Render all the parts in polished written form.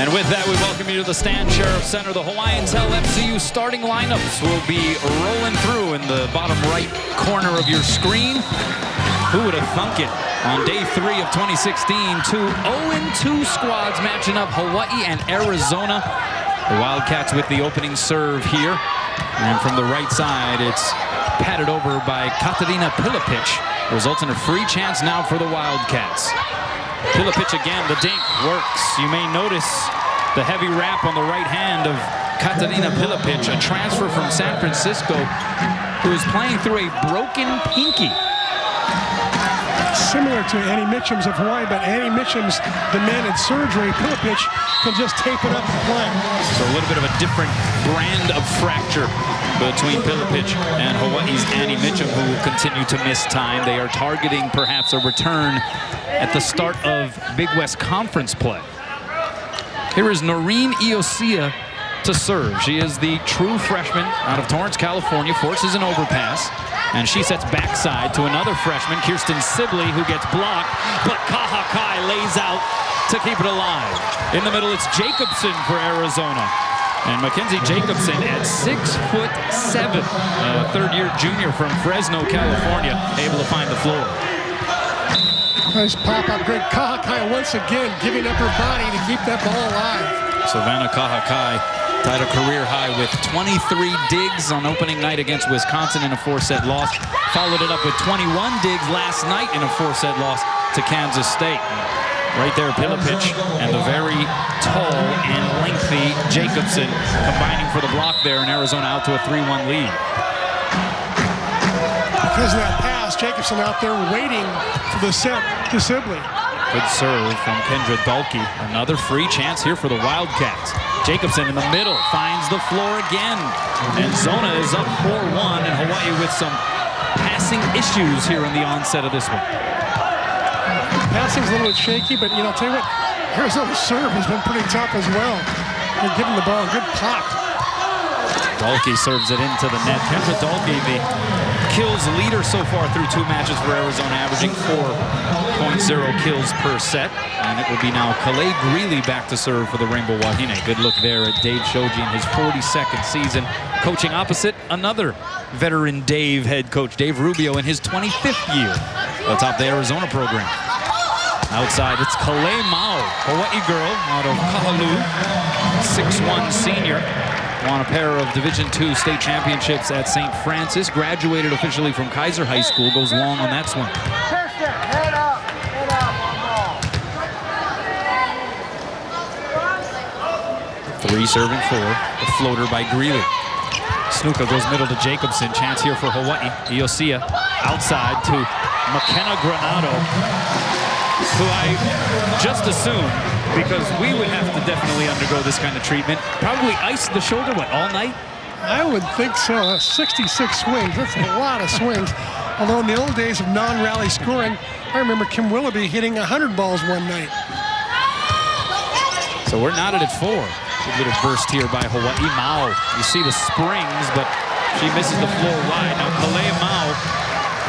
And with that, we welcome you to the Stan Sheriff Center. The Hawaiian Tel FCU starting lineups will be rolling through in the bottom right corner of your screen. Who would have thunk it? On day 3 of 2016, two 0-2 squads matching up, Hawaii and Arizona. The Wildcats with the opening serve here. And from the right side, it's patted over by Katarina Pilipic. Results in a free chance now for the Wildcats. Pilipic again, the dink works. You may notice the heavy wrap on the right hand of Katarina Pilipic, a transfer from San Francisco who is playing through a broken pinky. Similar to Annie Mitchum's of Hawaii, but Annie Mitchum's demanded surgery. Pilipic can just tape it up and play. So a little bit of a different brand of fracture between Pilipic and Hawaii's Annie Mitchum, who will continue to miss time. They are targeting perhaps a return at the start of Big West Conference play. Here is Noreen Iosia to serve. She is the true freshman out of Torrance, California, forces an overpass. And she sets backside to another freshman, Kirsten Sibley, who gets blocked, but Kahakai lays out to keep it alive. In the middle, it's Jacobson for Arizona. And Mackenzie Jacobson at 6'7", a third-year junior from Fresno, California, able to find the floor. Nice pop-up, great. Kahakai once again giving up her body to keep that ball alive. Savannah Kahakai tied a career high with 23 digs on opening night against Wisconsin in a 4-set loss. Followed it up with 21 digs last night in a 4-set loss to Kansas State. Right there, Pilipic and the very tall and lengthy Jacobson combining for the block there, and Arizona out to a 3-1 lead. Because of that pass, Jacobson out there waiting for the set to Sibley. Good serve from Kendra Dahlke. Another free chance here for the Wildcats. Jacobson in the middle finds the floor again. And Zona is up 4-1, and Hawaii with some passing issues here in the onset of this one. Passing's a little bit shaky, but I'll tell you what, Arizona's serve has been pretty tough as well. They're giving the ball a good pop. Dahlke serves it into the net. Kendra Dahlke, the kills leader so far through 2 matches for Arizona, averaging 4.0 kills per set. And it will be now Kalei Greeley back to serve for the Rainbow Wahine. Good look there at Dave Shoji in his 42nd season. Coaching opposite another veteran Dave head coach, Dave Rubio, in his 25th year atop the Arizona program. Outside, it's Kalei Mao, Hawaii girl out of Kahalu, 6'1" senior. Won a pair of Division II state championships at St. Francis. Graduated officially from Kaiser High School. Goes long on that swing. Head up, one more. 3 serving 4. The floater by Greeley. Snuka goes middle to Jacobson. Chance here for Hawaii. Iosia outside to McKenna Granado, who I just assumed, because we would have to definitely undergo this kind of treatment, probably ice the shoulder, all night? I would think so. 66 swings, that's a lot of swings. Although in the old days of non-rally scoring, I remember Kim Willoughby hitting 100 balls one night. So we're knotted at 4. Good little burst here by Hawaii. Mao, you see the springs, but she misses the floor wide. Now Kalei Mao,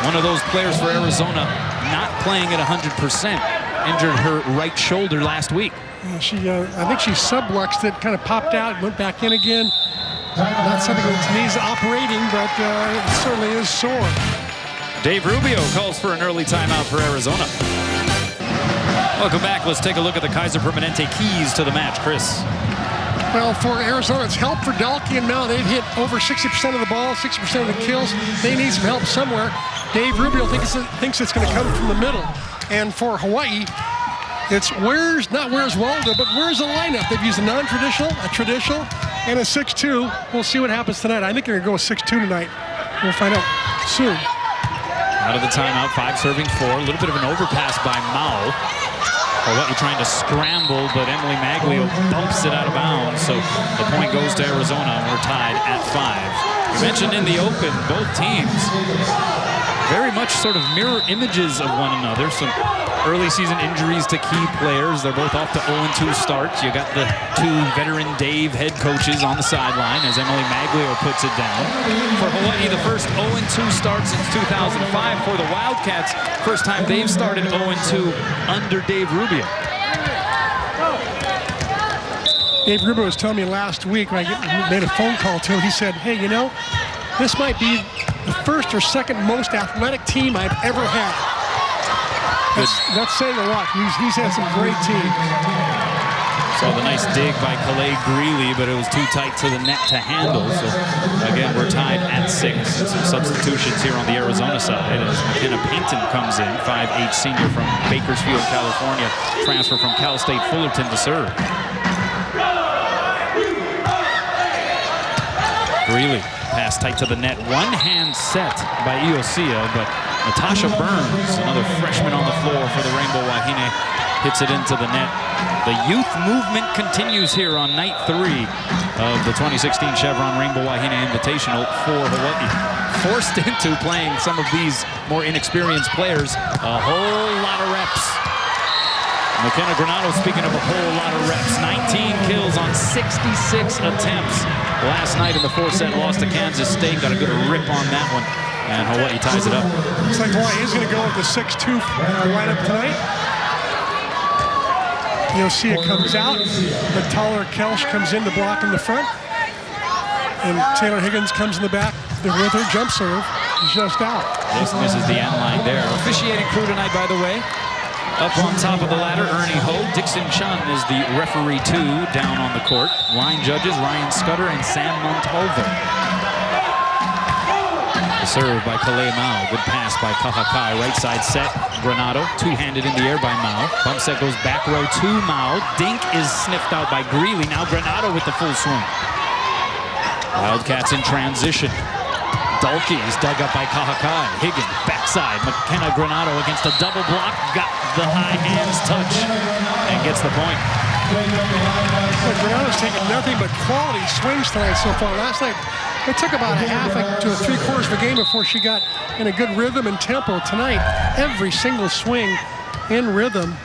one of those players for Arizona, not playing at 100%. Injured her right shoulder last week. I think she subluxed it, kind of popped out, went back in again. Not something that needs operating, but it certainly is sore. Dave Rubio calls for an early timeout for Arizona. Welcome back. Let's take a look at the Kaiser Permanente keys to the match. Chris. Well, for Arizona, it's help for Dahlke and Mao. They've hit over 60% of the ball, 60% of the kills. They need some help somewhere. Dave Rubio thinks it's going to come from the middle. And for Hawaii, it's not where's Waldo, but where's the lineup? They've used a non-traditional, a traditional, and a 6-2. We'll see what happens tonight. I think they're going to go 6-2 tonight. We'll find out soon. Out of the timeout, 5 serving 4. A little bit of an overpass by Mao. Hawaii trying to scramble, but Emily Maglio bumps it out of bounds. So the point goes to Arizona, and we're tied at 5. You mentioned in the open, both teams very much sort of mirror images of one another. Some early season injuries to key players. They're both off to 0-2 starts. You got the 2 veteran Dave head coaches on the sideline as Emily Maglio puts it down. For Hawaii, the first 0-2 start since 2005. For the Wildcats, first time they've started 0-2 under Dave Rubio. Dave Rubio was telling me last week when I made a phone call to him, he said, hey, you know, this might be the first or second most athletic team I've ever had. That's saying a lot. He's had some great teams. Saw the nice dig by Calais Greeley, but it was too tight to the net to handle. So again, we're tied at 6. Some substitutions here on the Arizona side as McKenna Payton comes in, 5'8" senior from Bakersfield, California, transfer from Cal State Fullerton to serve. Greeley, pass tight to the net. One hand set by Iosia, but Natasha Burns, another freshman on the floor for the Rainbow Wahine, hits it into the net. The youth movement continues here on night 3 of the 2016 Chevron Rainbow Wahine Invitational for Hawaii. Forced into playing some of these more inexperienced players a whole lot of reps. McKenna Granado, speaking of a whole lot of reps, 19 kills on 66 attempts. Last night in the 4-set loss to Kansas State, got a good rip on that one, and Hawaii ties it up. Looks like Hawaii is going to go with the 6-2 lineup tonight. Iosia comes out, the taller Kelsch comes in to block in the front, and Taylor Higgins comes in the back with her jump serve, just out. Just misses the end line there. Officiating crew tonight, by the way. Up on top of the ladder, Ernie Ho. Dixon Chun is the referee 2 down on the court. Line judges, Ryan Scudder and Sam Montalvo. The serve by Calais Mao. Good pass by Kahakai. Right side set. Granado, two-handed in the air by Mao. Bump set goes back row to Mao. Dink is sniffed out by Greeley. Now Granado with the full swing. Wildcats in transition. Dalkey is dug up by Kahakai. Higgins, backside. McKenna Granado against a double block. Got the high hands touch and gets the point. Well, Granado's taken nothing but quality swings tonight so far. Last night, it took about a half to 3/4 of the game before she got in a good rhythm and tempo. Tonight, every single swing in rhythm.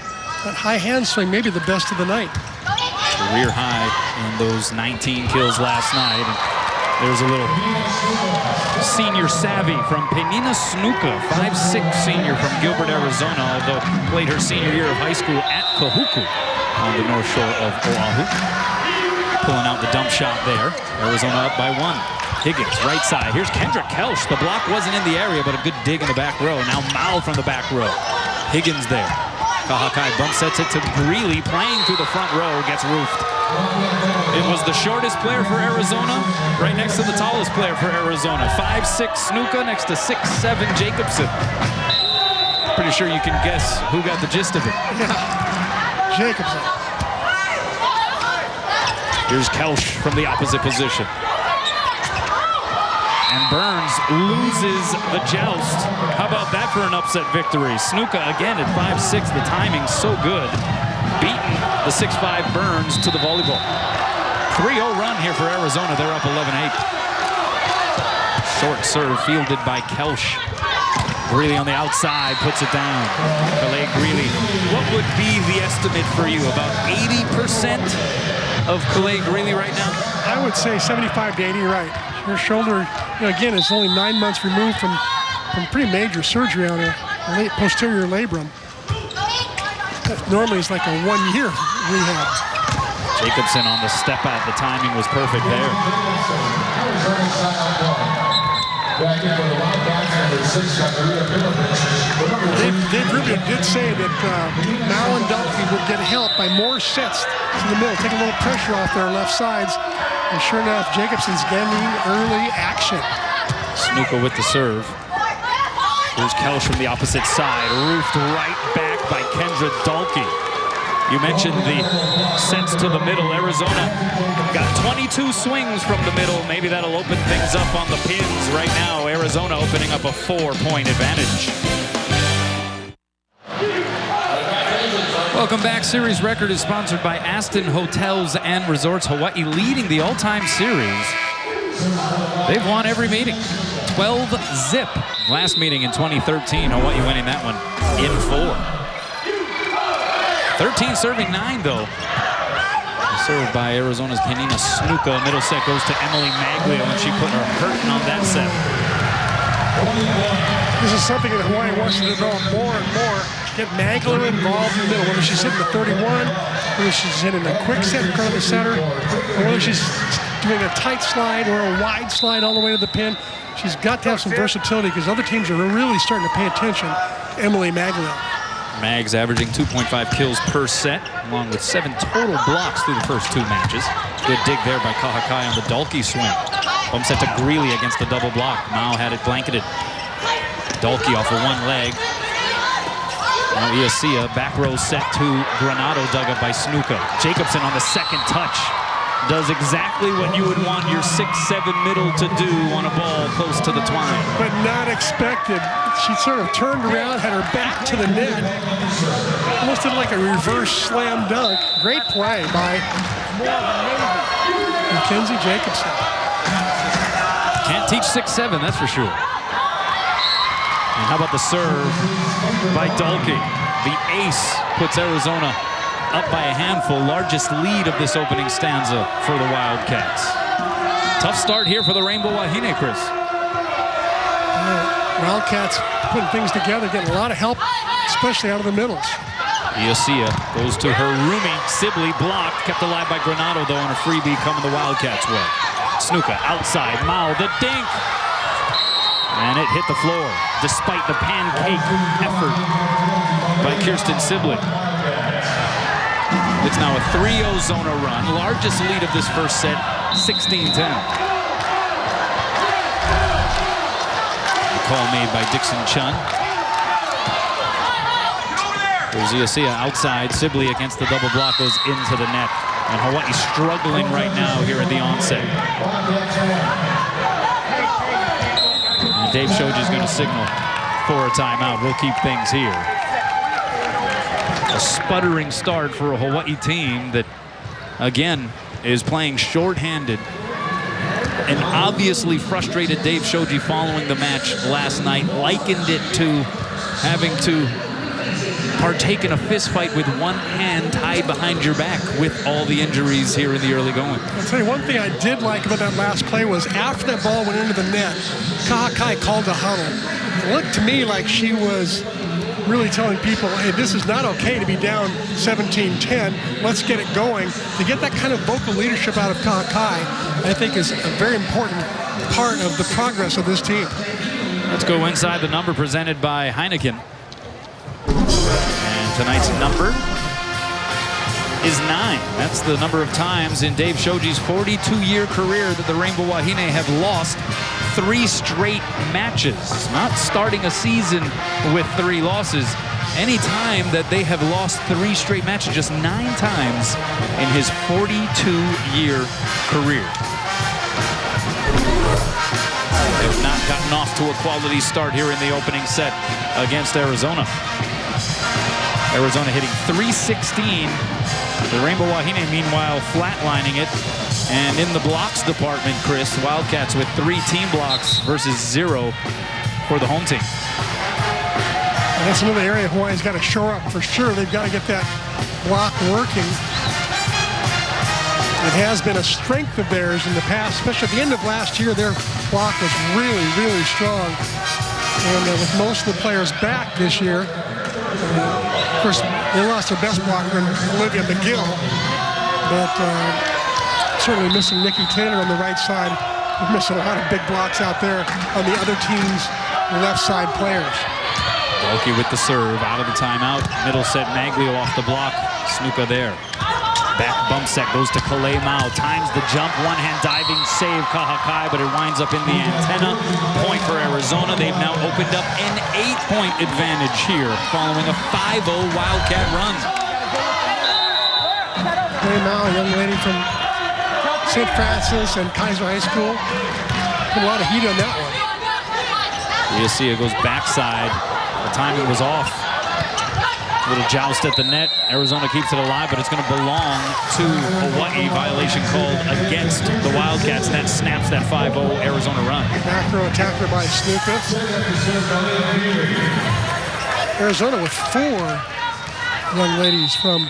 That high hand swing, maybe the best of the night. Career high in those 19 kills last night. And there's a little senior savvy from Penina Snuka, 5'6" senior from Gilbert, Arizona, although played her senior year of high school at Kahuku on the north shore of Oahu. Pulling out the dump shot there. Arizona up by 1. Higgins, right side. Here's Kendra Kelsch. The block wasn't in the area, but a good dig in the back row. Now Mao from the back row. Higgins there. Kahakai bump sets it to Greeley, playing through the front row, gets roofed. It was the shortest player for Arizona, right next to the tallest player for Arizona. 5'6" Snuka next to 6'7" Jacobson. Pretty sure you can guess who got the gist of it. Yeah, Jacobson. Here's Kelsch from the opposite position. And Burns loses the joust. How about that for an upset victory? Snuka again at 5'6", the timing's so good. Beating the 6'5" Burns to the volleyball. 3-0 run here for Arizona. They're up 11-8. Short serve fielded by Kelsch. Greeley on the outside puts it down. Calais Greeley. What would be the estimate for you? About 80% of Calais Greeley right now? I would say 75 to 80, right. Her shoulder, again, is only 9 months removed from pretty major surgery on her posterior labrum. That normally is like a 1-year rehab. Jacobson on the step out. The timing was perfect there. Dave Rubio did say that Mao and Dalkey would get help by more sets to the middle, take a little pressure off their left sides. And sure enough, Jacobson's getting early action. Snuka with the serve. Here's Kelsch from the opposite side. Roofed right back by Kendra Dalkey. You mentioned the sets to the middle. Arizona got 22 swings from the middle. Maybe that'll open things up on the pins. Right now, Arizona opening up a 4-point advantage. Welcome back. Series record is sponsored by Aston Hotels and Resorts Hawaii, leading the all-time series. They've won every meeting. 12-zip. Last meeting in 2013, Hawaii winning that one in 4. 13 serving 9, though. Served by Arizona's Penina Snuka. Middle set goes to Emily Maglio, and she put her hurting on that set. This is something that Hawaii wants to develop more and more. Get Maglio involved in the middle. Whether she's hitting the 31, whether she's hitting a quick set in front of the center, or whether she's doing a tight slide or a wide slide all the way to the pin. She's got to have some versatility because other teams are really starting to pay attention to Emily Maglio. Mags averaging 2.5 kills per set, along with 7 total blocks through the first 2 matches. Good dig there by Kahakai on the Dalkey swing. Bump set to Greeley against the double block. Mao had it blanketed. Dalkey off of one leg. Now Iasia, back row set to Granado, dug up by Snuka. Jacobson on the second touch. Does exactly what you would want your 6'7" middle to do on a ball close to the twine. But not expected. She sort of turned around, had her back to the net. Almost did like a reverse slam dunk. Great play by Mackenzie Jacobson. Can't teach 6'7", that's for sure. And how about the serve by Dalkey? The ace puts Arizona up by a handful, largest lead of this opening stanza for the Wildcats. Tough start here for the Rainbow Wahine, Chris. Wildcats putting things together, getting a lot of help, especially out of the middles. Iasia goes to her roomie. Sibley blocked, kept alive by Granado, though, on a freebie coming the Wildcats' way. Snuka outside, Mao, the dink! And it hit the floor, despite the pancake effort by Kirsten Sibley. It's now a 3-0 Zona run, largest lead of this first set, 16-10. The call made by Dixon Chun. There's Iasia outside, Sibley against the double block goes into the net. And Hawaii struggling right now here at the onset. And Dave Shoji's going to signal for a timeout. We'll keep things here. A sputtering start for a Hawaii team that, again, is playing shorthanded. An obviously frustrated Dave Shoji following the match last night likened it to having to partake in a fist fight with one hand tied behind your back with all the injuries here in the early going. I'll tell you one thing I did like about that last play was after that ball went into the net, Kahakai called a huddle. It looked to me like she was really telling people, hey, this is not okay to be down 17-10. Let's get it going. To get that kind of vocal leadership out of Kahakai, I think is a very important part of the progress of this team. Let's go inside the number presented by Heineken. And tonight's number is 9. That's the number of times in Dave Shoji's 42-year career that the Rainbow Wahine have lost 3 straight matches. Not starting a season with 3 losses. Any time that they have lost 3 straight matches, just 9 times in his 42-year career. They have not gotten off to a quality start here in the opening set against Arizona. Arizona hitting .316. The Rainbow Wahine, meanwhile, flatlining it. And in the blocks department, Chris, Wildcats with 3 team blocks versus 0 for the home team. And that's another area Hawaii's got to shore up for sure. They've got to get that block working. It has been a strength of theirs in the past, especially at the end of last year. Their block was really, really strong. And with most of the players back this year, of course, they lost their best blocker, Olivia McGill. But certainly missing Nikki Taylor on the right side. We're missing a lot of big blocks out there on the other team's left side players. Dalkey with the serve, out of the timeout. Middle set, Maglio off the block. Snuka there. Back bump set goes to Kalei Mao. Times the jump, one-hand diving save Kahakai, but it winds up in the antenna. Point for Arizona. They've now opened up an 8-point advantage here following a 5-0 Wildcat run. Kalei Mao, a young lady from St. Francis and Kaiser High School. Put a lot of heat on that one. Iasia goes backside. The timing was off. Little joust at the net. Arizona keeps it alive, but it's going to belong to Hawaii. Violation called against the Wildcats. That snaps that 5-0 Arizona run. Macro attacker by Snuka. Arizona with 4 young ladies from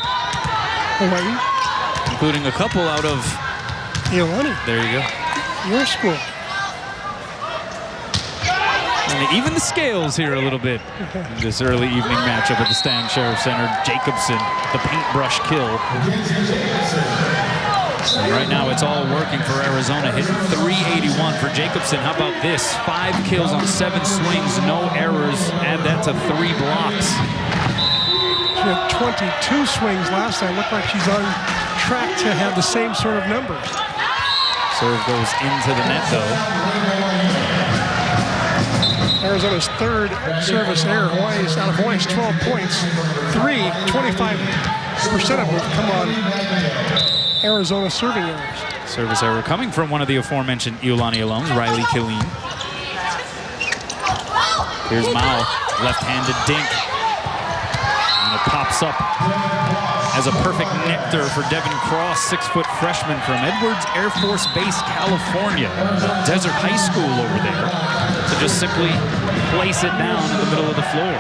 Hawaii. Including a couple out of Iolani. There you go. Your school. And even the scales here a little bit. This early evening matchup at the Stan Sheriff Center. Jacobson, the paintbrush kill. And right now it's all working for Arizona, hitting .381 for Jacobson. How about this? 5 kills on 7 swings, no errors. Add that to 3 blocks. She had 22 swings last time. Looked like she's on track to have the same sort of numbers. Serve goes into the net, though. Arizona's 3rd service error. Out of Hawaii's 12 points, 25% of them come on Arizona serving errors. Service error coming from one of the aforementioned Iolani alums, Riley Killeen. Here's Mao, left-handed dink. And it pops up as a perfect nectar for Devin Cross, 6-foot freshman from Edwards Air Force Base, California. Desert High School over there. To just simply place it down in the middle of the floor.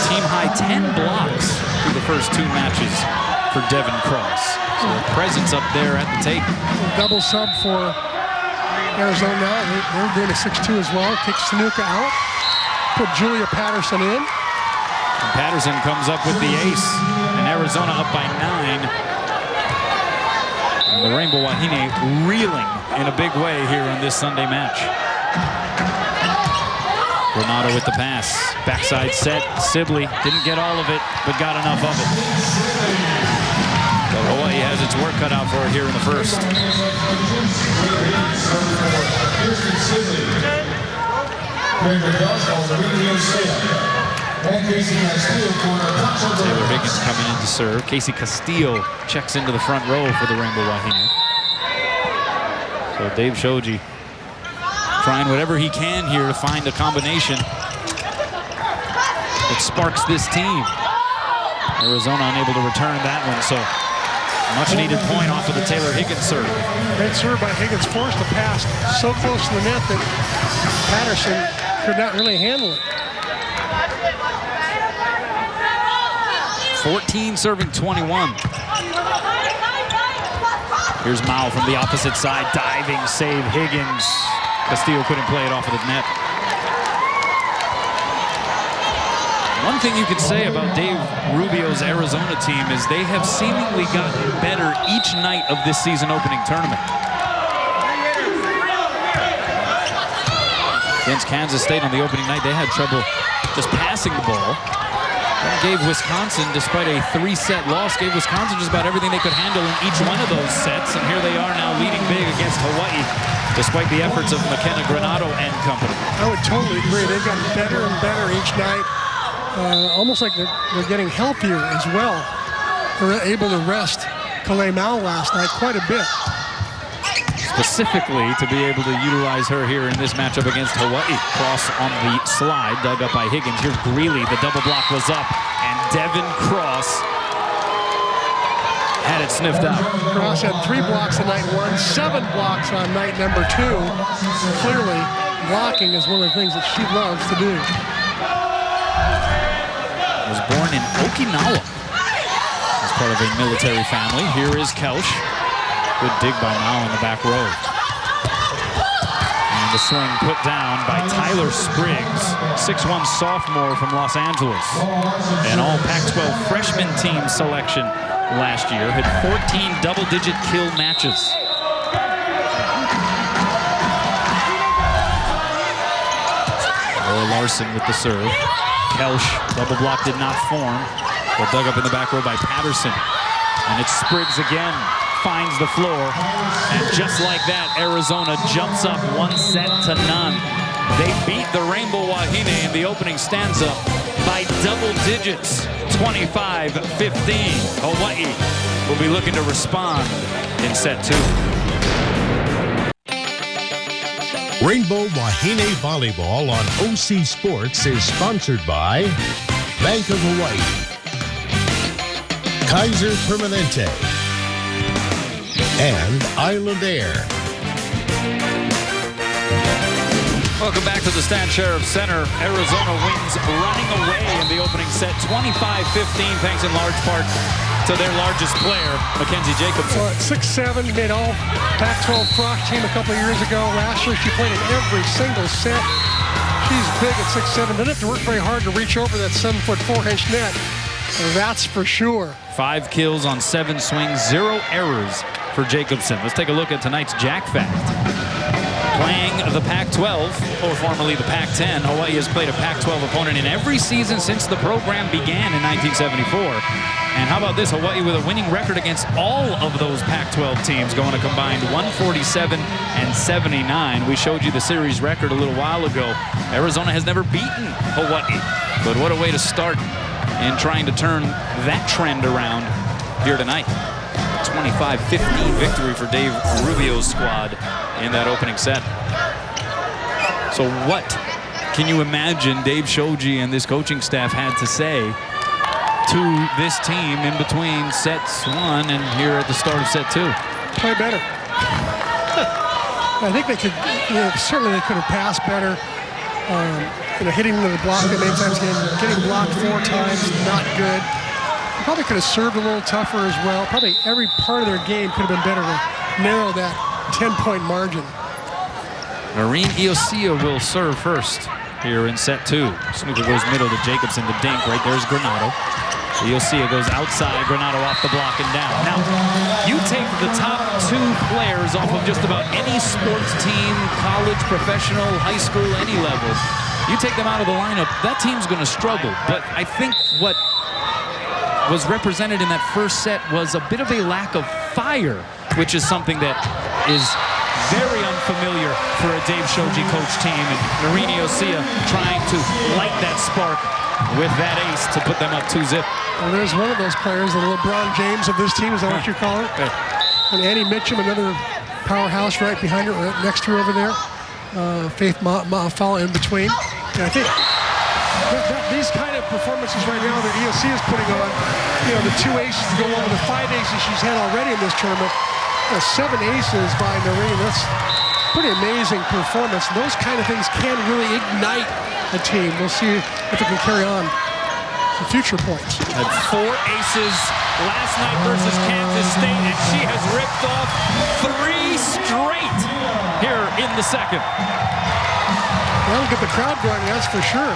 Team high 10 blocks through the first 2 matches for Devin Cross. So a presence up there at the tape. Double sub for Arizona now. They're doing a 6-2 as well. Kick Sanuka out. Put Julia Patterson in. And Patterson comes up with the ace. And Arizona up by 9. And the Rainbow Wahine reeling in a big way here on this Sunday match. Renato with the pass. Backside set. Sibley didn't get all of it, but got enough of it. So Hawaii has its work cut out for it here in the first. Taylor Higgins coming in to serve. Casey Castillo checks into the front row for the Rainbow Wahine. So Dave Shoji trying whatever he can here to find a combination that sparks this team. Arizona unable to return that one, so much needed point off of the Taylor Higgins serve. Great serve by Higgins, forced the pass so close to the net that Patterson could not really handle it. 14 serving 21. Here's Mao from the opposite side, diving save Higgins. Castillo couldn't play it off of the net. One thing you could say about Dave Rubio's Arizona team is they have seemingly gotten better each night of this season opening tournament. Against Kansas State on the opening night, they had trouble just passing the ball. That gave Wisconsin, despite a 3-set loss, gave Wisconsin just about everything they could handle in each one of those sets. And here they are now leading big against Hawaii, despite the efforts of McKenna Granato and company. I would totally agree. They've gotten better and better each night. Almost like they're getting healthier as well. They were able to rest Kalei Mao last night quite a bit. Specifically to be able to utilize her here in this matchup against Hawaii. Cross on the slide, dug up by Higgins. Here Greeley, the double block was up, and Devin Cross had it sniffed out. Cross had 3 blocks on night 1, 7 blocks on night number 2. Clearly, blocking is one of the things that she loves to do. Was born in Okinawa as part of a military family. Here is Kelsch. Good dig by Mao in the back row. And the swing put down by Tyler Spriggs, 6'1" sophomore from Los Angeles. An all Pac-12 freshman team selection last year. Had 14 double-digit kill matches. Laura Larson with the serve. Kelsch, double block did not form, but dug up in the back row by Patterson. And it's Spriggs again, finds the floor. And just like that, Arizona jumps up 1-0. They beat the Rainbow Wahine in the opening stanza by double digits, 25-15. Hawaii will be looking to respond in set 2. Rainbow Wahine Volleyball on OC Sports is sponsored by Bank of Hawaii, Kaiser Permanente, and Island Air. Welcome back to the Stan Sheriff Center. Arizona wins running away in the opening set, 25-15, thanks in large part to their largest player, Mackenzie Jacobson. Well, at 6'7", made all Pac-12 frock team a couple of years ago. Last year, she played in every single set. She's big at 6'7". Doesn't have to work very hard to reach over that 7'4" net. That's for sure. 5 kills on 7 swings, 0 errors for Jacobson. Let's take a look at tonight's Jack Fact. Playing the Pac-12, or formerly the Pac-10, Hawaii has played a Pac-12 opponent in every season since the program began in 1974. And how about this? Hawaii with a winning record against all of those Pac-12 teams, going a combined 147 and 79. We showed you the series record a little while ago. Arizona has never beaten Hawaii. But what a way to start in trying to turn that trend around here tonight. 25-15 victory for Dave Rubio's squad in that opening set. So what can you imagine Dave Shoji and this coaching staff had to say to this team in between sets 1 and here at the start of set 2? Play better. I think they could, certainly they could have passed better. Hitting into the block that many times, getting blocked 4 times, not good. Probably could have served a little tougher as well. Probably every part of their game could have been better to narrow that 10-point margin. Noreen Iosia will serve first here in set 2. Snooker goes middle to Jacobson to Dink. Right there's Granado. Iosia goes outside. Granado off the block and down. Now, you take the top 2 players off of just about any sports team, college, professional, high school, any level. You take them out of the lineup, that team's going to struggle. But I think what was represented in that first set was a bit of a lack of fire, which is something that is very unfamiliar for a Dave Shoji coach team. And Noreen Iosia trying to light that spark with that ace to put them up 2-zip. Well, there's one of those players, the LeBron James of this team, is that what you call it? And Annie Mitchum, another powerhouse right behind her, right next to her over there. Faith Ma'afala in between. And I think these kind of performances right now that EOC is putting on, the 2 aces to go over the 5 aces she's had already in this tournament, 7 aces by Noreen, that's pretty amazing performance. And those kind of things can really ignite a team. We'll see if it can carry on to future points. Had 4 aces last night versus Kansas State, and she has ripped off 3 straight here in the second. That'll get the crowd going, that's for sure.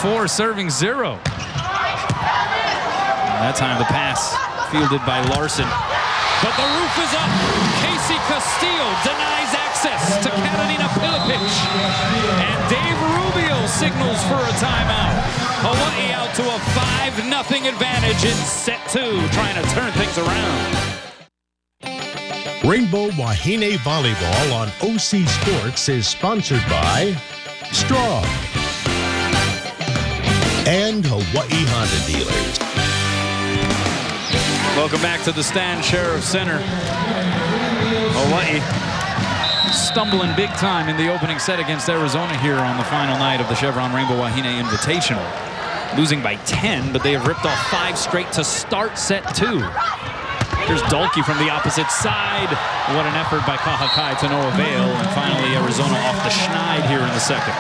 Four serving 0. And that time the pass fielded by Larson. But the roof is up. Casey Castillo denies access to Katarina Pilipic. And Dave Rubio signals for a timeout. Hawaii out to a 5-0 advantage in set 2, trying to turn things around. Rainbow Wahine Volleyball on OC Sports is sponsored by Straw and Hawaii Honda Dealers. Welcome back to the Stan Sheriff Center. Hawaii stumbling big time in the opening set against Arizona here on the final night of the Chevron Rainbow Wahine Invitational. Losing by 10, but they have ripped off 5 straight to start set 2. Here's Dalkey from the opposite side. What an effort by Kahakai to no avail. And finally, Arizona off the schneid here in the second.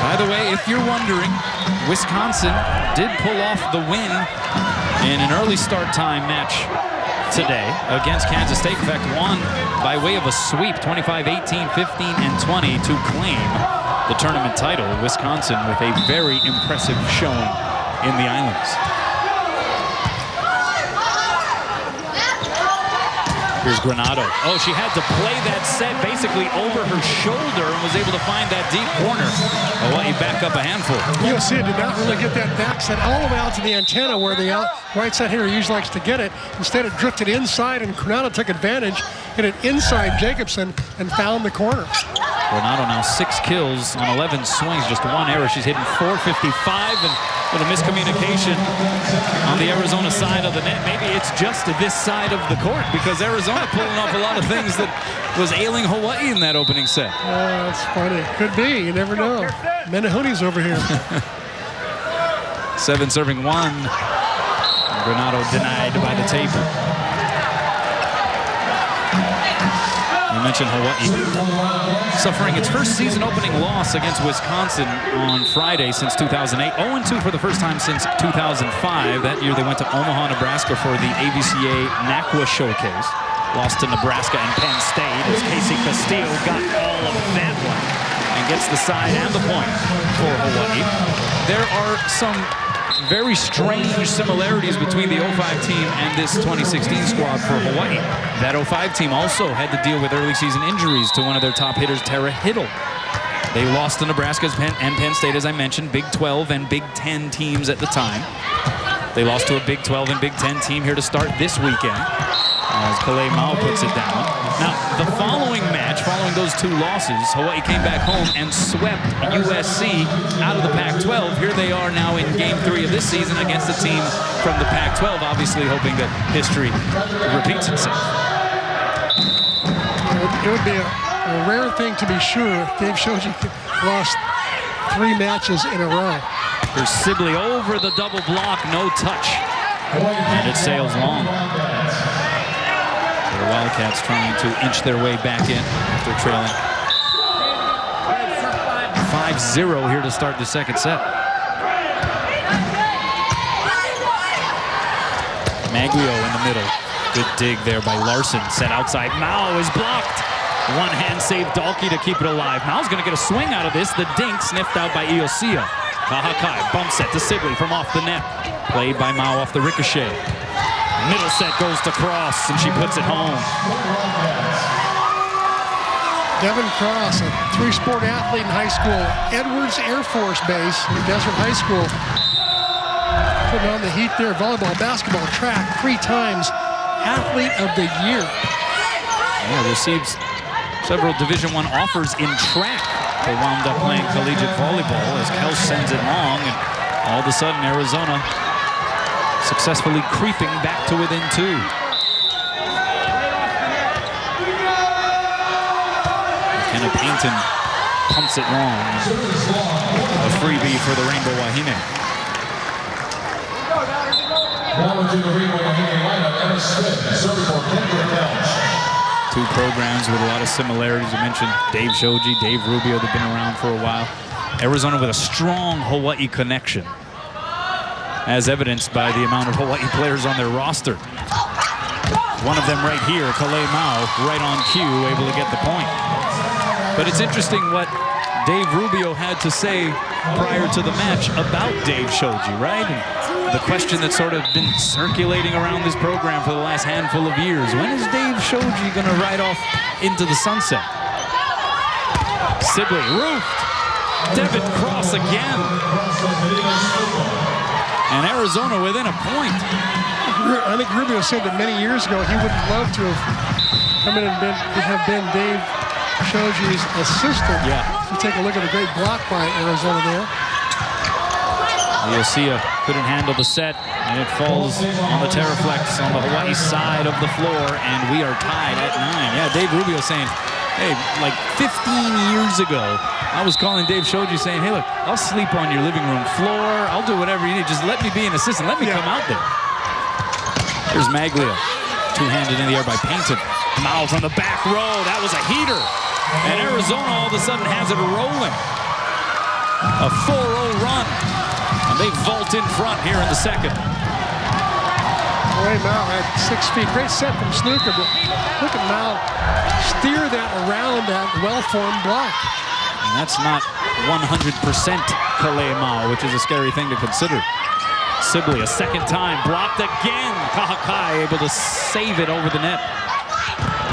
By the way, if you're wondering, Wisconsin did pull off the win in an early start time match today against Kansas State. In fact, won by way of a sweep, 25-18, 15, and 20 to claim the tournament title. Wisconsin with a very impressive showing in the Islands. Here's Granado. Oh, she had to play that set basically over her shoulder and was able to find that deep corner. Hawaii back up a handful. You'll see it did not really get that back set all the way out to the antenna where the right side hitter usually likes to get it. Instead, it drifted inside, and Granado took advantage, hit it inside Jacobson, and found the corner. Granado now 6 kills on 11 swings, just 1 error. She's hitting .455, and with a miscommunication on the Arizona side of the net. Maybe it's just this side of the court, because Arizona pulling off a lot of things that was ailing Hawaii in that opening set. That's funny. Could be. You never know. Menahuni's over here. 7 serving 1. Granado denied by the tape. You mentioned Hawaii suffering its first season opening loss against Wisconsin on Friday since 2008. 0-2 for the first time since 2005. That year they went to Omaha, Nebraska for the AVCA NACWA Showcase. Lost to Nebraska and Penn State as Casey Castillo got all of that one and gets the side and the point for Hawaii. There are some very strange similarities between the 05 team and this 2016 squad for Hawaii. That 05 team also had to deal with early season injuries to one of their top hitters, Tara Hiddle. They lost to Nebraska and Penn State, as I mentioned, Big 12 and Big 10 teams at the time. They lost to a Big 12 and Big 10 team here to start this weekend, as Kalei Mao puts it down. Now, the following match, following those two losses, Hawaii came back home and swept USC out of the Pac-12. Here they are now in Game 3 of this season against a team from the Pac-12, obviously hoping that history repeats itself. It would be a rare thing to be sure if Dave Shoji lost 3 matches in a row. Here's Sibley over the double block, no touch. And it sails long. The Wildcats trying to inch their way back in after trailing 5-0 here to start the second set. Maglio in the middle. Good dig there by Larson. Set outside. Mao is blocked. One hand save Dalkey to keep it alive. Mao's going to get a swing out of this. The dink sniffed out by Iosia. Kahakai bump set to Sibley from off the net. Played by Mao off the ricochet. Middle set goes to Cross, and she puts it home. Devin Cross, a 3-sport athlete in high school, Edwards Air Force Base in Desert High School. Putting on the heat there, volleyball, basketball, track, 3 times Athlete of the Year. Yeah, receives several Division I offers in track. They wound up playing collegiate volleyball as Kelch sends it long, and all of a sudden Arizona successfully creeping back to within 2. McKenna Painton pumps it long. A freebie for the Rainbow Wahine. Two programs with a lot of similarities. You mentioned Dave Shoji, Dave Rubio, they've been around for a while. Arizona with a strong Hawaii connection, as evidenced by the amount of Hawaii players on their roster. One of them right here, Kalei Mao, right on cue, able to get the point. But it's interesting what Dave Rubio had to say prior to the match about Dave Shoji, right? And the question that's sort of been circulating around this program for the last handful of years. When is Dave Shoji going to ride off into the sunset? Sibley roofed. Devin Cross again. And Arizona within a point. I think Rubio said that many years ago he would love to have come in and have been Dave Shoji's assistant. Yeah. You take a look at the great block by Arizona there. Iosia couldn't handle the set, and it falls on the Terraflex on the Hawaii side of the floor, and we are tied at 9. Yeah, Dave Rubio saying, hey, like 15 years ago, I was calling Dave Shoji saying, hey, look, I'll sleep on your living room floor. I'll do whatever you need. Just let me be an assistant. Let me come out there. Here's Maglio. Two-handed in the air by Painton. Mao from the back row. That was a heater. And Arizona all of a sudden has it rolling. A 4-0 run. And they vault in front here in the second. Boy, Mao at 6 feet. Great set from Snooker, but look at Mao steer that around that well-formed block. And that's not 100% Kalei Mao, which is a scary thing to consider. Sibley a second time, blocked again. Kahakai able to save it over the net.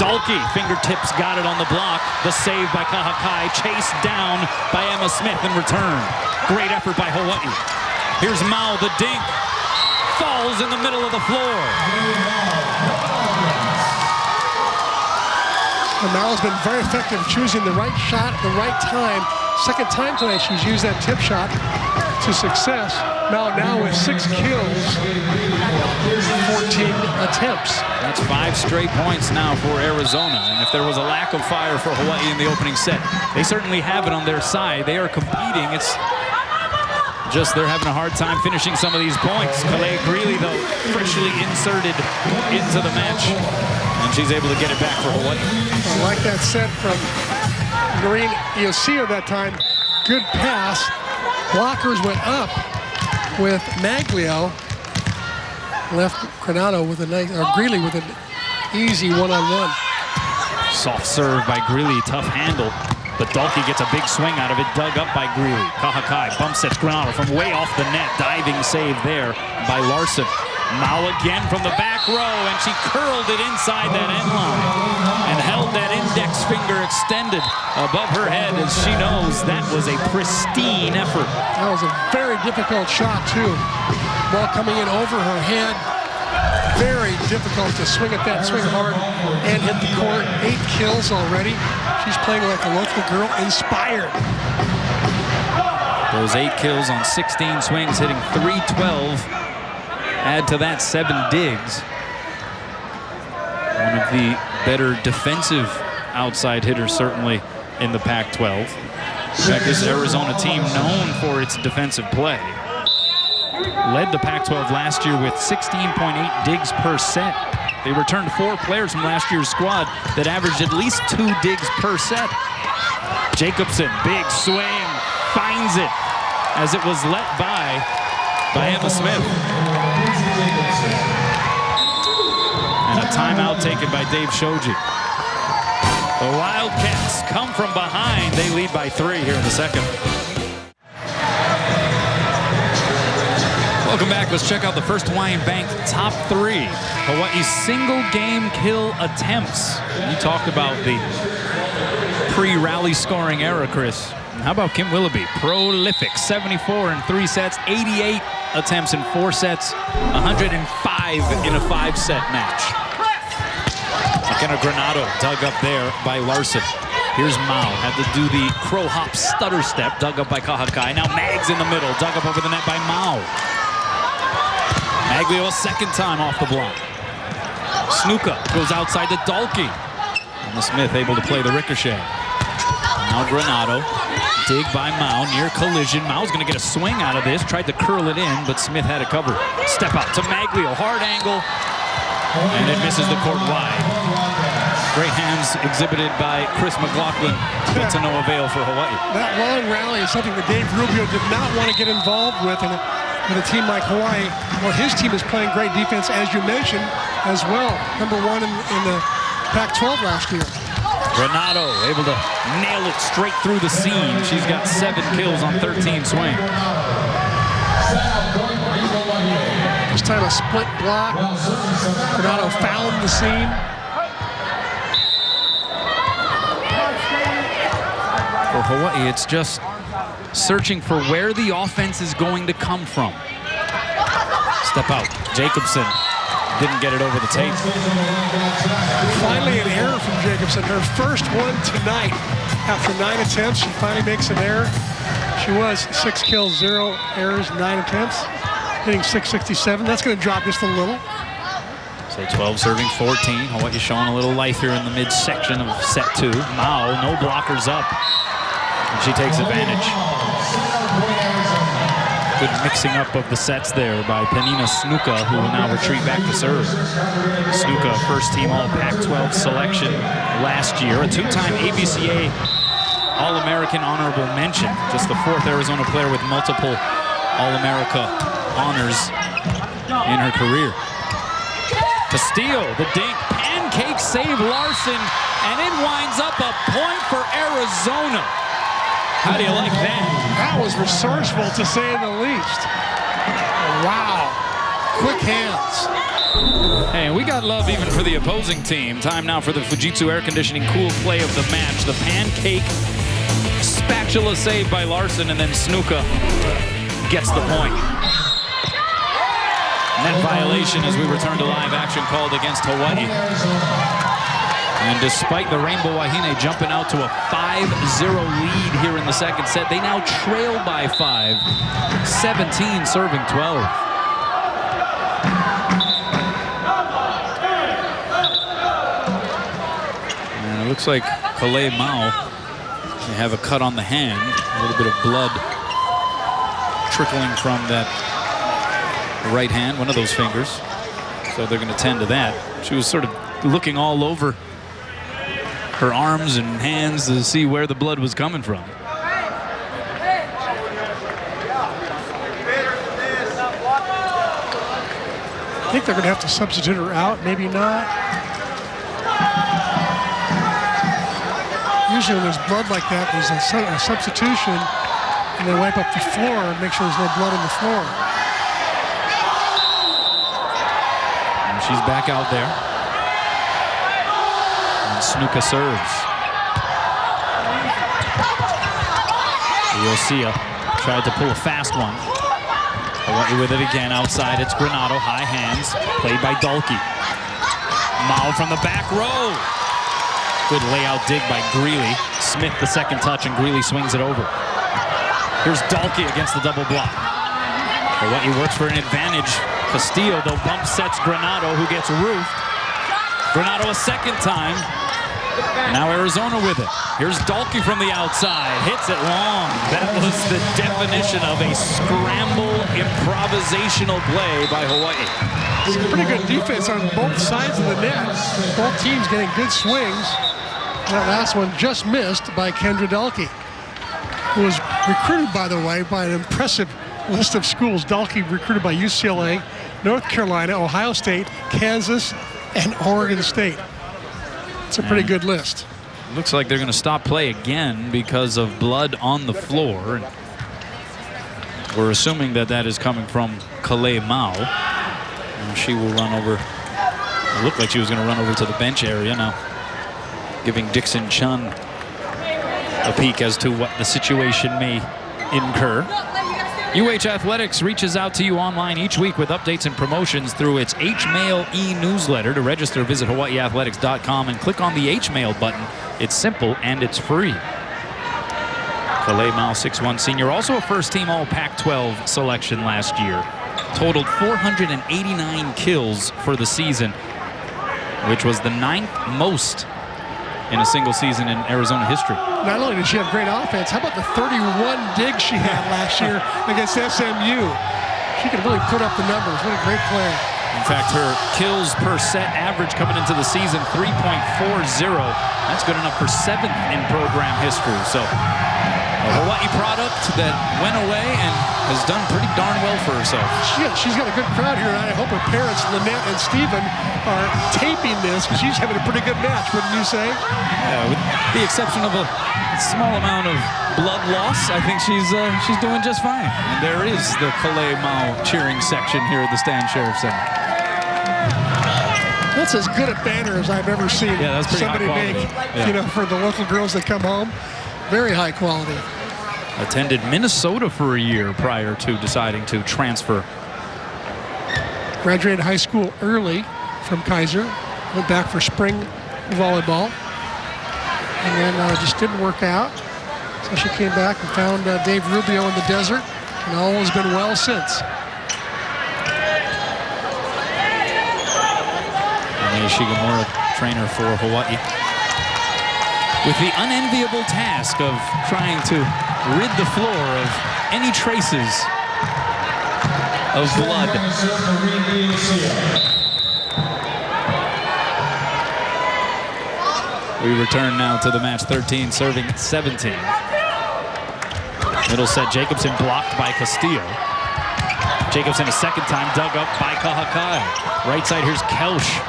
Dalkey, fingertips got it on the block. The save by Kahakai, chased down by Emma Smith in return. Great effort by Hawaii. Here's Mao, the dink. Falls in the middle of the floor. And Mao's been very effective choosing the right shot at the right time. Second time tonight she's used that tip shot to success. Mao now with 6 kills, 14 attempts. That's 5 straight points now for Arizona. And if there was a lack of fire for Hawaii in the opening set, they certainly have it on their side. They are competing. It's just they're having a hard time finishing some of these points. Kalei Greeley, though, freshly inserted into the match. And she's able to get it back for Hawaii. I like that set from Noreen Iosio that time. Good pass. Blockers went up with Maglio. Left Granado with a nice, or Greeley with an easy one-on-one. Soft serve by Greeley, tough handle. But Dalkey gets a big swing out of it, dug up by Greeley. Kahakai bumps at Granado from way off the net. Diving save there by Larson. Mao again from the back row, and she curled it inside that end line and held that index finger extended above her head as she knows that was a pristine effort. That was a very difficult shot, too. Ball coming in over her head. Very difficult to swing at that, swing hard, and hit the court. 8 kills already. She's playing like a local girl, inspired. Those 8 kills on 16 swings, hitting .312. Add to that 7 digs. One of the better defensive outside hitters, certainly, in the Pac-12. In fact, this Arizona team known for its defensive play. Led the Pac-12 last year with 16.8 digs per set. They returned 4 players from last year's squad that averaged at least 2 digs per set. Jacobson, big swing, finds it as it was let by Emma Smith. And a timeout taken by Dave Shoji. The Wildcats come from behind. They lead by 3 here in the second. Welcome back. Let's check out the first Hawaiian Bank top 3. Hawaii's single game kill attempts. You talked about the pre-rally scoring era, Chris. How about Kim Willoughby? Prolific, 74 in 3 sets, 88 attempts in 4 sets, 105 in a 5-set match. McKenna Granado dug up there by Larson. Here's Mao, had to do the crow hop stutter step, dug up by Kahakai. Now Mags in the middle, dug up over the net by Mao. Maglio a second time off the block. Snuka goes outside to Dalkey. And the Smith able to play the ricochet. Now Granado. Dig by Mao, near collision. Mao's going to get a swing out of this. Tried to curl it in, but Smith had it covered. Step out to Maglio, hard angle, and it misses the court wide. Great hands exhibited by Chris McLaughlin, but to no avail for Hawaii. That long rally is something that Dave Rubio did not want to get involved with, and with a team like Hawaii, well, his team is playing great defense, as you mentioned, as well. #1 in the Pac-12 last year. Granado able to nail it straight through the seam. She's got 7 kills on 13 swings. This time a split block. Granado found the seam. For Hawaii, it's just searching for where the offense is going to come from. Step out. Jacobson didn't get it over the tape. Finally an error from Jacobson. Her first one tonight. After 9 attempts, she finally makes an error. She was 6 kills, 0 errors, 9 attempts. Hitting .667. That's going to drop just a little. So 12 serving 14. Hawaii showing a little life here in the midsection of set 2. Mao, no blockers up. And she takes advantage. Good mixing up of the sets there by Penina Snuka, who will now retreat back to serve. Snuka, first team All-Pac-12 selection last year. A 2-time ABCA All-American honorable mention. Just the 4th Arizona player with multiple All-America honors in her career. Castillo, the dink, pancake save Larson, and it winds up a point for Arizona. How do you like that? That was resourceful, to say the least. Wow. Quick hands. Hey, we got love even for the opposing team. Time now for the Fujitsu air conditioning cool play of the match. The pancake spatula save by Larson, and then Snuka gets the point. Net violation as we return to live action called against Hawaii. And despite the Rainbow Wahine jumping out to a 5-0 lead here in the second set, they now trail by 5, 17 serving 12. And it looks like Kalei Mao may have a cut on the hand, a little bit of blood trickling from that right hand, one of those fingers. So they're going to tend to that. She was sort of looking all over her arms and hands to see where the blood was coming from. I think they're going to have to substitute her out, maybe not. Usually when there's blood like that, there's a substitution, and they wipe up the floor and make sure there's no blood on the floor. And she's back out there. And Snuka serves. Yosia tried to pull a fast one. Hawaii with it again outside. It's Granato, high hands, played by Dalkey. Mao from the back row. Good layout dig by Greeley. Smith the second touch, and Greeley swings it over. Here's Dalkey against the double block. Hawaii works for an advantage. Castillo, though, bump sets Granato, who gets roofed. Granato a second time. Now Arizona with it. Here's Dalkey from the outside. Hits it long. That was the definition of a scramble improvisational play by Hawaii. It's a pretty good defense on both sides of the net. Both teams getting good swings. That last one just missed by Kendra Dalkey, who was recruited, by the way, by an impressive list of schools. Dalkey recruited by UCLA, North Carolina, Ohio State, Kansas, and Oregon State. It's a pretty good list. Looks like they're going to stop play again because of blood on the floor. And we're assuming that that is coming from Calais Mao. And she will run over. It looked like she was going to run over to the bench area now, giving Dixon Chun a peek as to what the situation may incur. UH Athletics reaches out to you online each week with updates and promotions through its H-Mail e-newsletter. To register, visit hawaiiathletics.com and click on the H-Mail button. It's simple and it's free. Calais Mao, 6'1" senior, also a first-team All-Pac-12 selection last year. Totaled 489 kills for the season, which was the 9th most in a single season in Arizona history. Not only did she have great offense, how about the 31 digs she had last year against SMU? She could really put up the numbers. What a great player. In fact, her kills per set average coming into the season, 3.40. That's good enough for 7th in program history. So a Hawaii product that went away and has done pretty darn well for herself. She's got a good crowd here tonight. I hope her parents, Lynette and Stephen, are taping this, because she's having a pretty good match, wouldn't you say? Yeah, with the exception of a small amount of blood loss, I think she's doing just fine. And there is the Calais Mao cheering section here at the Stan Sheriff Center. That's as good a banner as I've ever seen that's pretty somebody high make, quality. for the local girls that come home. Very high quality. Attended Minnesota for a year prior to deciding to transfer. Graduated high school early from Kaiser. Went back for spring volleyball. And then just didn't work out. So she came back and found Dave Rubio in the desert. And all has been well since. Renee Shigemura, trainer for Hawaii, with the unenviable task of trying to rid the floor of any traces of blood. We return now to the match. 13 serving 17. Middle set, Jacobson blocked by Castillo. Jacobson a second time dug up by Kahakai. Right side, here's Kelsch.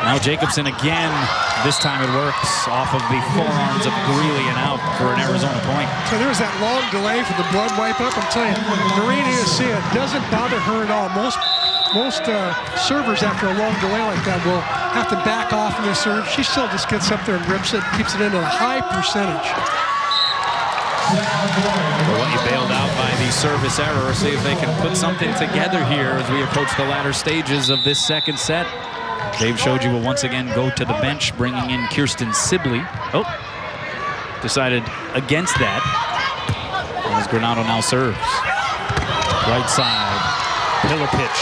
Now Jacobson again. This time it works off of the forearms of Greeley and out for an Arizona point. So there was that long delay for the blood wipe up. I'm telling you, Marina Yosia doesn't bother her at all. Most servers after a long delay like that will have to back off in their serve. She still just gets up there and rips it, keeps it into a high percentage. Hawaii bailed out by the service error. See if they can put something together here as we approach the latter stages of this second set. Dave showed you will once again go to the bench, bringing in Kirsten Sibley. Oh, decided against that. As Granato now serves. Right side, pillar pitch.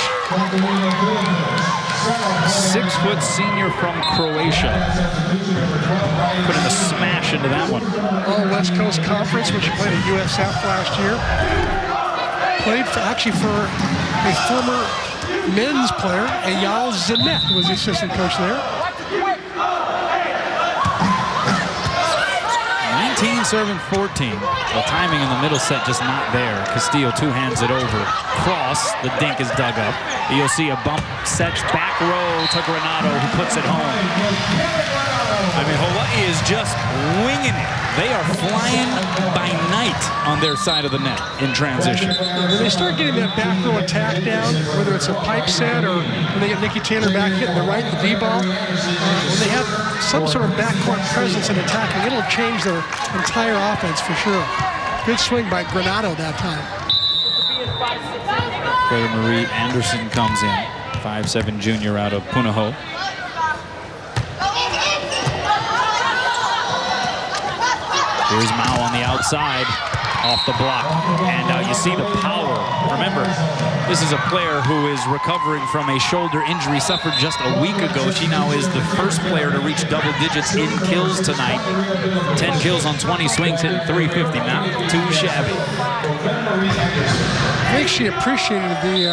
6-foot senior from Croatia. Putting a smash into that one. All West Coast Conference, which she played at USF last year. Played for a former men's player, Eyal Zemet, was the assistant coach there. 19 serving 14. The timing in the middle set just not there. Castillo two-hands it over. Cross, the dink is dug up. You'll see a bump set back row to Granado, who puts it home. I mean, Hawaii is just winging it. They are flying by night on their side of the net in transition. When they start getting that back row attack down, whether it's a pipe set or when they get Nikki Taylor back hitting the right, the D-ball, when they have some sort of backcourt presence in attacking, it'll change their entire offense for sure. Good swing by Granado that time. Claire Marie Anderson comes in, 5'7" junior out of Punahou. Here's Mao on the outside, off the block, and you see the power. Remember, this is a player who is recovering from a shoulder injury suffered just a week ago. She now is the first player to reach double digits in kills tonight. 10 kills on 20 swings, hitting 350, not too shabby. I think she appreciated the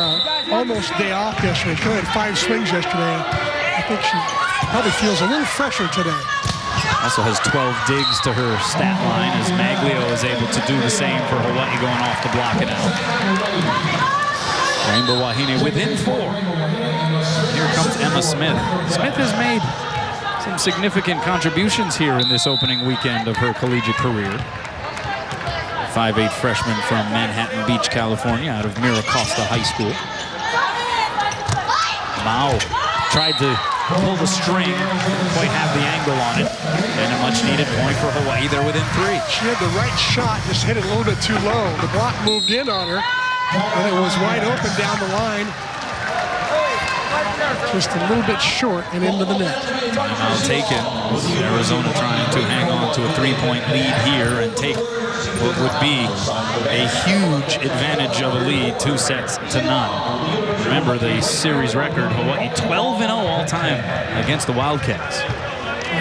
almost day off yesterday. She only had 5 swings yesterday. I think she probably feels a little fresher today. Also has 12 digs to her stat line as Maglio is able to do the same for Hawaii going off the block and out. Rainbow Wahine within 4. Here comes Emma Smith. Smith has made some significant contributions here in this opening weekend of her collegiate career. 5'8" freshman from Manhattan Beach, California, out of Miracosta High School. Mao tried to pull the string, didn't quite have the angle on it, and a much-needed point for Hawaii. They're within 3. She had the right shot, just hit it a little bit too low. The block moved in on her, and it was wide open down the line. Just a little bit short and into the net. Timeout taken. Arizona trying to hang on to a 3-point lead here and take what would be a huge advantage of a lead, 2 sets to none. Remember the series record, Hawaii 12-0 all time against the Wildcats.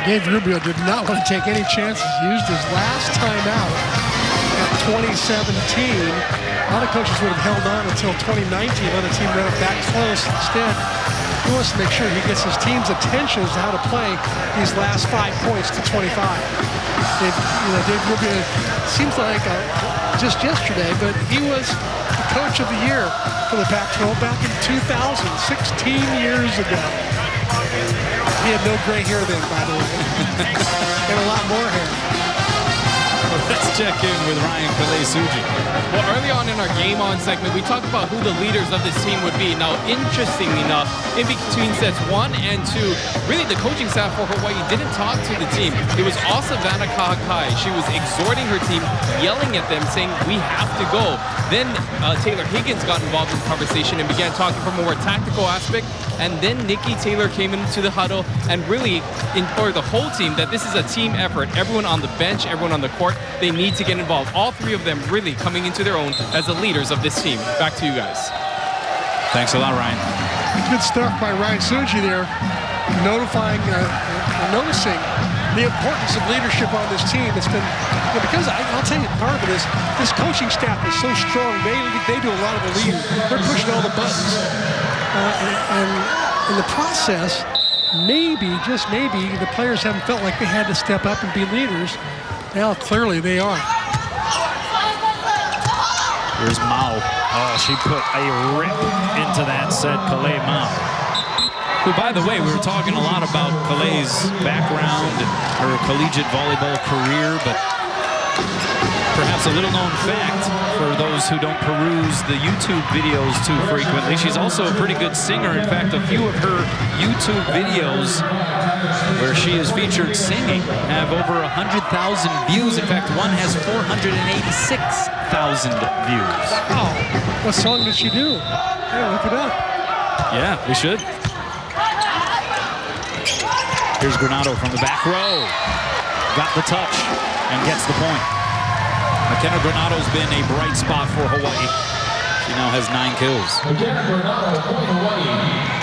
Dave Rubio did not want to take any chances. He used his last timeout at 2017. A lot of coaches would have held on until 2019, let a team run it back close. Instead, he wants to make sure he gets his team's attention as to how to play these last 5 points to 25. Dave Rubio seems like just yesterday, but he was the coach of the year for the Pac-12 back in 2000, 16 years ago. He had no gray hair then, by the way, and a lot more hair. Let's check in with Ryan Kalei-Suji. Well, early on in our Game On segment, we talked about who the leaders of this team would be. Now, interestingly enough, in between sets 1 and 2, really the coaching staff for Hawaii didn't talk to the team. It was Asavana Kahakai. She was exhorting her team, yelling at them, saying, "We have to go." Then Taylor Higgins got involved in the conversation and began talking from a more tactical aspect. And then Nikki Taylor came into the huddle and really implored the whole team that this is a team effort. Everyone on the bench, everyone on the court, they need to get involved. All 3 of them really coming into their own as the leaders of this team. Back to you guys. Thanks a lot, Ryan. Good stuff by Ryan Suji there, noticing the importance of leadership on this team. It's been, because I'll tell you, part of it is this coaching staff is so strong. They do a lot of the leading. They're pushing all the buttons. And in the process, maybe, just maybe, the players haven't felt like they had to step up and be leaders. Now, clearly, they are. Here's Mao. Oh, she put a rip into that set, Kalei Mao. Who, by the way, we were talking a lot about Kalei's background, her collegiate volleyball career, but perhaps a little-known fact for those who don't peruse the YouTube videos too frequently, she's also a pretty good singer. In fact, a few of her YouTube videos where she is featured singing have over 100,000 views. In fact, one has 486,000 views. Oh, what song did she do? Yeah, look it up. Yeah, we should. Here's Granado from the back row. Got the touch and gets the point. McKenna Granado's been a bright spot for Hawaii. She now has 9 kills.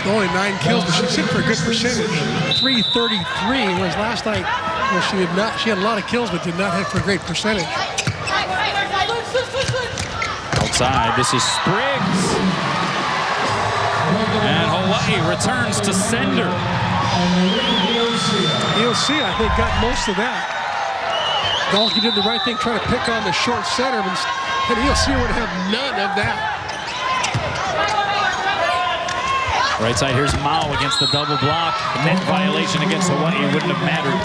Only 9 kills, but she's hit for a good percentage. 333, whereas last night, well, she did not. She had a lot of kills, but did not hit for a great percentage. Outside, this is Spriggs. And Hawaii returns to sender. EOC, I think, got most of that. Dalkey did the right thing, trying to pick on the short center, and EOC would have none of that. Right side, here's Mao against the double block. Net violation against Hawaii wouldn't have mattered.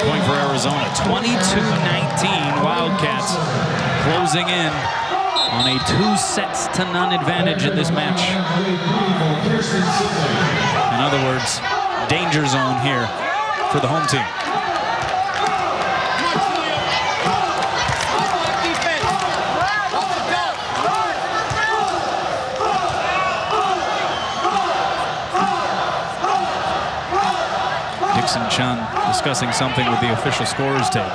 Point for Arizona. 22-19, Wildcats closing in on a 2-0 advantage in this match. In other words, danger zone here for the home team. Dixon Chun discussing something with the official scorers table.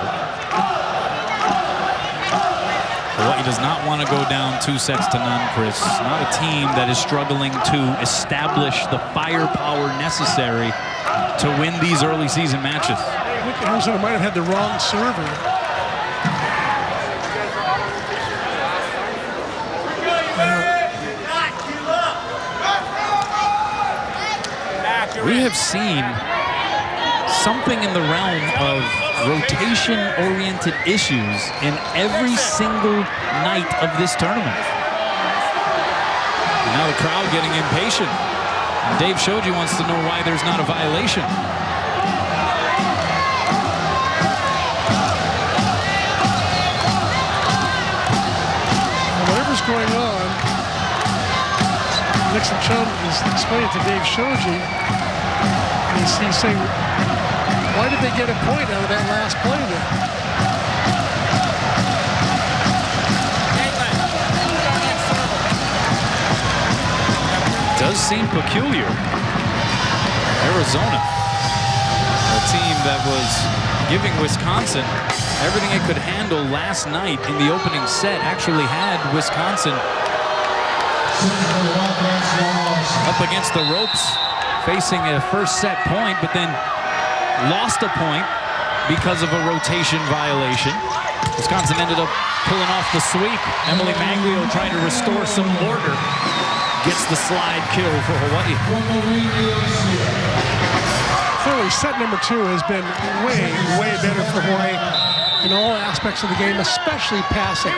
Hawaii does not want to go down 2-0, Chris. Not a team that is struggling to establish the firepower necessary to win these early season matches. I think Arizona might have had the wrong server. We have seen something in the realm of rotation-oriented issues in every single night of this tournament. And now the crowd getting impatient. And Dave Shoji wants to know why there's not a violation. Whatever's going on, Dixon Chun is explaining to Dave Shoji. He's saying, why did they get a point out of that last play there? Does seem peculiar. Arizona, a team that was giving Wisconsin everything it could handle last night in the opening set, actually had Wisconsin up against the ropes, facing a first set point, but then lost a point because of a rotation violation. Wisconsin ended up pulling off the sweep. Emily Maglio trying to restore some order. Gets the slide kill for Hawaii. Clearly, set number 2 has been way, way better for Hawaii in all aspects of the game, especially passing.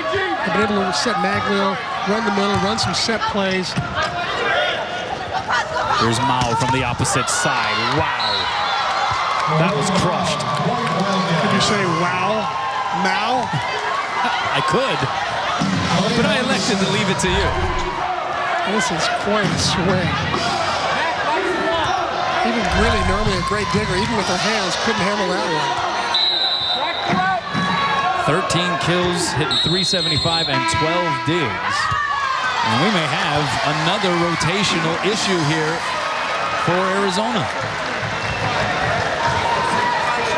They've been able to set Maglio, run the middle, run some set plays. Here's Mao from the opposite side. Wow. That was crushed. Could you say, wow, Mao? I could, but I elected to leave it to you. This is quite a swing. Even really normally a great digger, even with her hands, couldn't handle that one. 13 kills, hitting 375 and 12 digs. And we may have another rotational issue here for Arizona.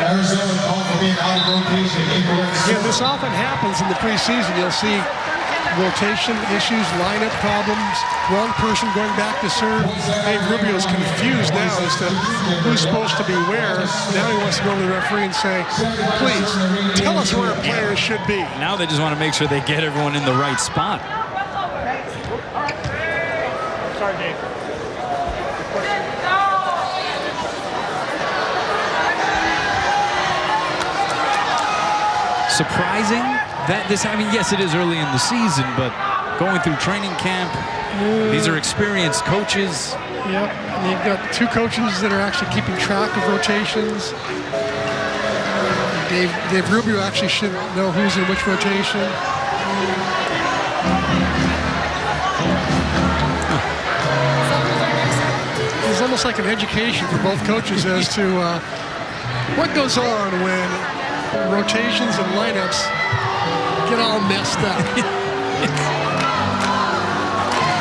Arizona called for being out of rotation. Again, this often happens in the preseason. You'll see rotation issues, lineup problems, wrong person going back to serve. Dave Rubio's confused now as to who's supposed to be where. Now he wants to go to the referee and say, please, tell us where our players should be. Now they just want to make sure they get everyone in the right spot. Sorry, Dave. Surprising that this, I mean, yes, it is early in the season, but going through training camp, these are experienced coaches. Yep, and you've got 2 coaches that are actually keeping track of rotations. Dave Rubio actually should know who's in which rotation. It's almost like an education for both coaches as to what goes on when rotations and lineups get all messed up.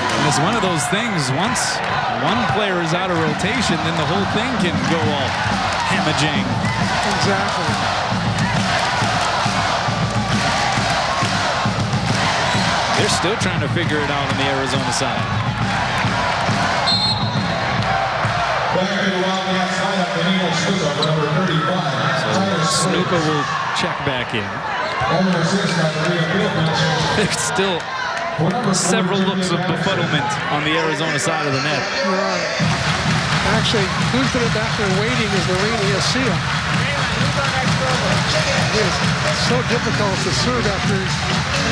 And it's one of those things, once one player is out of rotation, then the whole thing can go all hamajang. Exactly. They're still trying to figure it out on the Arizona side. Back to the Wildcats lineup, Danilo Snuka, number 35. Snuka will check back in. It's still Several looks of befuddlement on the Arizona side of the net. Right. Actually, who's been back there waiting is Wahine Volleyball. It's so difficult to serve after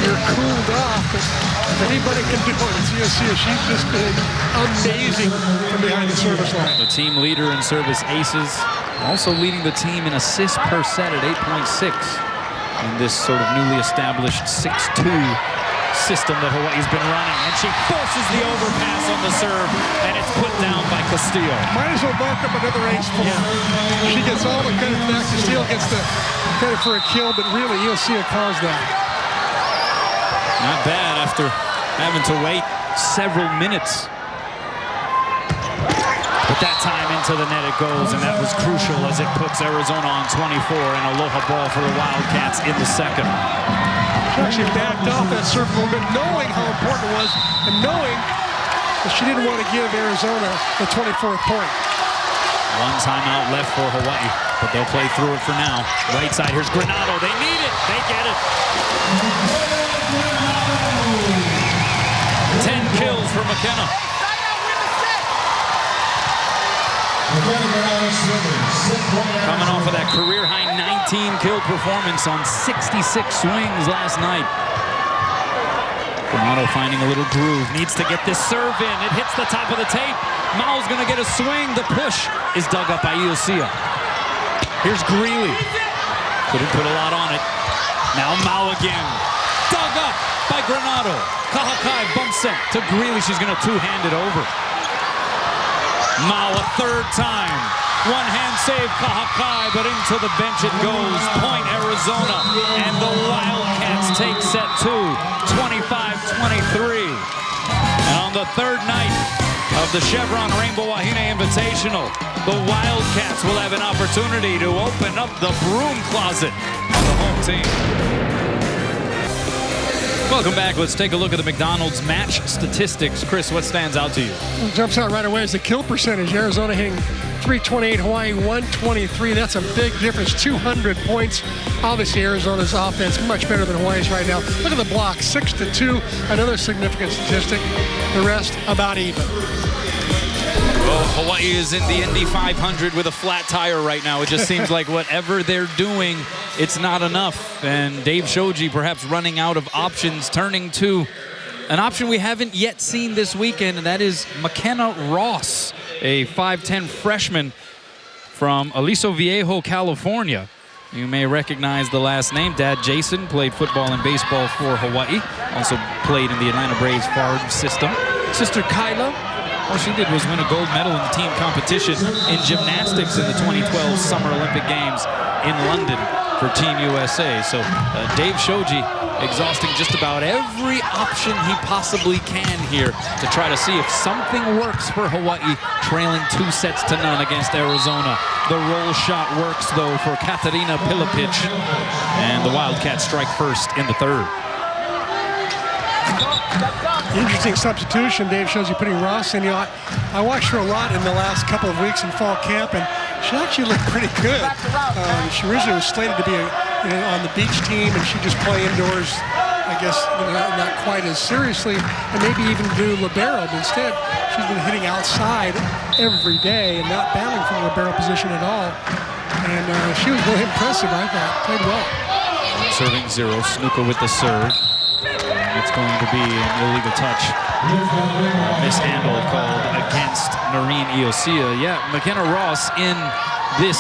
you're cooled off. If anybody can do it, it's Volleyball. She's just been amazing from behind the service line. The team leader in service aces, also leading the team in assists per set at 8.6 in this sort of newly established 6-2 system that Hawaii's been running. And she forces the overpass on the serve, and it's put down by Castillo. Might as well mark up another ace for her. She gets all the credit back. Castillo gets the credit for a kill, but really, Volleyball caused that. Not bad after having to wait several minutes. But that time into the net it goes, and that was crucial as it puts Arizona on 24 and aloha ball for the Wildcats in the second. She actually backed off that serve a little bit, knowing how important it was, and knowing that she didn't want to give Arizona the 24th point. One timeout left for Hawaii, but they'll play through it for now. Right side, here's Granado. They need it. They get it. 10 kills for McKenna. Coming off of that career-high 19-kill performance on 66 swings last night. Granado finding a little groove. Needs to get this serve in. It hits the top of the tape. Mao's going to get a swing. The push is dug up by Volleyball. Here's Greeley. Couldn't put a lot on it. Now Mao again. Dug up by Granado. Kahakai bump set to Greeley. She's going to two-hand it over. Mao a third time. One hand save Kahakai, but into the bench it goes. Point Arizona, and the Wildcats take set two, 25-23. And on the third night of the Chevron Rainbow Wahine Invitational, the Wildcats will have an opportunity to open up the broom closet on the home team. Welcome back. Let's take a look at the McDonald's match statistics. Chris, what stands out to you? What jumps out right away is the kill percentage. Arizona hitting 328, Hawaii 123. That's a big difference, 200 points. Obviously, Arizona's offense much better than Hawaii's right now. Look at the block, 6-2, another significant statistic. The rest about even. Well, Hawaii is in the Indy 500 with a flat tire right now. It just seems like whatever they're doing, it's not enough. And Dave Shoji perhaps running out of options, turning to an option we haven't yet seen this weekend, and that is McKenna Ross, a 5'10 freshman from Aliso Viejo, California. You may recognize the last name. Dad Jason played football and baseball for Hawaii. Also played in the Atlanta Braves farm system. Sister Kyla, all she did was win a gold medal in the team competition in gymnastics in the 2012 Summer Olympic Games in London for Team USA. So Dave Shoji exhausting just about every option he possibly can here to try to see if something works for Hawaii, trailing 2-0 against Arizona. The roll shot works, though, for Katarina Pilipich, and the Wildcats strike first in the third. Interesting substitution. Dave shows you putting Ross in. You know, I watched her a lot in the last couple of weeks in fall camp, and she actually looked pretty good. She originally was slated to be on the beach team, and she just play indoors, I guess, not quite as seriously, and maybe even do libero. But instead, she's been hitting outside every day and not battling for the libero position at all. And she was really impressive, I thought. Played well. Serving zero. Snuka with the serve. It's going to be an illegal touch. Mishandle called against Noreen Iosia. Yeah, McKenna Ross in this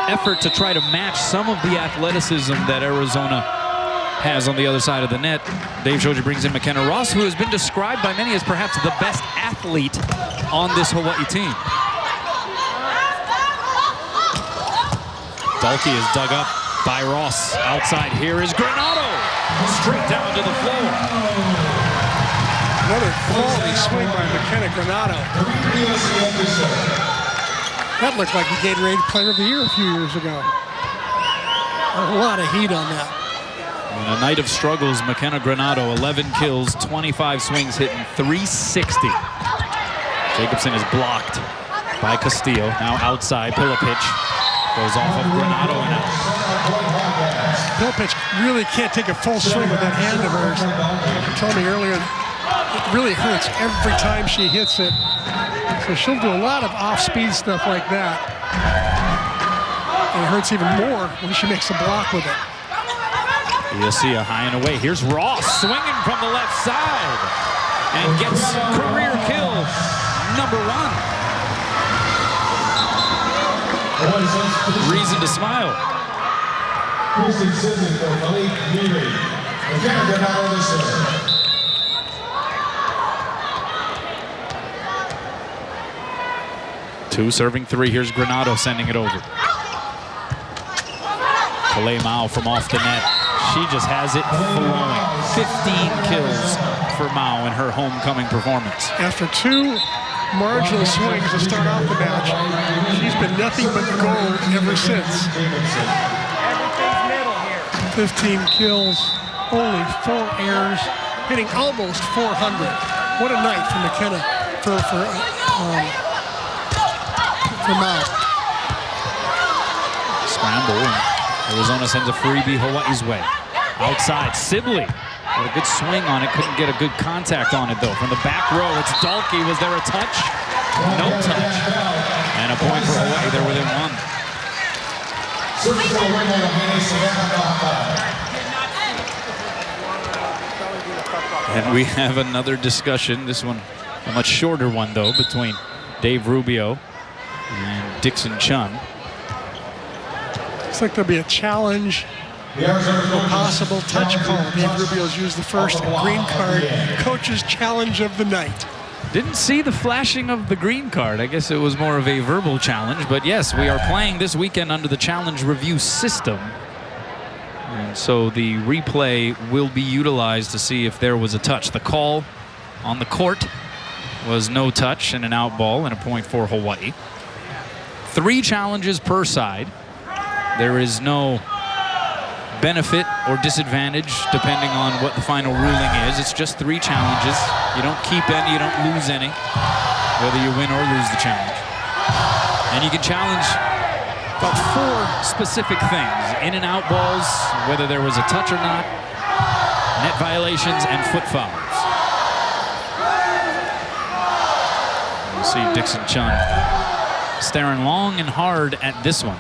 effort to try to match some of the athleticism that Arizona has on the other side of the net. Dave Shoji brings in McKenna Ross, who has been described by many as perhaps the best athlete on this Hawaii team. Dalkey is dug up by Ross. Outside here is Granado. Straight down to the floor. Another quality swing by McKenna Granado. That looked like the Gatorade Player of the Year a few years ago. A lot of heat on that. On a night of struggles, McKenna Granado, 11 kills, 25 swings, hitting 360. Jacobson is blocked by Castillo. Now outside, Pilipich. Goes off of Granado and out. Pilpitch really can't take a full swing with that hand of hers. You told me earlier, it really hurts every time she hits it. So she'll do a lot of off-speed stuff like that. And it hurts even more when she makes a block with it. You'll see a high and away. Here's Ross swinging from the left side and gets career kill #1. Reason to smile. Two serving three. Here's Granado sending it over. Kalei Mao from off the net. She just has it flowing. 15 kills for Mao in her homecoming performance. After two marginal swings to start off the match, she's been nothing but gold ever since. 15 kills, only 4 errors, hitting almost 400. What a night for McKenna, for Mao. Scramble, and Arizona sends a freebie Hawaii's way. Outside, Sibley had a good swing on it, couldn't get a good contact on it though. From the back row, it's Dalkey. Was there a touch? No touch. And a point for Hawaii. They're within one. And we have another discussion. This one, a much shorter one though, between Dave Rubio and Dixon Chun. Looks like there'll be a challenge, a possible touch call. Dave Rubio's used the first green card, coach's challenge of the night. Didn't see the flashing of the green card. I guess it was more of a verbal challenge. But yes, we are playing this weekend under the challenge review system. And so the replay will be utilized to see if there was a touch. The call on the court was no touch and an out ball and a point for Hawaii. 3 challenges per side. There is no benefit or disadvantage depending on what the final ruling is. It's just 3 challenges. You don't keep any, you don't lose any, whether you win or lose the challenge. And you can challenge about 4 specific things: in and out balls, whether there was a touch or not, net violations, and foot fouls. You see Dixon Chun staring long and hard at this one.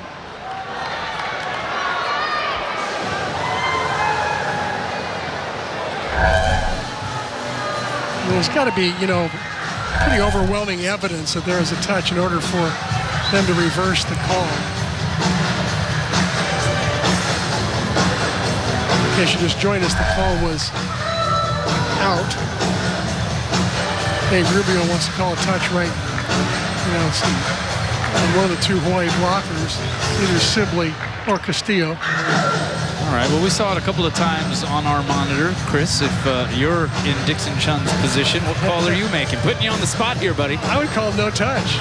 There's got to be, pretty overwhelming evidence that there is a touch in order for them to reverse the call. In case you just joined us, the call was out. Dave Rubio wants to call a touch right, on one of the 2 Hawaii blockers, either Sibley or Castillo. All right, well, we saw it a couple of times on our monitor. Chris, if you're in Dixon Chun's position, what call are you making? Putting you on the spot here, buddy. I would call no touch.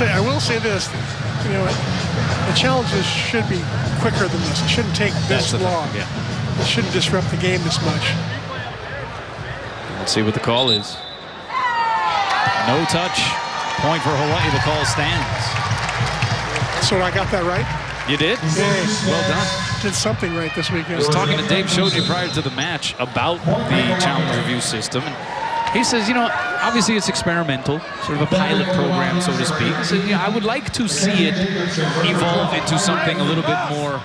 I will say this, the challenges should be quicker than this. It shouldn't take this long. Yeah. It shouldn't disrupt the game this much. Let's see what the call is. No touch. Point for Hawaii. The call stands. So I got that right? You did? Yay. Well done. Did something right this weekend. I was talking to Dave Shoji prior to the match about the challenge review system. And he says, obviously it's experimental, sort of a pilot program, so to speak. He said, I would like to see it evolve into something a little bit more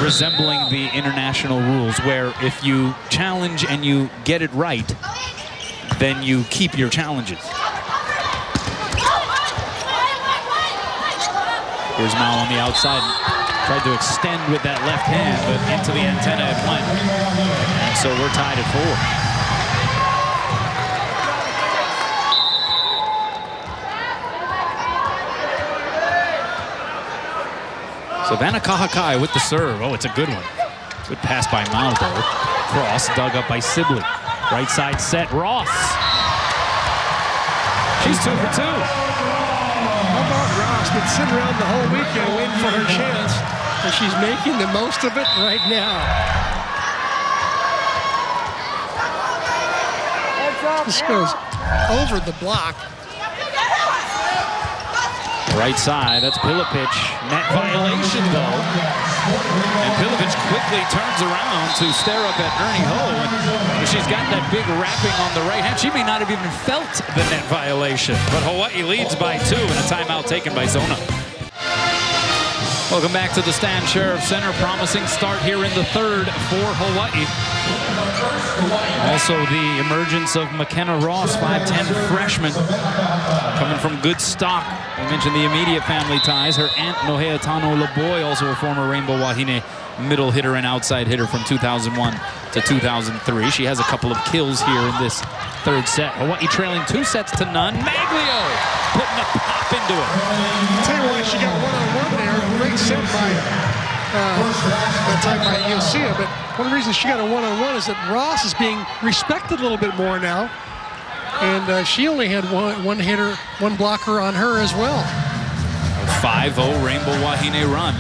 resembling the international rules, where if you challenge and you get it right, then you keep your challenges. Here's Mao on the outside. Tried to extend with that left hand, but into the antenna it went. And so we're tied at 4. Savannah Kahakai with the serve. Oh, it's a good one. Good pass by Mao, though. Cross dug up by Sibley. Right side set, Ross. She's 2 for 2. How about Ross? Been sitting around the whole weekend waiting for her chance, and she's making the most of it right now. This goes over the block. Right side, that's Pilipic. Net violation, though. And Pilipic quickly turns around to stare up at Ernie Ho. And she's got that big wrapping on the right hand. She may not have even felt the net violation. But Hawaii leads by 2 and a timeout taken by Zona. Welcome back to the Stan Sheriff Center. Promising start here in the third for Hawaii. Also the emergence of McKenna Ross, 5'10" freshman, coming from good stock. I mentioned the immediate family ties. Her aunt, Nohea Tano Laboy, also a former Rainbow Wahine middle hitter and outside hitter from 2001 to 2003. She has a couple of kills here in this third set. Hawaii trailing 2-0. Maglio putting a pop into it. I'll tell you why she got one-on-one there. Great set by that time by Iosia, but one of the reasons she got a one-on-one is that Ross is being respected a little bit more now, and she only had one hitter, one blocker on her as well. A 5-0 Rainbow Wahine run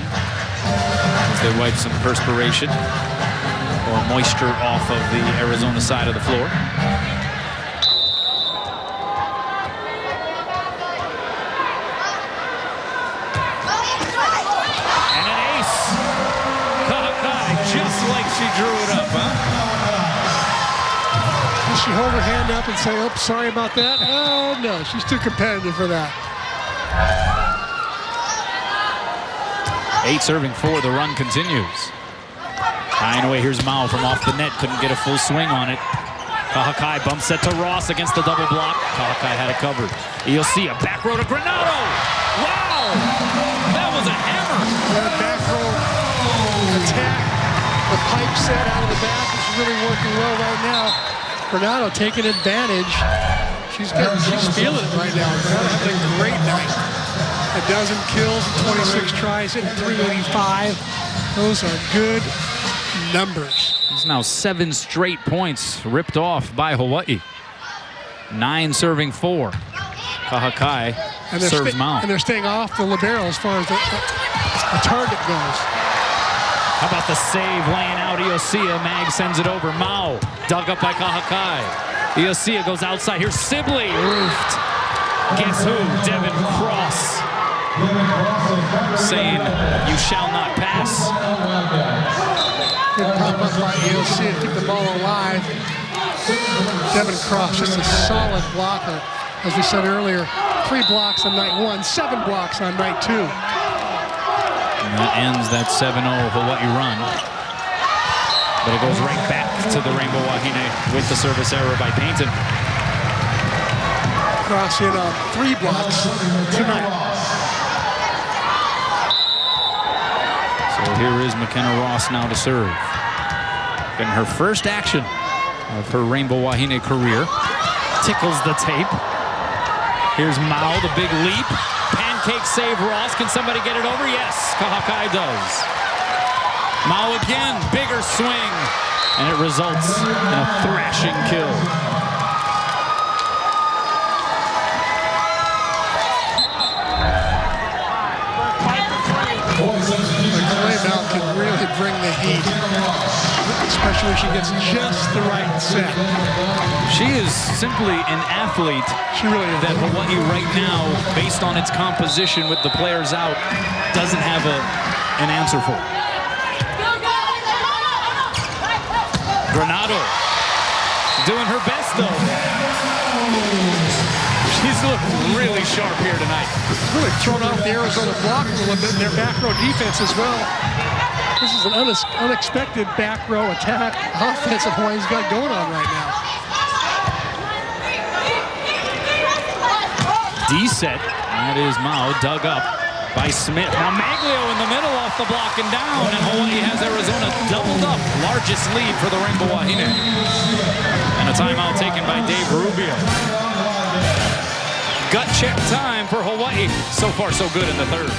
as they wipe some perspiration or moisture off of the Arizona side of the floor. Just like she drew it up, huh? Does she hold her hand up and say, oh, sorry about that? Oh, no, she's too competitive for that. 8 serving 4, the run continues. High and away, here's Mao from off the net, couldn't get a full swing on it. Kahakai bumps set to Ross against the double block. Kahakai had it covered. You'll see a back row to Granado. Wow! That was a hammer. That back row attack. The pipe set out of the back is really working well right now. Granado taking advantage. She's feeling it right now. Granado having a great night. A dozen kills, 26 tries, hitting 385. Those are good numbers. It's now 7 straight points ripped off by Hawaii. 9 serving 4. Kahakai serves Mao. And they're staying off the libero as far as the target goes. How about the save laying out Iosia? Mag sends it over. Mao dug up by Kahakai. Iosia goes outside. Here's Sibley. Roofed. Guess who? Devin Cross. Saying, you shall not pass. Good pop up by Iosia to keep the ball alive. Devin Cross, just a solid blocker. As we said earlier, 3 blocks on night 1, 7 blocks on night 2. And that ends that 7-0 Hawaii run. But it goes right back to the Rainbow Wahine with the service error by Payton. Cross in on 3 blocks tonight. So here is McKenna Ross now to serve. Getting her first action of her Rainbow Wahine career. Tickles the tape. Here's Mao, the big leap. Pancake save Ross. Can somebody get it over? Yes, Kahakai does. Mao again, bigger swing. And it results in a thrashing kill. Now can really bring the heat, especially when she gets just the right set. She is simply an athlete. She really is. That Hawaii right now, based on its composition with the players out, doesn't have an answer for. Granado doing her best though. She's looked really sharp here tonight. Really thrown off the Arizona block a little bit in their back row defense as well. This is an unexpected back row attack offense that Hawaii's got going on right now. D-set, that is Mao, dug up by Smith. Now Maglio in the middle off the block and down, and Hawaii has Arizona doubled up. Largest lead for the Rainbow Wahine. And a timeout taken by Dave Rubio. Gut check time for Hawaii. So far, so good in the third.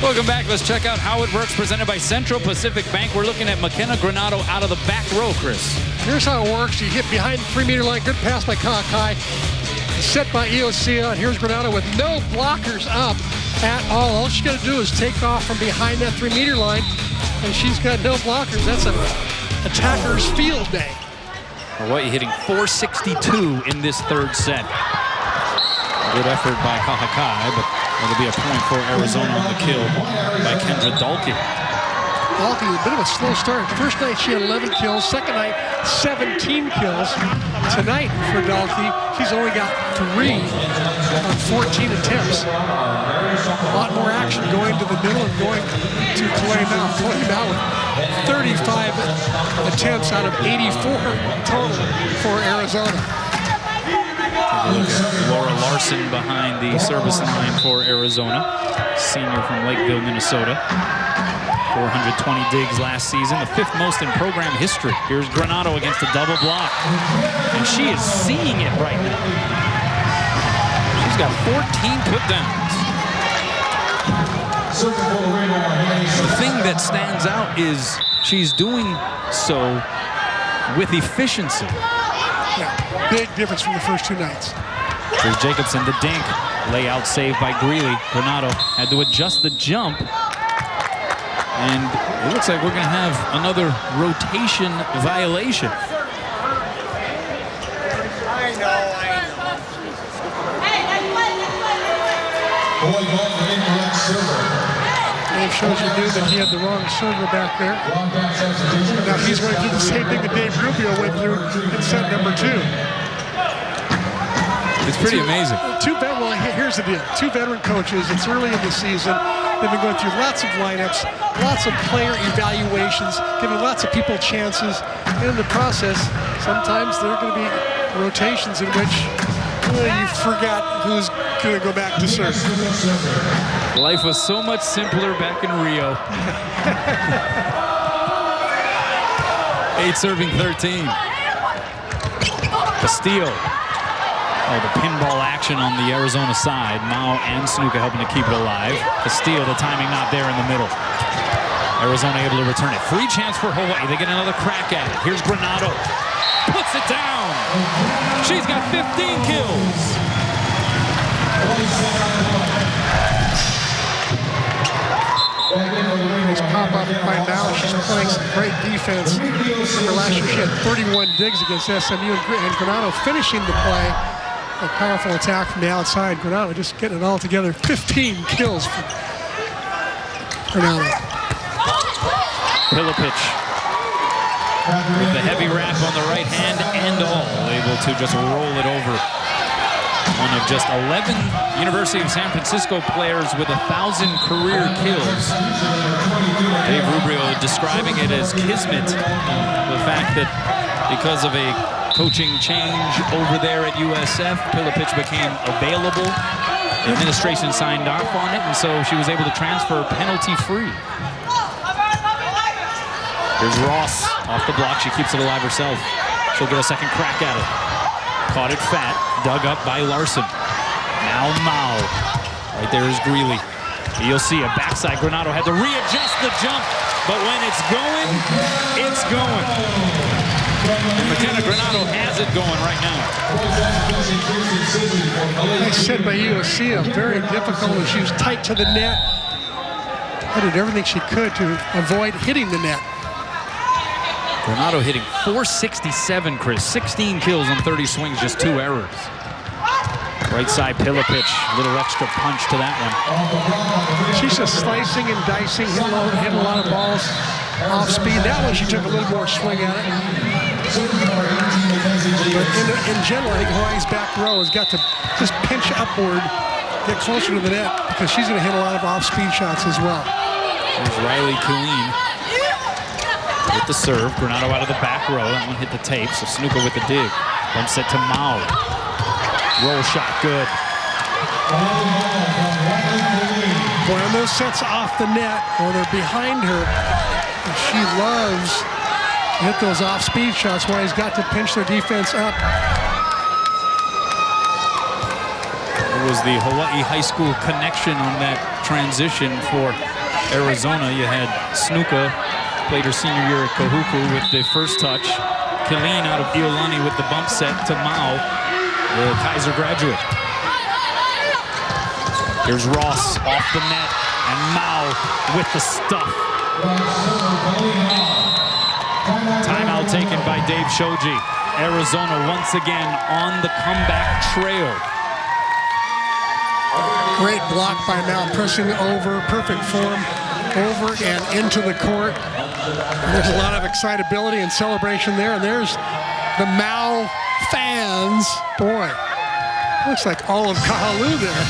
Welcome back. Let's check out how it works, presented by Central Pacific Bank. We're looking at McKenna Granado out of the back row, Chris. Here's how it works. You hit behind the 3-meter line. Good pass by Kahakai. Set by Iosia. And here's Granado with no blockers up at all. All she's got to do is take off from behind that 3-meter line. And she's got no blockers. That's an attacker's field day. Hawaii hitting .462 in this third set. Good effort by Kahakai, but it'll be a point for Arizona on the kill by Kendra Dalkey. Dalkey, a bit of a slow start. First night she had 11 kills. Second night, 17 kills. Tonight for Dalkey, she's only got 3 on 14 attempts. A lot more action going to the middle and going to Clay Mao. Clay Mao with 35 attempts out of 84 total for Arizona. Look at Laura Larson behind the service line for Arizona. Senior from Lakeville, Minnesota. 420 digs last season, the 5th most in program history. Here's Granato against a double block. And she is seeing it right now. She's got 14 put-downs. The thing that stands out is she's doing so with efficiency. Yeah, big difference from the first 2 nights. Here's Jacobson, the dink. Layout saved by Greeley. Granato had to adjust the jump. And it looks like we're going to have another rotation violation. Dave shows you knew that he had the wrong server back there. Now he's going to do the same thing that Dave Rubio went through in set number 2. It's pretty amazing. Well, here's the deal. 2 veteran coaches. It's early in the season. They've been going through lots of lineups, lots of player evaluations, giving lots of people chances. And in the process, sometimes there are going to be rotations in which you forgot who's going to go back to serve. Life was so much simpler back in Rio. 8 serving 13. Castillo. Oh, the pinball action on the Arizona side. Mao and Snuka helping to keep it alive. Castillo, the timing not there in the middle. Arizona able to return it. Free chance for Hawaii. They get another crack at it. Here's Granato. Puts it down. She's got 15 kills. Nice pop up by Mao. She's playing some great defense. Remember last year she had 31 digs against SMU, and Granato finishing the play. A powerful attack from the outside. Granato just getting it all together. 15 kills for Granato. Pilipich with the heavy wrap on the right hand and all, able to just roll it over. One of just 11 University of San Francisco players with 1,000 career kills. Dave Rubio describing it as kismet. The fact that because of a coaching change over there at USF, Pilipich became available. The administration signed off on it, and so she was able to transfer penalty-free. Here's Ross off the block. She keeps it alive herself. She'll get a second crack at it. Caught it fat, dug up by Larson. Now Mao. Right there is Greeley. You'll see a backside. Granato had to readjust the jump, but when it's going, it's going. And McKenna Granato has it going right now. Nice set by USC. Very difficult. She was tight to the net. I did everything she could to avoid hitting the net. Granato hitting .467, Chris. 16 kills on 30 swings, just 2 errors. Right side Pilipich, little extra punch to that one. She's just slicing and dicing, hitting a lot of balls off speed. That one she took a little more swing at it. But in general, I think Hawaii's back row has got to just pinch upward, get closer to the net, because she's going to hit a lot of off-speed shots as well. There's Riley Killeen with the serve. Granato out of the back row. That one hit the tape, so Snuka with the dig. Bumps it to Mao. Roll shot, good. Boy, on those sets off the net, or they're behind her, she loves to hit those off-speed shots. Hawaii's got to pinch their defense up. It was the Hawaii high school connection on that transition for Arizona. You had Snuka, played her senior year at Kahuku with the first touch. Killeen out of Iolani with the bump set to Mao, the Kaiser graduate. Here's Ross off the net, and Mao with the stuff. Timeout taken by Dave Shoji. Arizona once again on the comeback trail. Great block by Mal, pressing over, perfect form, over and into the court. And there's a lot of excitability and celebration there. And there's the Mal fans. Boy, looks like all of Kahalu there.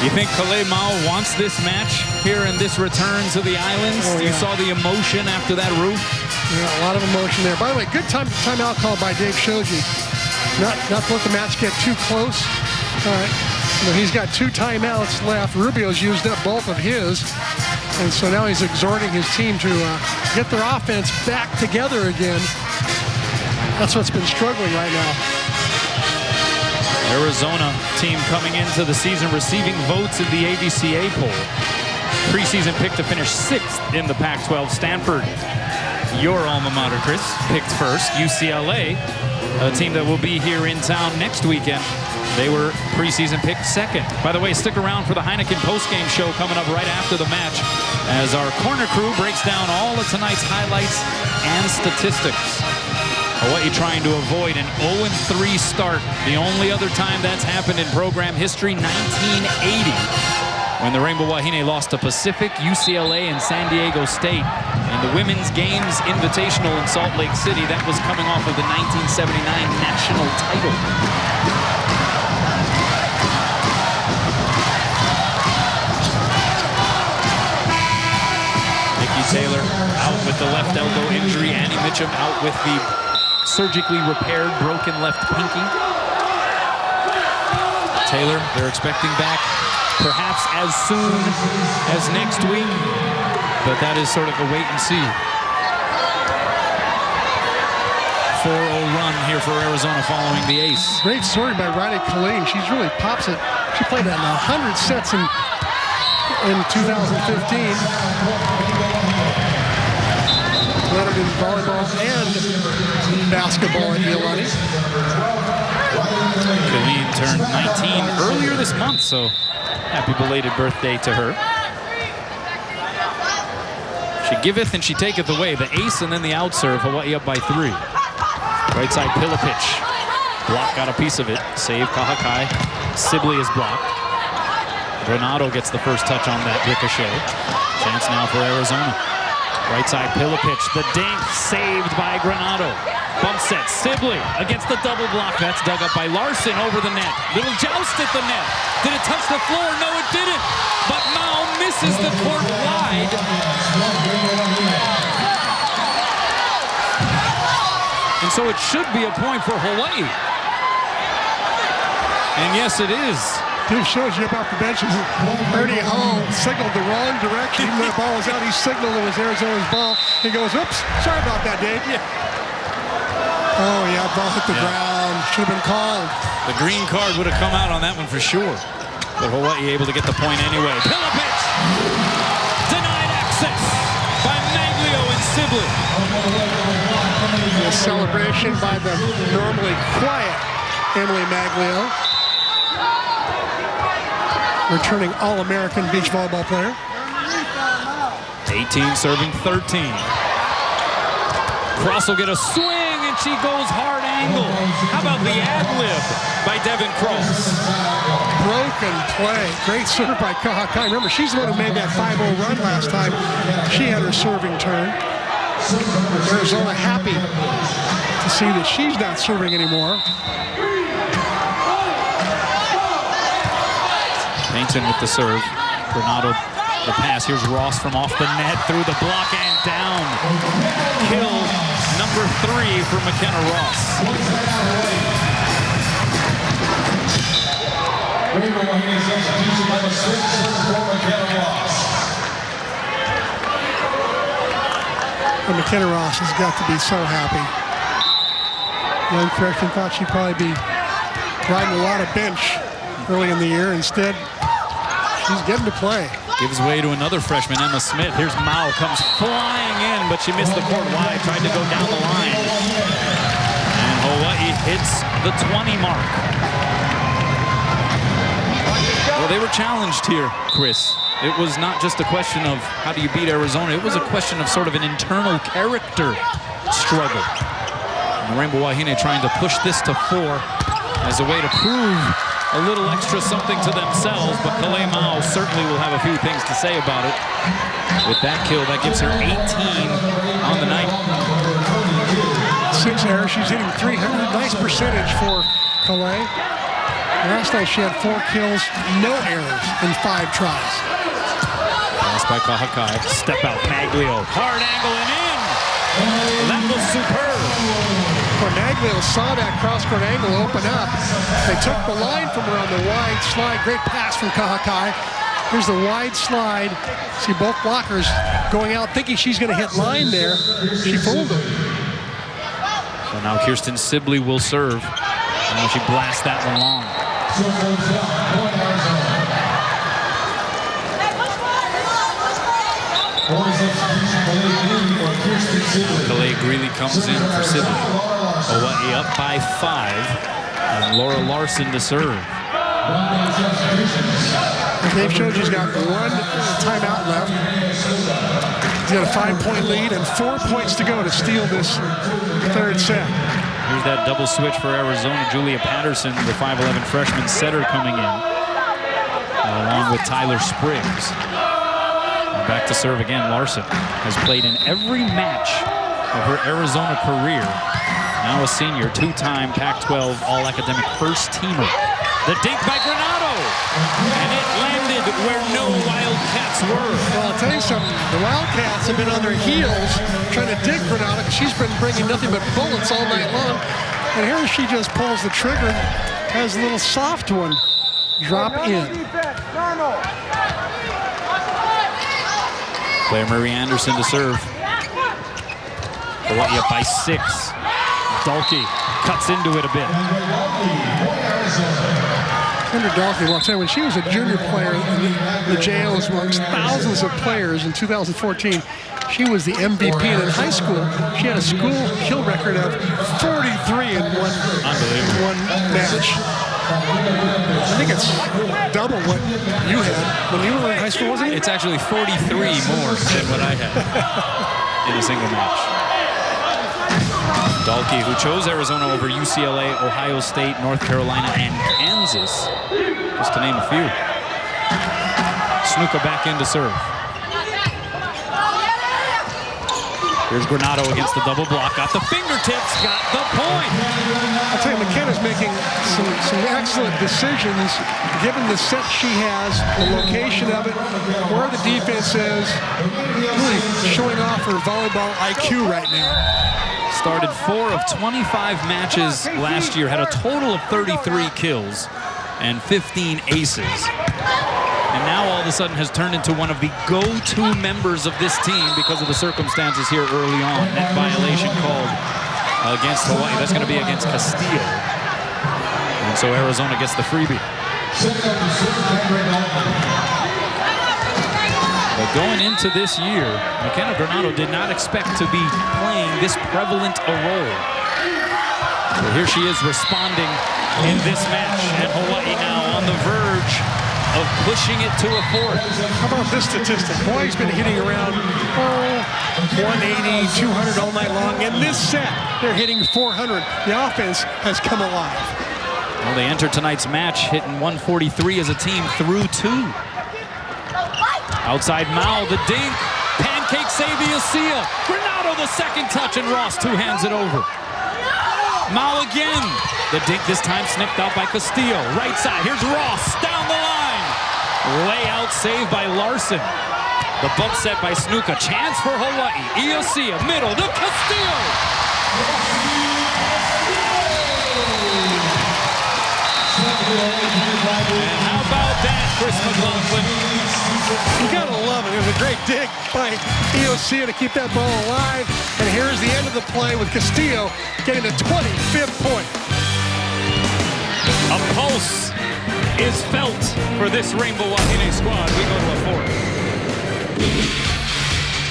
You think Kale Mao wants this match here in this return to the islands? Oh, yeah. You saw the emotion after that roof? Yeah, a lot of emotion there. By the way, good timeout call by Dave Shoji. Not to let the match get too close. All right. He's got 2 timeouts left. Rubio's used up both of his. And so now he's exhorting his team to get their offense back together again. That's what's been struggling right now. Arizona team coming into the season receiving votes in the AVCA poll. Preseason pick to finish 6th in the Pac-12. Stanford, your alma mater, Chris, picked first. UCLA, a team that will be here in town next weekend. They were preseason picked 2nd. By the way, stick around for the Heineken postgame show coming up right after the match as our corner crew breaks down all of tonight's highlights and statistics. Hawaii trying to avoid an 0-3 start. The only other time that's happened in program history, 1980, when the Rainbow Wahine lost to Pacific, UCLA, and San Diego State. And the Women's Games Invitational in Salt Lake City, that was coming off of the 1979 national title. Nikki Taylor out with the left elbow injury. Annie Mitchum out with the surgically repaired broken left pinky. Taylor, they're expecting back perhaps as soon as next week, but that is sort of a wait and see. 4-0 run here for Arizona following the ace. Great story by Riley Colleen. She's really pops it. She played 100 sets in 2015. Lettered in volleyball and basketball at Iolani. Colleen turned 19 earlier this month, so happy belated birthday to her. She giveth and she taketh away. The ace and then the out serve. Hawaii up by 3. Right side Pilipich. Block got a piece of it. Save Kahakai. Sibley is blocked. Granado gets the first touch on that ricochet. Chance now for Arizona. Right side Pilipich, the dink saved by Granado. Bump set, Sibley against the double block. That's dug up by Larson over the net. Little joust at the net. Did it touch the floor? No, it didn't. But Mao misses the court wide. And so it should be a point for Hawaii. And yes, it is. Dude shows you about the benches. Ernie Hall signaled the wrong direction. Even though the ball was out, he signaled it was Arizona's ball. He goes, oops, sorry about that, Dave. Yeah. Oh, yeah, ball hit the ground. Should have been called. The green card would have come out on that one for sure. But Hawaii able to get the point anyway. Pilipich! Denied access by Maglio and Sibley. A celebration by the normally quiet Emily Maglio. Returning All-American beach volleyball player. 18 serving 13. Cross will get a swing and she goes hard angle. How about the ad-lib by Devin Cross? Broken play. Great serve by Kahakai. Remember, she's the one who made that 5-0 run last time. She had her serving turn. Arizona happy to see that she's not serving anymore. Painton with the serve. Granado the pass. Here's Ross from off the net through the block and down. Kill number 3 for McKenna Ross. Rainbow Wahine substitution number 6 for McKenna Ross. And McKenna Ross has got to be so happy. Young freshman thought she'd probably be riding a lot of bench early in the year. Instead, she's getting to play. Gives way to another freshman, Emma Smith. Here's Mao, comes flying in, but she missed the court wide, tried to go down the line. And Hawaii hits the 20 mark. Well, they were challenged here, Chris. It was not just a question of how do you beat Arizona. It was a question of sort of an internal character struggle. And the Rainbow Wahine trying to push this to 4 as a way to prove a little extra something to themselves, but Kalei Mao certainly will have a few things to say about it. With that kill, that gives her 18 on the night. 6 errors. She's hitting 300. Nice percentage for Kalei. Last night she had 4 kills, no errors in 5 tries. Pass by Kahakai. Step out, Maglio. Hard angle and in. That was superb. Maglio saw that cross-court angle open up. They took the line from her on the wide slide. Great pass from Kahakai. Here's the wide slide. See both blockers going out thinking she's going to hit line there. She fooled them. So now Kirsten Sibley will serve. Now she blasts that one long. Kalei Greeley comes in for Sibley. Hawaii up by 5. And Laura Larson to serve. Dave showed she's got 1 timeout left. He's got a 5-point lead and 4 points to go to steal this 3rd set. Here's that double switch for Arizona. Julia Patterson, the 5'11 freshman setter, coming in, along with Tyler Spriggs. And back to serve again. Larson has played in every match of her Arizona career. Now a senior, 2-time Pac-12 All-Academic first-teamer. The dink by Granado, and it landed where no Wildcats were. Well, I'll tell you something. The Wildcats have been on their heels trying to dig Granado because she's been bringing nothing but bullets all night long. And here she just pulls the trigger, has a little soft one drop in. Claire Marie Anderson to serve. Hawaii up by 6. Dalkey cuts into it a bit. Kendra Dalkey, well, I'll tell you, when she was a junior player in the JOs amongst thousands of players in 2014, she was the MVP. And in high school, she had a school kill record of 43 in one match. I think it's double what you had when you were in high school, wasn't it? It's actually 43 more than what I had in a single match. Dalkey, who chose Arizona over UCLA, Ohio State, North Carolina, and Kansas, just to name a few. Snuka back in to serve. Here's Granado against the double block. Got the fingertips, got the point. I'll tell you, McKenna's making some excellent decisions, given the set she has, the location of it, where the defense is, really showing off her volleyball IQ right now. Started 4 of 25 matches last year, had a total of 33 kills and 15 aces. And now all of a sudden has turned into one of the go-to members of this team because of the circumstances here early on. Net violation called against Hawaii. That's going to be against Castillo. And so Arizona gets the freebie. But going into this year, McKenna Granado did not expect to be playing this prevalent a role. So here she is responding in this match, and Hawaii now on the verge of pushing it to a 4th. How about this statistic? Hawaii's been hitting around 180, 200 all night long. In this set, they're hitting 400. The offense has come alive. Well, they entered tonight's match hitting 143 as a team through 2. Outside Mao, the dink. Pancake save Iosia. Granado the second touch, and Ross two-hands it over. Mao again. The dink this time snipped out by Castillo. Right side, here's Ross down the line. Layout save by Larson. The bump set by Snuka. Chance for Hawaii. Iosia, middle to Castillo. And how about that, Chris McLaughlin? You gotta love it. It was a great dig by Iosia to keep that ball alive. And here's the end of the play with Castillo getting the 25th point. A pulse is felt for this Rainbow Wahine squad. We go to a 4th.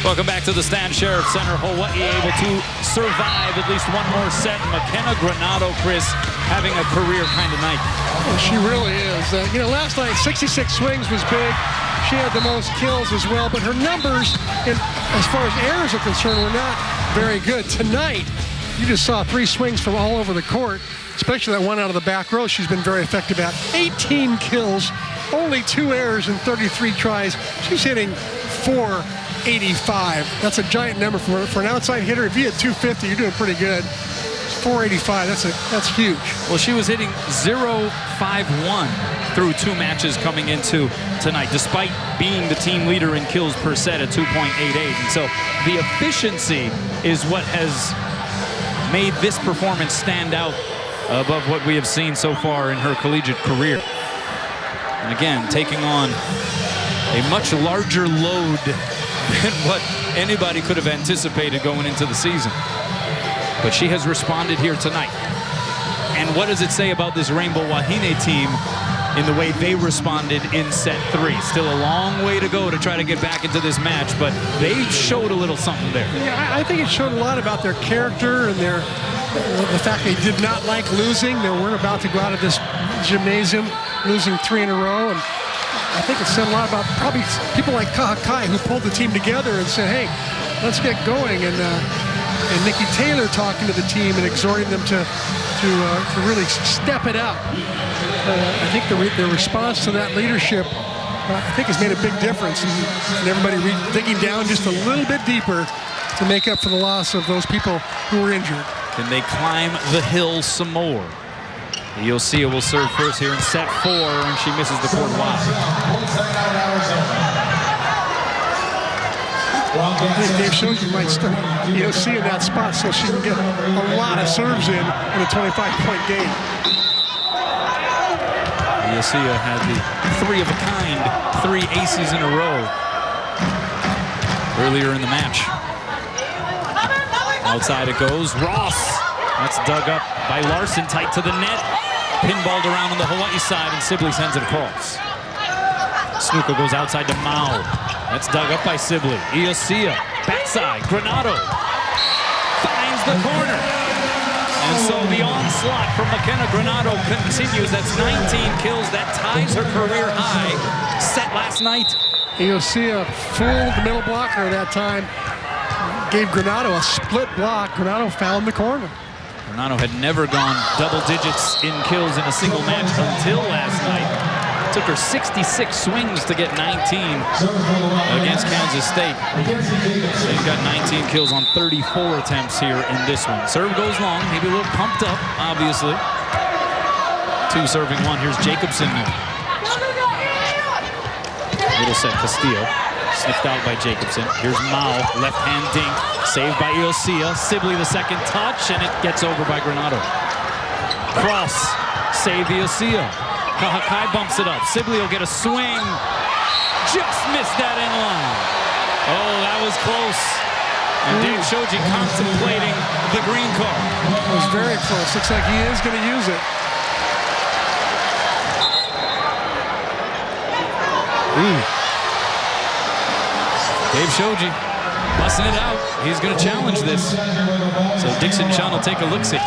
Welcome back to the Stan Sheriff Center. Hawaii able to survive at least one more set. McKenna Granado, Chris, having a career kind of night. Well, she really is. Last night, 66 swings was big. She had the most kills as well, but her numbers, as far as errors are concerned, were not very good. Tonight, you just saw 3 swings from all over the court. especially that one out of the back row, she's been very effective at. 18 kills, only 2 errors in 33 tries. She's hitting .485. That's a giant number for an outside hitter. If you hit .250, you're doing pretty good. .485, that's huge. Well, she was hitting .051 through 2 matches coming into tonight, despite being the team leader in kills per set at 2.88. And so the efficiency is what has made this performance stand out above what we have seen so far in her collegiate career. And again, taking on a much larger load than what anybody could have anticipated going into the season. But she has responded here tonight. And what does it say about this Rainbow Wahine team in the way they responded in set 3? Still a long way to go to try to get back into this match, but they showed a little something there. Yeah, I think it showed a lot about their character and the fact they did not like losing. They weren't about to go out of this gymnasium losing 3 in a row. And I think it said a lot about probably people like Kahakai who pulled the team together and said, hey, let's get going. And Nikki Taylor talking to the team and exhorting them to really step it up. I think the response to that leadership, I think, has made a big difference. And everybody digging down just a little bit deeper to make up for the loss of those people who were injured. Can they climb the hill some more? Iosia will serve first here in set 4, and she misses the court wide. I think Dave Shoji might start Iosia in that spot so she can get a lot of serves in a 25-point game. Iosia had the 3 of a kind, 3 aces in a row earlier in the match. Outside it goes. Ross. That's dug up by Larson, tight to the net. Pinballed around on the Hawaii side, and Sibley sends it across. Snuka goes outside to Mao. That's dug up by Sibley. Iosia, backside. Granado finds the corner. And so the onslaught from McKenna Granado continues. That's 19 kills. That ties her career high set last night. Iosia fooled the middle blocker that time. Gave Granado a split block. Granado found the corner. Granado had never gone double digits in kills in a single match until last night. It took her 66 swings to get 19 against Kansas State. They've got 19 kills on 34 attempts here in this one. Serve goes long, maybe a little pumped up, obviously. 2 serving 1. Here's Jacobson now. Little set Castillo. Sniffed out by Jacobson. Here's Mao, left-hand dink, saved by Iosia. Sibley the second touch, and it gets over by Granado. Cross, save Iosia. Kahakai bumps it up. Sibley will get a swing. Just missed that in line. Oh, that was close. And Dave Shoji contemplating the green card. It was very close. Looks like he is going to use it. Dave Shoji busting it out. He's going to challenge this. So Dixon Chun will take a look-see.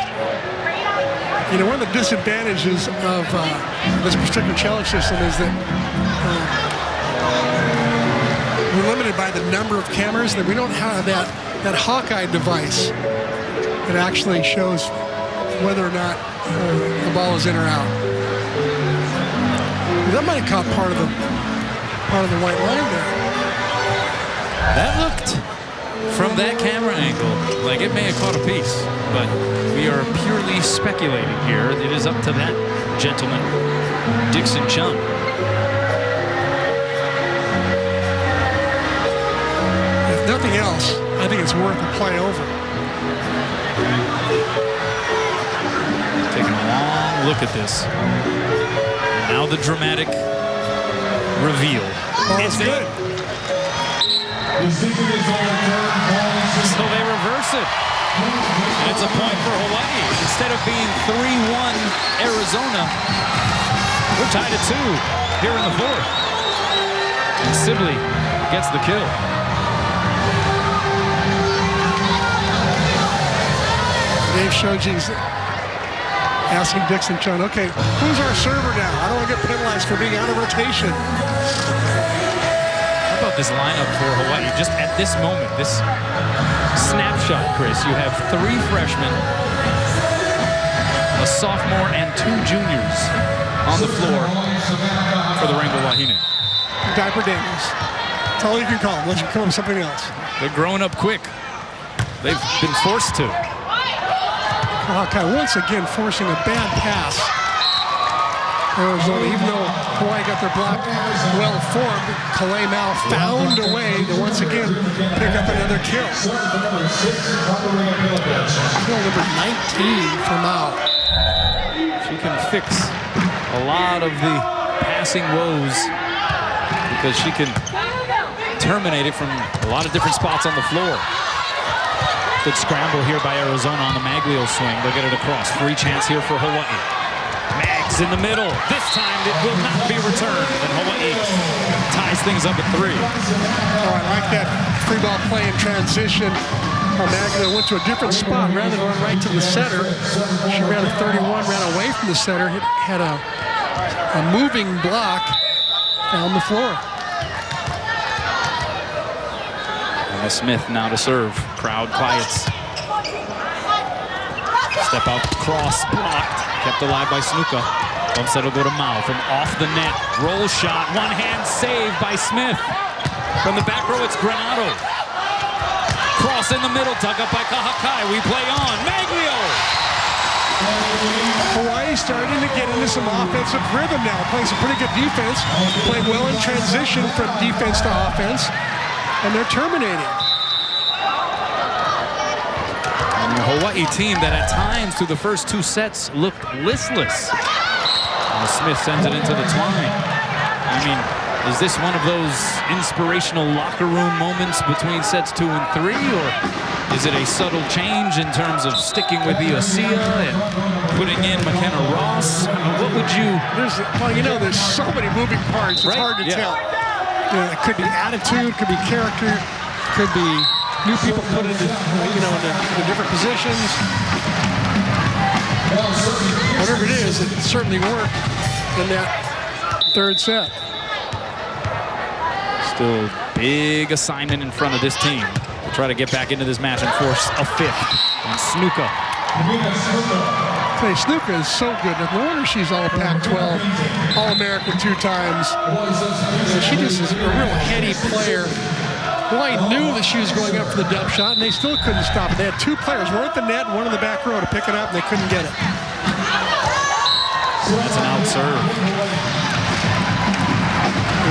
You know, one of the disadvantages of this particular challenge system is that we're limited by the number of cameras, that we don't have that Hawkeye device that actually shows whether or not the ball is in or out. That might have caught part of the white line there. That looked, from that camera angle, like it may have caught a piece, but we are purely speculating here. It is up to that gentleman, Dixon Chun. If nothing else, I think it's worth a play over. Taking a long look at this. Now the dramatic reveal. Oh, it's good. So they reverse it. And it's a point for Hawaii. Instead of being 3-1 Arizona, we're tied at 2 here in the 4th. And Sibley gets the kill. Dave Shoji's asking Dixon Chun, okay, who's our server now? I don't want to get penalized for being out of rotation. How about this lineup for Hawaii? Just at this moment, this snapshot, Chris, you have 3 freshmen, a sophomore, and 2 juniors on the floor for the Rainbow Wahine. Diaper Daniels. That's all you can call them, unless you call them something else. They're growing up quick. They've been forced to. Hawkeye once again forcing a bad pass. Arizona, even though Hawaii got their block well formed, Kalei Mao found a way to once again pick up another kill. Kill number 19 for Mao. She can fix a lot of the passing woes because she can terminate it from a lot of different spots on the floor. Good scramble here by Arizona on the Maglio swing. They'll get it across. Free chance here for Hawaii. Mags in the middle. This time it will not be returned. And Hawaii ties things up at 3. Oh, I like that free ball play in transition. Maglio went to a different spot rather than run right to the setter. She ran a 31, ran away from the setter, had a moving block, found the floor. Smith now to serve. Crowd quiets. Step out, cross, blocked. Kept alive by Snuka. Bump set will go to Mao from off the net. Roll shot, one hand save by Smith. From the back row, it's Granado. Cross in the middle, dug up by Kahakai. We play on. Maglio! Hawaii starting to get into some offensive rhythm now. Playing some pretty good defense. Playing well in transition from defense to offense. And they're terminating. And the Hawaii team that at times through the first 2 sets looked listless. And Smith sends it into the twine. I mean, is this one of those inspirational locker room moments between sets 2 and 3? Or is it a subtle change in terms of sticking with Iosia and putting in McKenna Ross? I mean, what would you... There's so many moving parts. It's hard to tell. It could be attitude, could be character, could be new people put into, into different positions. Whatever it is, it certainly worked in that 3rd set. Still big assignment in front of this team to try to get back into this match and force a 5th. And Snuka. Snuka is so good. No wonder she's all Pac-12, All-American 2 times. She just is a real heady player. Hawaii knew that she was going up for the dump shot, and they still couldn't stop it. They had 2 players, one at the net and one in the back row to pick it up, and they couldn't get it. That's an out serve.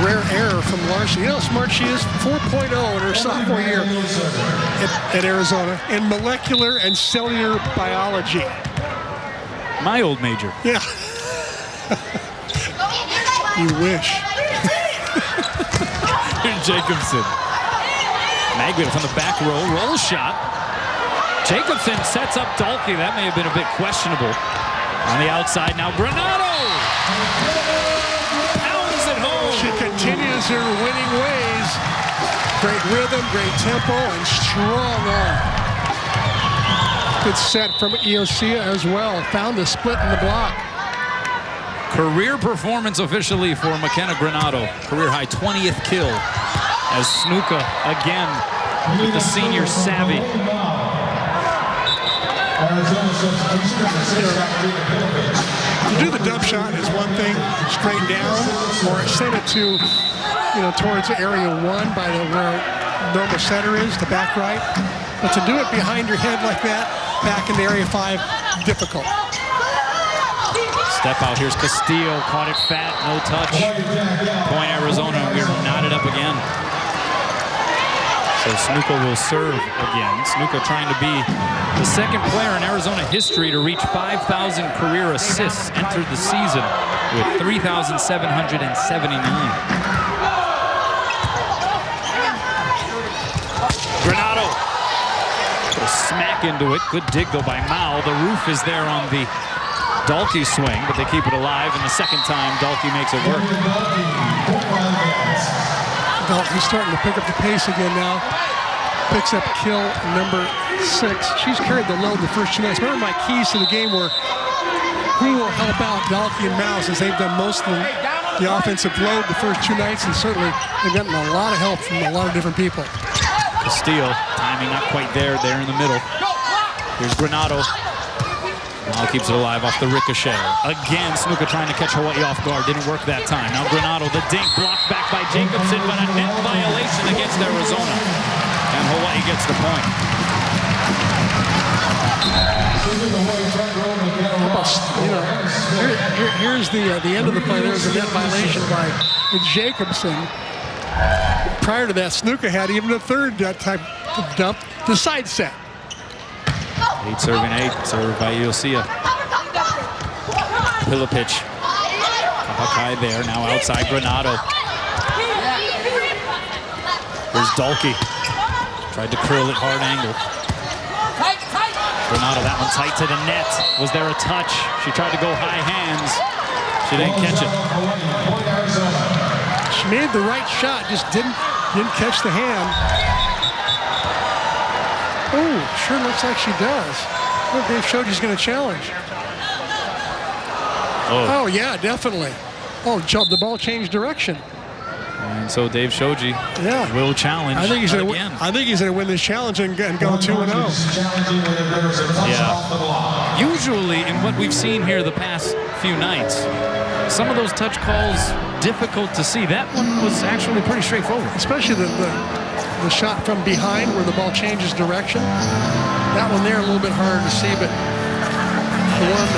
Rare error from Larson. You know how smart she is? 4.0 in her sophomore year at Arizona in molecular and cellular biology. My old major. Yeah. You wish. Here's Jacobson. Maglio from the back row, roll shot. Jacobson sets up Dalkey. That may have been a bit questionable. On the outside now, Granado! Pounds it home. She continues her winning ways. Great rhythm, great tempo, and strong arm. Good set from Iosia as well. Found the split in the block. Career performance officially for McKenna Granado. Career high 20th kill as Snuka again with the senior savvy. To do the dump shot is one thing, straight down, or send it to, towards area 1 by where normal setter is, the back right. But to do it behind your head like that, back into area 5, difficult. Step out, here's Castillo, caught it fat, no touch. Point Arizona, we're knotted up again. So Snuka will serve again. Snuka trying to be the 2nd player in Arizona history to reach 5,000 career assists, entered the season with 3,779. Granado. Go smack into it. Good dig though by Mao. The roof is there on the Dalkey swing, but they keep it alive, and the 2nd time Dalkey makes it work. Dalkey's starting to pick up the pace again now. Picks up kill number 6. She's carried the load the first 2 nights. Remember my keys to the game were who will help out Dalkey and Mao, since they've done most of the offensive load the first 2 nights, and certainly they've gotten a lot of help from a lot of different people. Castillo, timing not quite there in the middle. Here's Granado. Now keeps it alive off the ricochet. Again, Snuka trying to catch Hawaii off guard. Didn't work that time. Now Granado, the dink, blocked back by Jacobson, but a net violation against Arizona. And Hawaii gets the point. Here's the end of the play. There was a net violation by Jacobson. Prior to that, Snuka had even a third type of dump, the side set. 8 serving 8, served by Iosia. Pilipic. Kahakai there, now outside Granado. Here's Dalkey. Tried to curl it, hard angle. Granado, that one tight to the net. Was there a touch? She tried to go high hands. She didn't catch it. She made the right shot, just didn't catch the hand. Oh, sure looks like she does. Well, Dave Shoji's going to challenge. Oh, yeah, definitely. Oh, the ball changed direction. And so Dave Shoji will challenge. I think he's going to win this challenge and go 2-0. Yeah. Usually, in what we've seen here the past few nights, some of those touch calls difficult to see. That one was actually pretty straightforward. Especially the shot from behind where the ball changes direction. That one there a little bit harder to see, but the one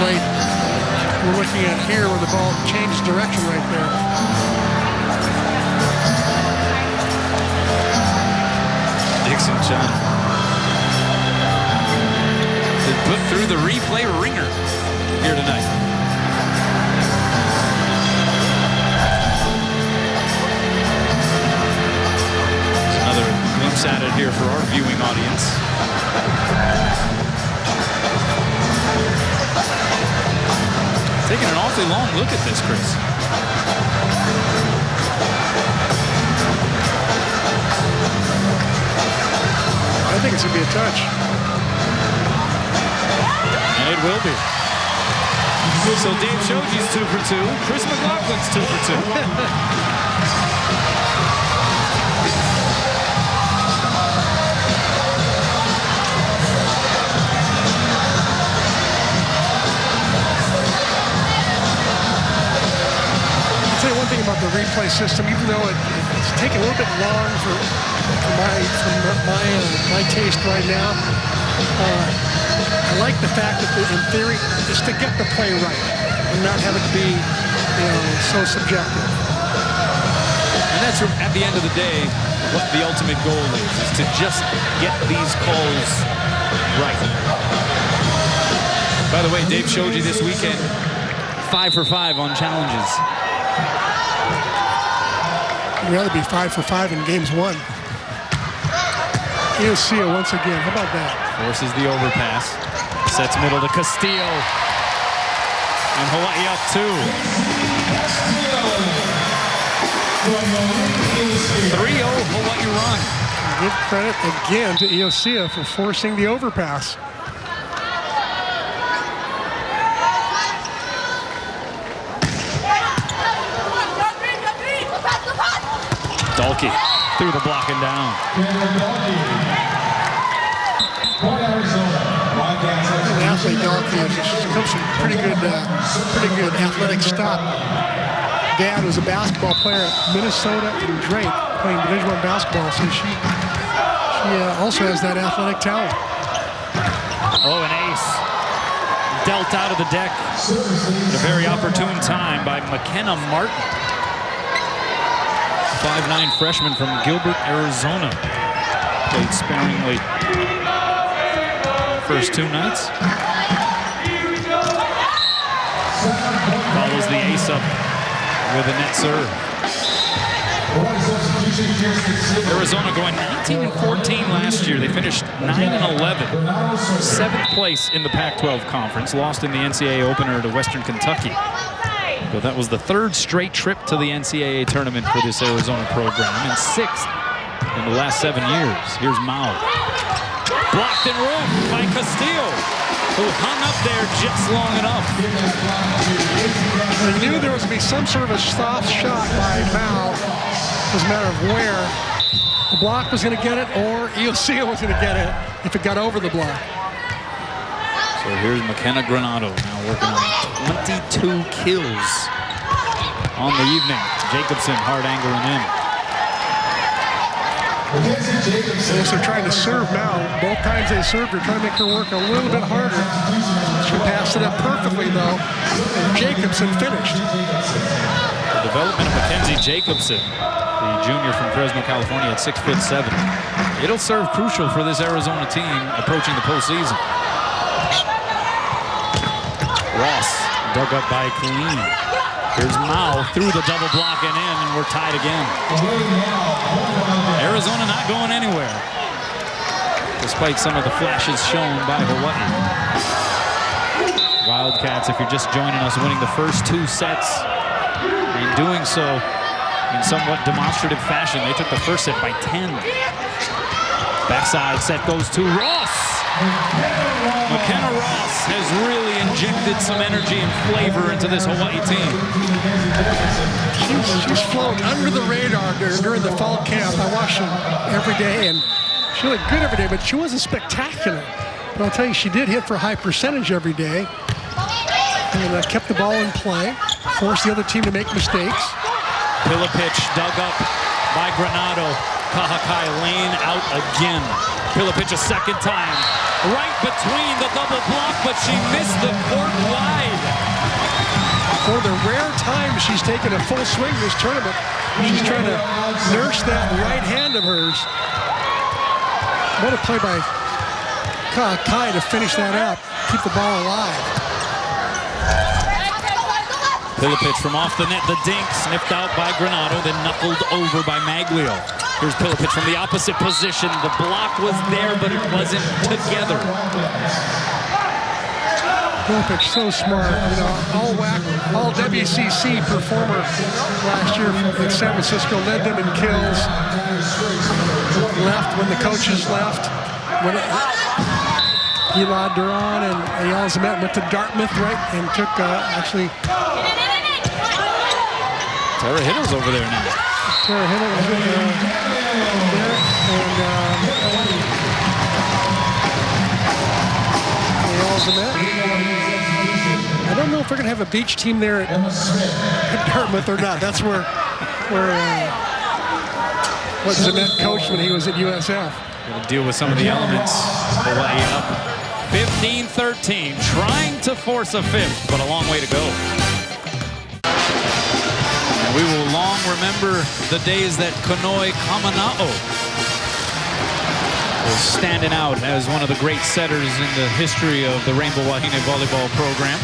like we're looking at here where the ball changes direction right there. Dixon Chun. They put through the replay ringer here tonight. Another glimpse at it here for our viewing audience. Taking an awfully long look at this, Chris. I think it's going to be a touch. And it will be. So Dave Shoji's 2 for 2. Chris McLaughlin's 2 for 2. One thing about the replay system, even though it's taking a little bit long for my taste right now, I like the fact that in theory it's to get the play right and not have it be so subjective. And that's at the end of the day what the ultimate goal is to just get these calls right. By the way, Dave Shoji this weekend 5 for 5 on challenges. I'd rather be 5 for 5 in games 1. Iosia once again. How about that? Forces the overpass. Sets middle to Castillo. And Hawaii up 2. 3-0 Hawaii run. Give credit again to Iosia for forcing the overpass. Dalkey through the block and down. The athlete Dalkey comes from pretty good athletic stop. Dad was a basketball player at Minnesota and Drake, playing Division I basketball, so she also has that athletic talent. Oh, an ace. Dealt out of the deck at a very opportune time by McKenna Martin. 5'9" freshman from Gilbert, Arizona. Played sparingly first 2 nights. Follows the ace up with a net serve. Arizona going 19-14 last year. They finished 9-11. 7th place in the Pac-12 conference. Lost in the NCAA opener to Western Kentucky. But that was the 3rd straight trip to the NCAA tournament for this Arizona program, and 6th in the last 7 years. Here's Mao. Blocked and roofed by Castillo, who hung up there just long enough. I knew there was going to be some sort of a soft shot by Mao. It was a matter of where. The block was going to get it, or Iosia was going to get it if it got over the block. So here's McKenna Granado now working on 22 kills on the evening. Jacobson hard angling in. As they're trying to serve now, both times they served, they're trying to make her work a little bit harder. She passed it up perfectly, though, and Jacobson finished. The development of Mackenzie Jacobson, the junior from Fresno, California, at 6'7". It'll serve crucial for this Arizona team approaching the postseason. Ross dug up by Colleen. Here's Mao through the double block and in, and we're tied again. Arizona not going anywhere, despite some of the flashes shown by Hawaii. Wildcats, if you're just joining us, winning the first 2 sets and doing so in somewhat demonstrative fashion. They took the first set by 10. Backside set goes to Ross. McKenna Ross has really injected some energy and flavor into this Hawaii team. She's flown under the radar during the fall camp. I watch her every day, and she looked good every day, but she wasn't spectacular. But I'll tell you, she did hit for a high percentage every day, and kept the ball in play, forced the other team to make mistakes. Pilipich dug up by Granado. Kahakai lane out again. Pilipich a second time. Right between the double block, but she missed the court wide. For the rare time she's taken a full swing this tournament, she's trying to nurse that right hand of hers. What a play by Kahakai to finish that up, keep the ball alive. Pilipich from off the net, the dink, sniffed out by Granado, then knuckled over by Maglio. Here's Pilipich from the opposite position. The block was there, but it wasn't together. Pilipich so smart, you know, all WCC performer last year in San Francisco, led them in kills. Left when the coaches left. When Elad Duran and Eyal Zemet went to Dartmouth, right, and took actually. Tara Hiddle's over there now. Tara Hiddle was there, and Eyal Zemet. I don't know if we're going to have a beach team there at Dartmouth or not. That's where what Zemet coached when he was at USF. Going to deal with some of the elements. Hawaii up 15-13, trying to force a fifth, but a long way to go. And we will long remember the days that Kanoi Kamana'o was standing out as one of the great setters in the history of the Rainbow Wahine Volleyball program.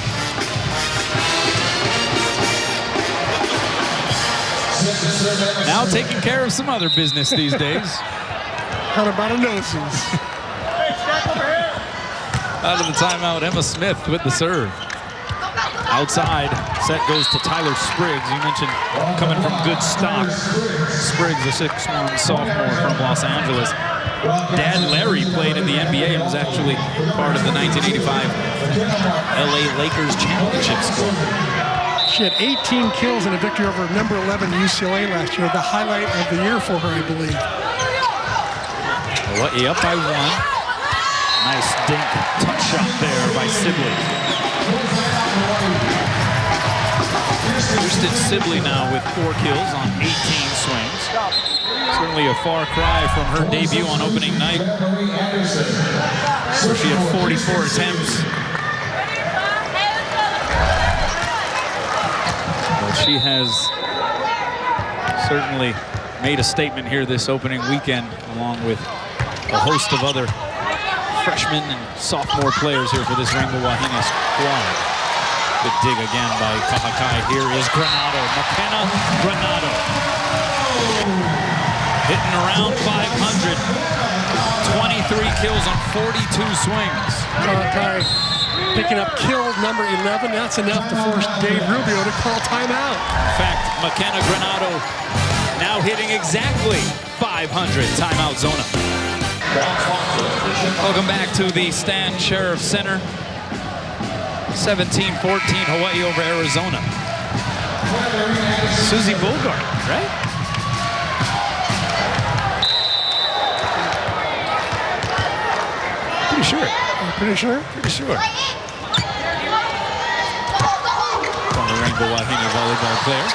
Now taking care of some other business these days. How about a noses? Out of the timeout, Emma Smith with the serve. Outside, set goes to Tyler Spriggs. You mentioned coming from good stock. Spriggs, a 6'1" sophomore from Los Angeles. Dad Larry played in the NBA and was actually part of the 1985 LA Lakers championship squad. She had 18 kills in a victory over number 11 UCLA last year. The highlight of the year for her, I believe. Hawaii up by 1. Nice dink touch shot there by Sibley. Kristen Sibley now with 4 kills on 18 swings. Certainly a far cry from her debut on opening night, where she had 44 attempts. But she has certainly made a statement here this opening weekend, along with a host of other freshmen and sophomore players here for this Rainbow Wahine squad. Good dig again by Kahakai. Here is Granado, McKenna Granado. Hitting around 500. 23 kills on 42 swings. Kahakai picking up kill number 11. That's enough to force Dave Rubio to call timeout. In fact, McKenna Granado now hitting exactly 500. Timeout Zona. Welcome back to the Stan Sheriff Center. 17-14 Hawaii over Arizona. Susie Bogart, right? Pretty sure. Pretty sure? Pretty sure. From the Rainbow Wahine Volleyball player.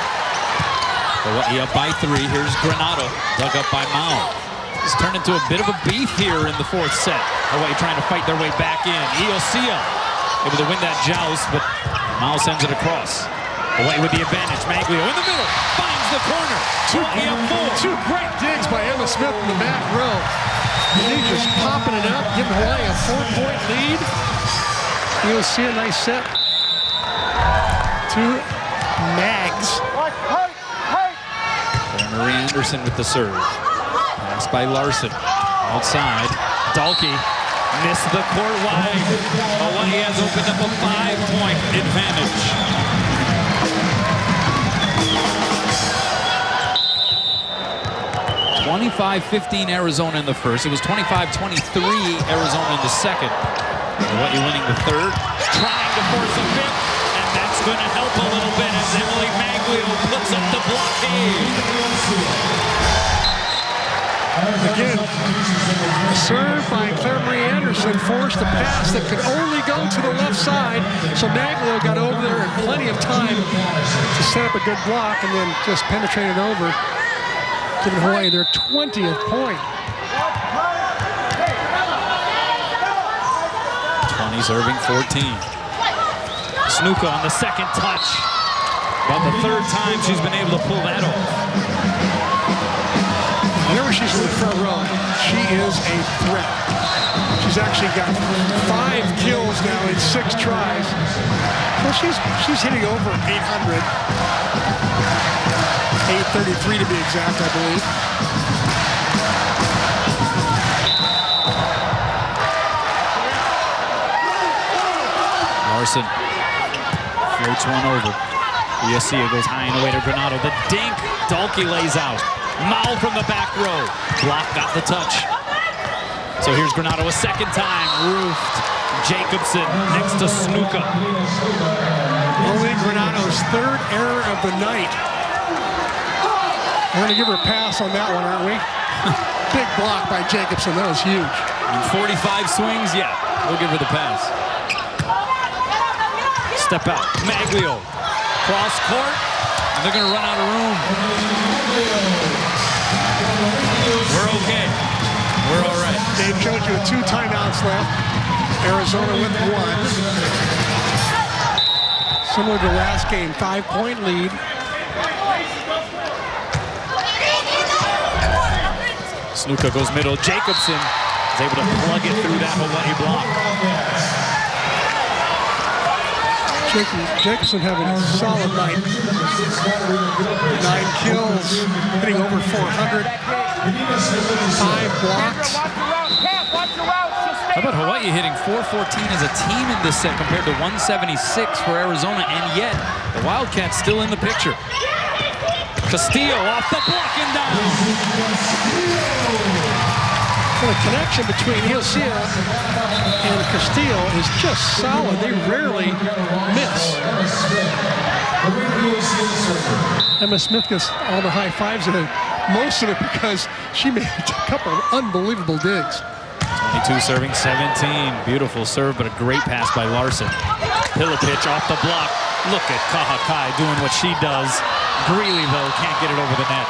Hawaii up by 3. Here's Granado, dug up by Mao. It's turned into a bit of a beef here in the 4th set. Hawaii trying to fight their way back in. Iosia able to win that joust, but Mao sends it across. Hawaii with the advantage. Maglio in the middle, finds the corner. Two great digs by Emma Smith in the back row. She's just popping it up, giving Hawaii a 4-point lead. You'll see a nice set to Mags. Marie Anderson with the serve. Pass by Larson. Outside. Dalkey missed the court wide. Hawaii has opened up a 5-point advantage. (25-15) Arizona in the first. It was 25-23 Arizona in the second. Hawaii winning the third. Trying to force a fifth. And that's going to help a little bit as Emily Maglio puts up the blockade. Again, serve by Claire Marie Anderson forced a pass that could only go to the left side. So Maglio got over there in plenty of time to set up a good block and then just penetrated over, giving Hawaii their 20th point. 20 serving 14. Snuka on the second touch. About the 3rd time she's been able to pull that off. Whenever she's in the front row, she is a threat. She's actually got 5 kills now in 6 tries. Well, she's hitting over 800. 833 to be exact, I believe. Larson floats one over. Iosia goes high and away to Granado. The dink. Dalkey lays out. Mao from the back row. Block got the touch. So here's Granado a second time. Roofed. Jacobson next to Snuka. Only Granado's 3rd error of the night. We're going to give her a pass on that one, aren't we? Big block by Jacobson. That was huge. In 45 swings, yeah. We'll give her the pass. Step out. Maglio. Cross court. And they're going to run out of room. We're okay. We're all right. Dave showed you with 2 timeouts left. Arizona with 1. Similar to last game, 5-point lead. Snuka goes middle. Jacobson is able to plug it through that Hawaii block. Jacobson having a solid night. 9 kills, hitting over 400. 5 blocks. How about Hawaii hitting .414 as a team in this set compared to 176 for Arizona, and yet the Wildcats still in the picture. Castillo off the block and down. Well, the connection between Iosia and Castillo is just solid. They rarely miss. Emma Smith gets all the high fives and most of it because she made a couple of unbelievable digs. 22 serving 17. Beautiful serve, but a great pass by Larson. Pilipich off the block. Look at Kahakai doing what she does. Greeley, though, can't get it over the net.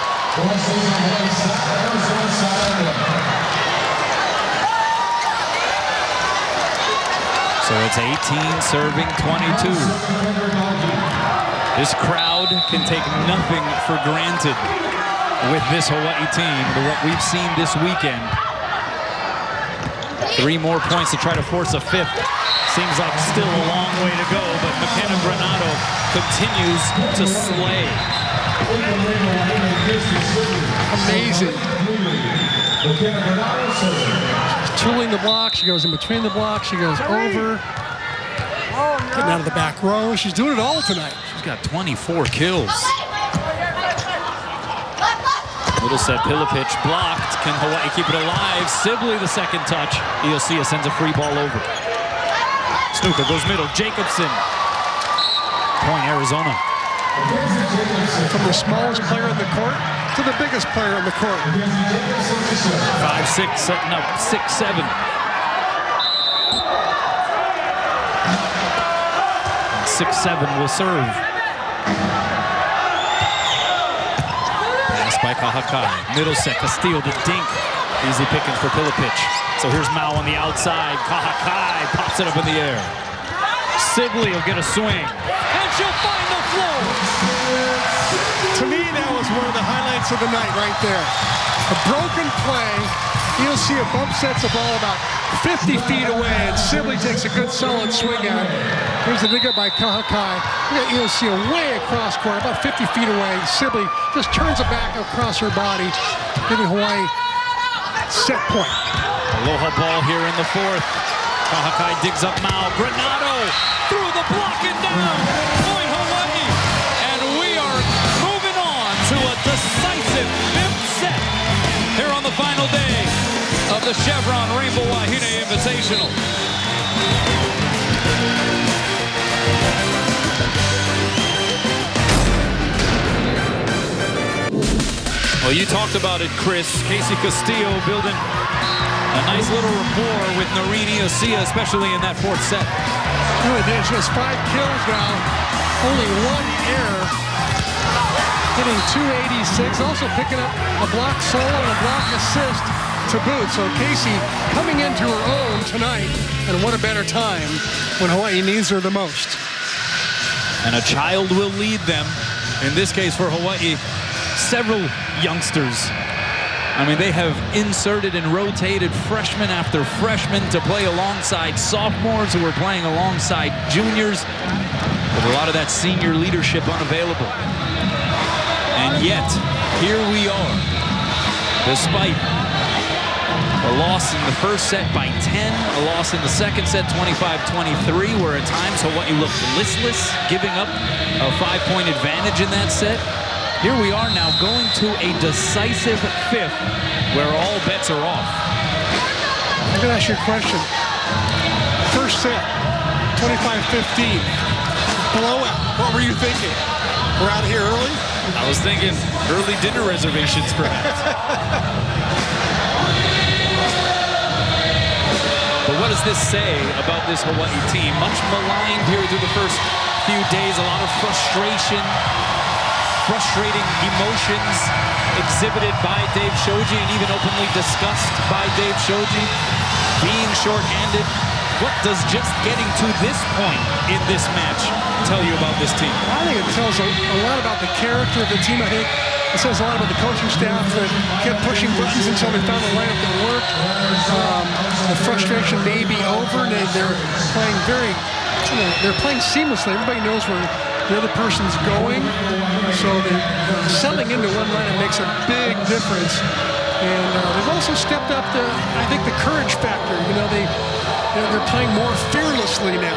So it's 18 serving 22. This crowd can take nothing for granted with this Hawaii team. What we've seen this weekend. 3 more points to try to force a 5th. Seems like still a long way to go, but McKenna Granado continues to slay. Amazing. She's tooling the block. She goes in between the blocks. She goes over. Getting out of the back row. She's doing it all tonight. She's got 24 kills. Middle set, Pilipich blocked. Can Hawaii keep it alive? Sibley the second touch. Iosia sends a free ball over. Snuka goes middle. Jacobson. Point Arizona. From the smallest player in the court to the biggest player in the court. 5-6 setting up 6-7. 6'7", will serve. Pass by Kahakai. Middle set, Castillo, the dink. Easy pickings for Pilipic. So here's Mao on the outside. Kahakai pops it up in the air. Sibley will get a swing. And she'll find the floor. To me, that was one of the highlights of the night right there. A broken play. You'll see a bump sets the ball about 50 feet away, and Sibley takes a good solid swing at it. Here's the dig up by Kahakai. You'll see way across court, about 50 feet away. Sibley just turns it back across her body, giving Hawaii set point. Aloha ball here in the fourth. Kahakai digs up Mao. Granado through the block and down. Point Hawaii. And we are moving on to a decisive fifth set here on the final day of the Chevron Rainbow Wahine Invitational. Well, you talked about it, Chris. Casey Castillo building a nice little rapport with Noreen Iosia, especially in that fourth set. Really did. Just 5 kills now. Only 1 error. Hitting 286. Also picking up a block solo and a block assist to boot. So Casey coming into her own tonight. And what a better time when Hawaii needs her the most. And a child will lead them. In this case for Hawaii, several youngsters. I mean, they have inserted and rotated freshman after freshman to play alongside sophomores who are playing alongside juniors, with a lot of that senior leadership unavailable. And yet, here we are, despite a loss in the first set by 10, a loss in the second set 25-23, where at times Hawaii looked listless, giving up a 5-point advantage in that set. Here we are now going to a decisive fifth where all bets are off. I'm going to ask you a question. First set, 25-15. Blowout. What were you thinking? We're out of here early? I was thinking early dinner reservations, perhaps. But what does this say about this Hawaii team? Much maligned here through the first few days. A lot of frustration. Frustrating emotions exhibited by Dave Shoji and even openly discussed by Dave Shoji. Being shorthanded. What does just getting to this point in this match tell you about this team? I think it tells a lot about the character of the team. I think it says a lot about the coaching staff that kept pushing buttons until they found a lineup that worked. The frustration may be over, and they're playing they're playing seamlessly. Everybody knows where the other person's going, so settling into one lineup makes a big difference. And they've also stepped up I think, the courage factor. You know, they're playing more fearlessly now.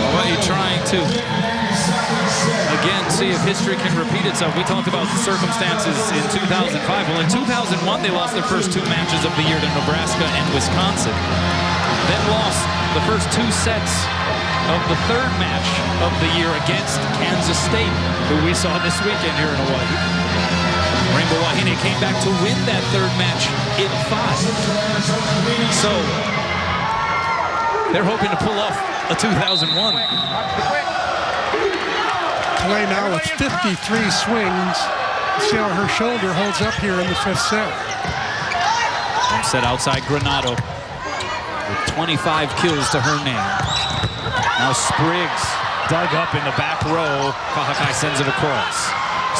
Hawaii trying to again see if history can repeat itself. We talked about the circumstances in 2005. Well, in 2001, they lost their first 2 matches of the year to Nebraska and Wisconsin. Then lost the first 2 sets of the 3rd match of the year against Kansas State, who we saw this weekend here in Hawaii. Rainbow Wahine came back to win that 3rd match in 5. So they're hoping to pull off a 2001. Play now with 53 swings. See how her shoulder holds up here in the 5th set. Set outside Granado with 25 kills to her name. Now Spriggs dug up in the back row. Kahakai sends it across.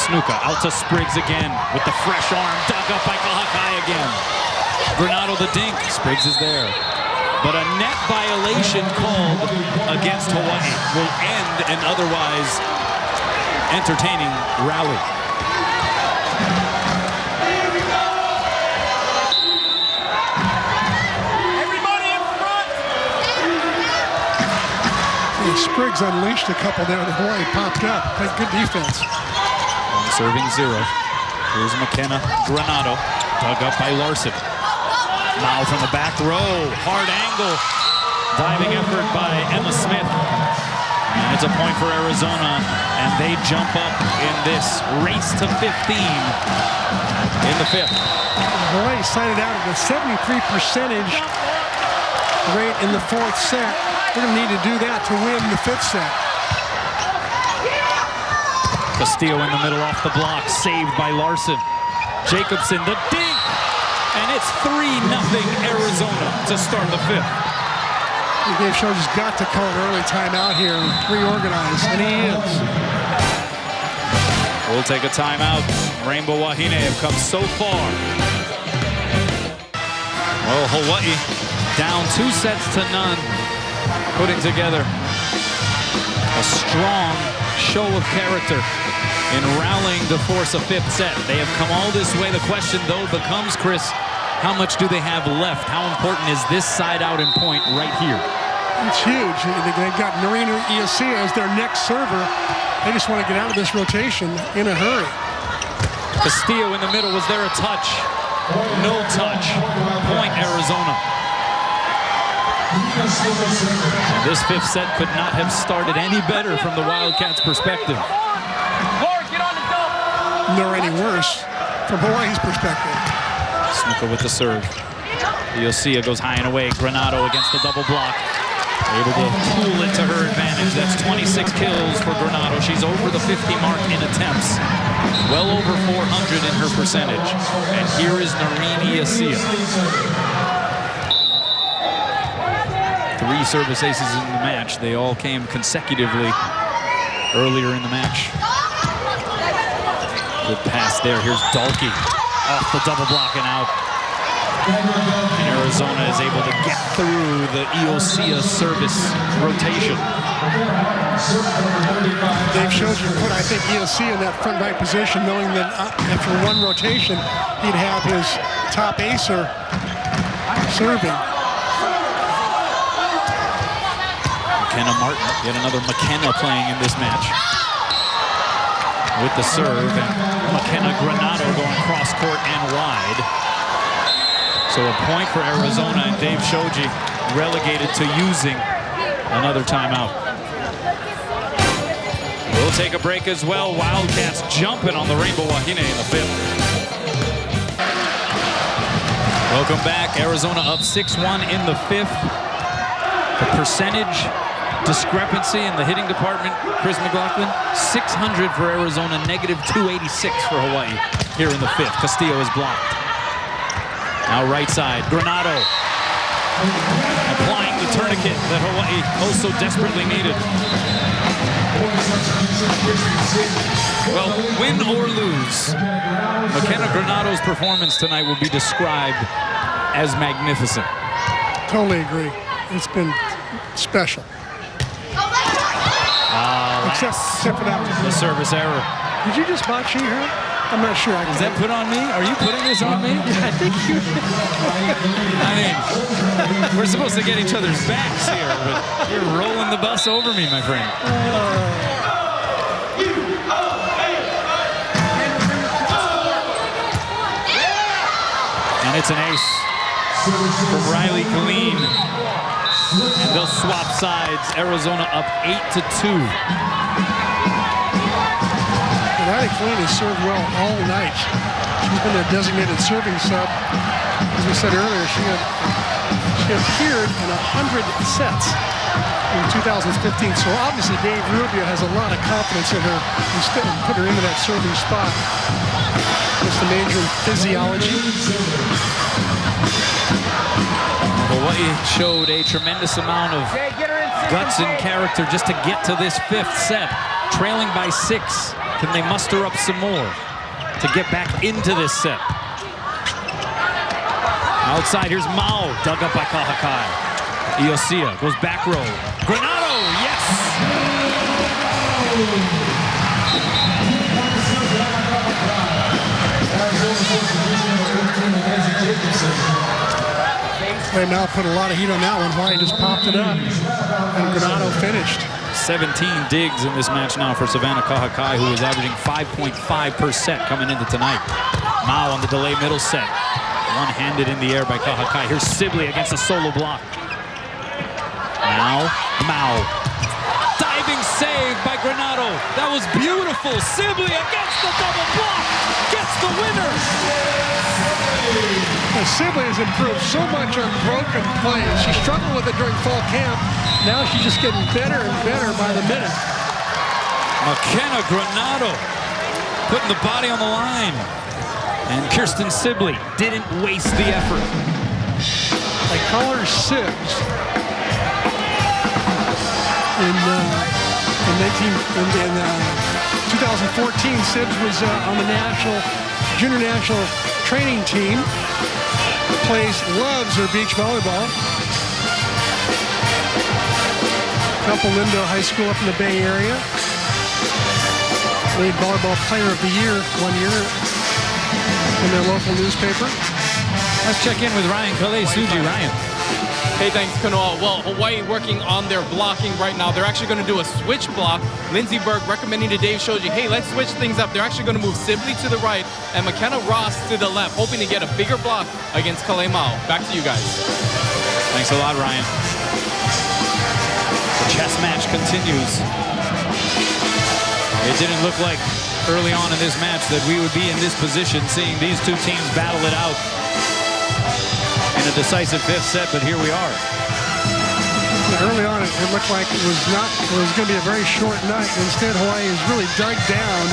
Snuka out to Spriggs again with the fresh arm. Dug up by Kahakai again. Granado the dink. Spriggs is there. But a net violation called against Hawaii will end an otherwise entertaining rally. Everybody in front! Spriggs unleashed a couple there, and Hawaii popped up. Played good defense. Serving 0. Here's McKenna. Granado. Dug up by Larson. Now from the back row. Hard angle. Diving effort by Emma Smith. And it's a point for Arizona, and they jump up in this race to 15 in the 5th. Hawaii started out at a 73% rate in the 4th set. They're going to need to do that to win the 5th set. Castillo in the middle off the block, saved by Larson. Jacobson, the dink, and it's 3-0 Arizona to start the 5th. Dave Shoji's got to call an early timeout here and reorganize, and he is. We'll take a timeout. Rainbow Wahine have come so far. Well, Hawaii down 2 sets to none, putting together a strong show of character in rallying to force a 5th set. They have come all this way. The question, though, becomes, Chris, how much do they have left? How important is this side out and point right here? It's huge. They've got Noreen Iosia as their next server. They just want to get out of this rotation in a hurry. Castillo in the middle. Was there a touch? No touch. Point Arizona. And this 5th set could not have started any better from the Wildcats' perspective. Nor any worse from Hawaii's perspective. Snuka with the serve. Iosia goes high and away. Granado against the double block. Able to pull it to her advantage. That's 26 kills for Granado. She's over the 50 mark in attempts. Well over 400 in her percentage. And here is Noreen Iosia. 3 service aces in the match. They all came consecutively earlier in the match. Good pass there. Here's Dalkey off the double block and out. And Arizona is able to get through the Iosia service rotation. Dave Shoji put, I think, Iosia in that front right position, knowing that after 1 rotation, he'd have his top acer serving. McKenna Martin, yet another McKenna playing in this match. With the serve, and McKenna Granado going cross court and wide. So a point for Arizona, and Dave Shoji relegated to using another timeout. We'll take a break as well. Wildcats jumping on the Rainbow Wahine in the 5th. Welcome back. Arizona up 6-1 in the 5th. The percentage discrepancy in the hitting department, Chris McLaughlin, 600 for Arizona, -286 for Hawaii here in the 5th. Castillo is blocked. Now right side, Granado applying the tourniquet that Hawaii also desperately needed. Well, win or lose, McKenna Granado's performance tonight will be described as magnificent. Totally agree. It's been special. Except for that one. The service error. Did you just bot cheat her? I'm not sure. Is that put on me? Are you putting this on me? I think you. I mean, we're supposed to get each other's backs here, but you're rolling the bus over me, my friend. And it's an ace from Riley Killeen. And they'll swap sides. Arizona up 8-2. Riley Killeen has served well all night. She's been a designated serving sub. As we said earlier, she appeared in 100 sets in 2015. So obviously Dave Rubio has a lot of confidence in her and put her into that serving spot. Just to major in physiology. Hawaii showed a tremendous amount of guts and character just to get to this 5th set. Trailing by 6. Can they muster up some more to get back into this set? Outside, here's Mao, dug up by Kahakai. Iosia goes back row. Granado, yes! They now put a lot of heat on that one. Hawaii just popped it up, and Granado finished. 17 digs in this match now for Savannah Kahakai, who is averaging 5.5 per set coming into tonight. Mao on the delay middle set. One-handed in the air by Kahakai. Here's Sibley against a solo block. Now, Mao. Dive Diving save by Granado. That was beautiful. Sibley against the double block. Gets the winner. Sibley has improved so much on broken plays. She struggled with it during fall camp. Now she's just getting better and better by the minute. McKenna Granado putting the body on the line. And Kirsten Sibley didn't waste the effort. They call her Sibs. In 2014, Sibs was on the junior national training team. Loves her beach volleyball. Campo Lindo High School up in the Bay Area. Made volleyball player of the year one year in their local newspaper. Let's check in with Ryan Kalei-Suji. Ryan. Hey, thanks, Kanoa. Well, Hawaii working on their blocking right now. They're actually going to do a switch block. Lindsey Berg recommending to Dave Shoji, hey, let's switch things up. They're actually going to move Sibley to the right and McKenna Ross to the left, hoping to get a bigger block against Kalemao. Back to you guys. Thanks a lot, Ryan. The chess match continues. It didn't look like early on in this match that we would be in this position, seeing these two teams battle it out in a decisive fifth set, but here we are. Early on, it looked like it was going to be a very short night. Instead, Hawaii has really dug down.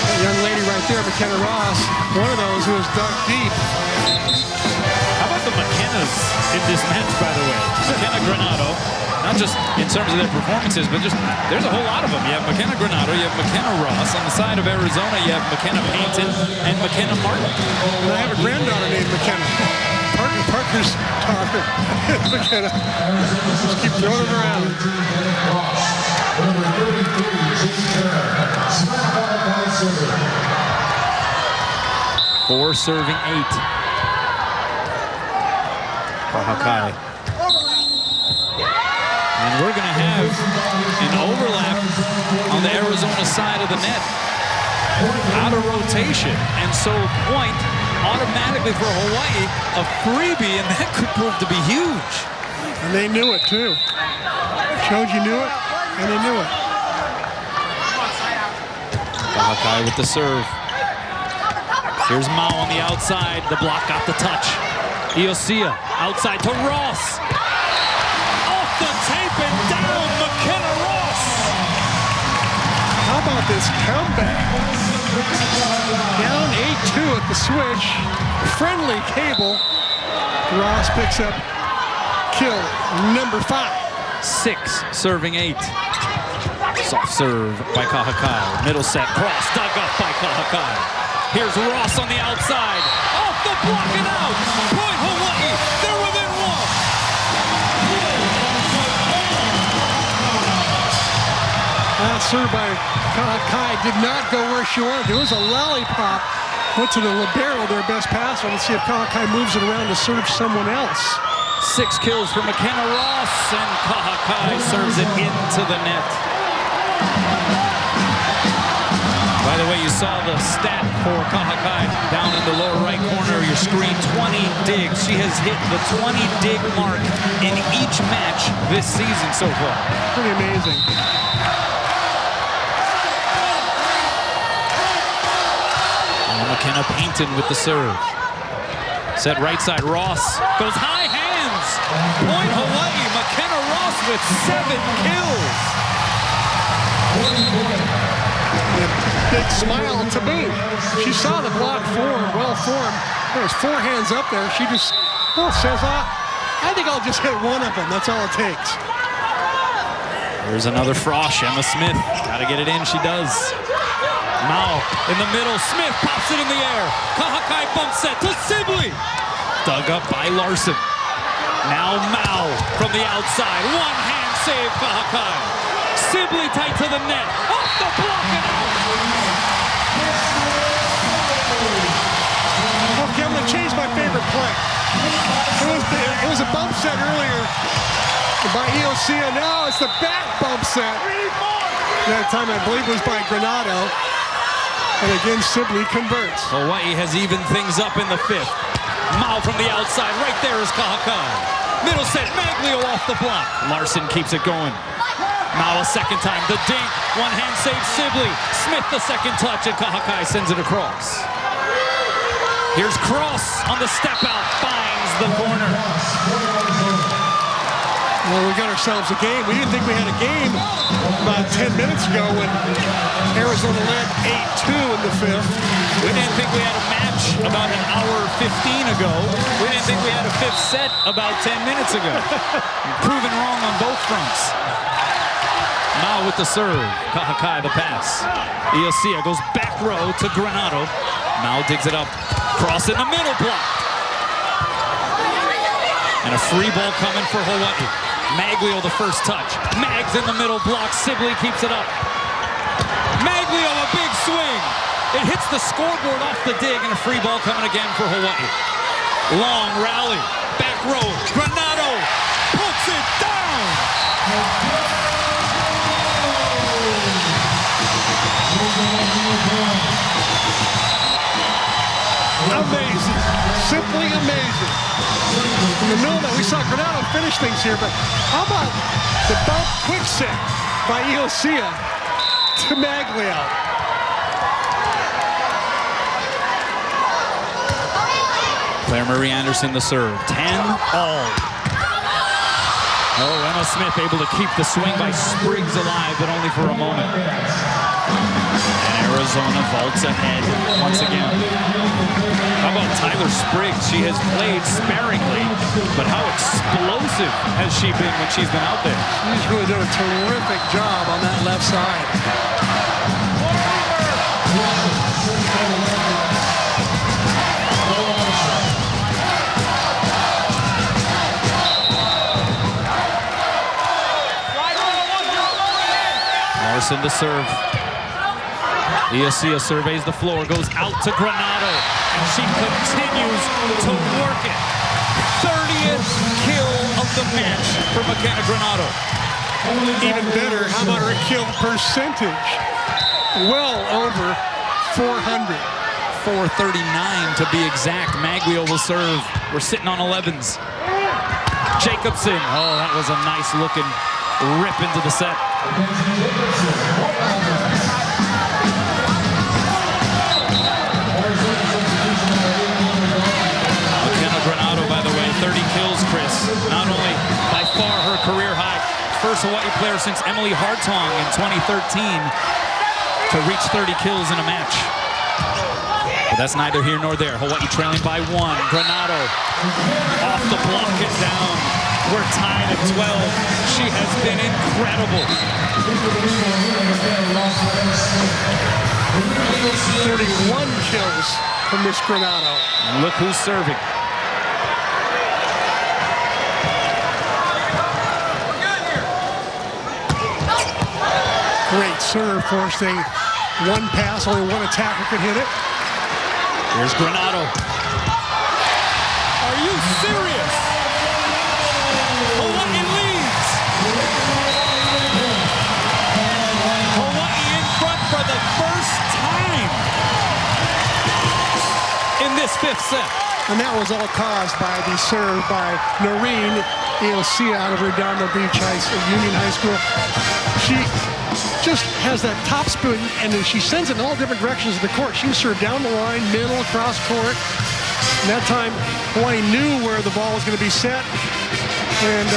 That young lady right there, McKenna Ross, one of those who has dug deep. How about the McKennas in this match, by the way? McKenna Granado, not just in terms of their performances, but just there's a whole lot of them. You have McKenna Granado, you have McKenna Ross. On the side of Arizona, you have McKenna Payton and McKenna Martin. And I have a granddaughter named McKenna. Parker's daughter. McKenna. Just keep throwing it around. Four serving 8. Kahakai. And we're going to have an overlap on the Arizona side of the net. Out of rotation. And so point automatically for Hawaii, a freebie, and that could prove to be huge. And they knew it, too. Shoji knew it, and they knew it. Kahakai with the serve. Here's Mao on the outside. The block got the touch. Iosia outside to Ross. Off the tape and down, McKenna Ross. How about this comeback? Down 8-2 at the switch. Friendly cable. Ross picks up kill number 5. 6 serving 8. Soft serve by Kahakai. Middle set cross dug up by Kahakai. Here's Ross on the outside. Off the block and out. Point Hawaii. They're within 1. That serve by Kahakai did not go where she wanted. It was a lollipop. Went to the libero, their best passer. Let's see if Kahakai moves it around to serve someone else. 6 kills for McKenna Ross, and Kahakai serves it into the net. By the way, you saw the stat for Kahakai down in the lower right corner of your screen. 20 digs. She has hit the 20 dig mark in each match this season so far. Pretty amazing. And McKenna Payton with the serve. Set right side, Ross goes high hands. Point Hawaii, McKenna Ross with 7 kills. And a big smile to boot. She saw the block form, well formed. There's 4 hands up there. She just says, I think I'll just hit one of them. That's all it takes. There's another frosh, Emma Smith. Gotta get it in, she does. Mao in the middle, Smith pops it in the air. Kahakai bump set to Sibley. Dug up by Larson. Now Mao from the outside. One hand save, Kahakai. Sibley tight to the net. Off the block and out. Okay, I'm going to change my favorite play. It was a bump set earlier by Iosia. Now it's the back bump set. That time I believe it was by Granado. And again, Sibley converts. Hawaii has evened things up in the 5th. Mao from the outside. Right there is Kahakai. Middle set, Maglio off the block. Larson keeps it going. Now a second time. The dink. One hand save Sibley. Smith the second touch, and Kahakai sends it across. Here's Cross on the step out. Finds the corner. Well, we got ourselves a game. We didn't think we had a game about 10 minutes ago when Arizona led 8-2 in the fifth. We didn't think we had a match about an hour 15 ago. We didn't think we had a fifth set about 10 minutes ago. Proven wrong on both fronts. Now with the serve. Kahakai the pass. Iosia goes back row to Granado. Now digs it up. Cross in the middle, blocked. And a free ball coming for Hawaii. Maglio the first touch. Mags in the middle, blocks. Sibley keeps it up. Maglio a big swing. It hits the scoreboard off the dig, and a free ball coming again for Hawaii. Long rally. Back row. Granado puts it down. Amazing. Simply amazing. In the middle of that, we saw Granado finish things here, but how about the bump quick set by Iosia to Maglio? Claire Marie Anderson the serve. 10-all. Oh, Emma Smith able to keep the swing by Spriggs alive, but only for a moment. And Arizona vaults ahead once again. How about Tyler Spriggs? She has played sparingly, but how explosive has she been when she's been out there? She's really done a terrific job on that left side. Larson to serve. Iosia surveys the floor, goes out to Granado, and she continues to work it. 30th kill of the match for McKenna Granado. Even better, how about her kill percentage? Well over 400. 439 to be exact. Maglio will serve. We're sitting on 11s. Jacobson. Oh, that was a nice looking rip into the set. McKenna Granado, by the way, 30 kills, Chris. Not only by far her career high, first Hawaii player since Emily Hartong in 2013 to reach 30 kills in a match. But that's neither here nor there. Hawaii trailing by 1. Granado off the block and down. We're tied at 12. She has been incredible. 31 kills from Miss Granado. And look who's serving. Great serve, forcing one pass, only one attacker could hit it. Here's Granado. Are you serious? Hawaii leads. Hawaii in front for the first time in this fifth set. And that was all caused by the serve by Noreen Iosia out of Redondo Beach Union High School. She just has that top spin, and then she sends it in all different directions of the court. She served down the line, middle, across court. And that time, Hawaii knew where the ball was going to be set and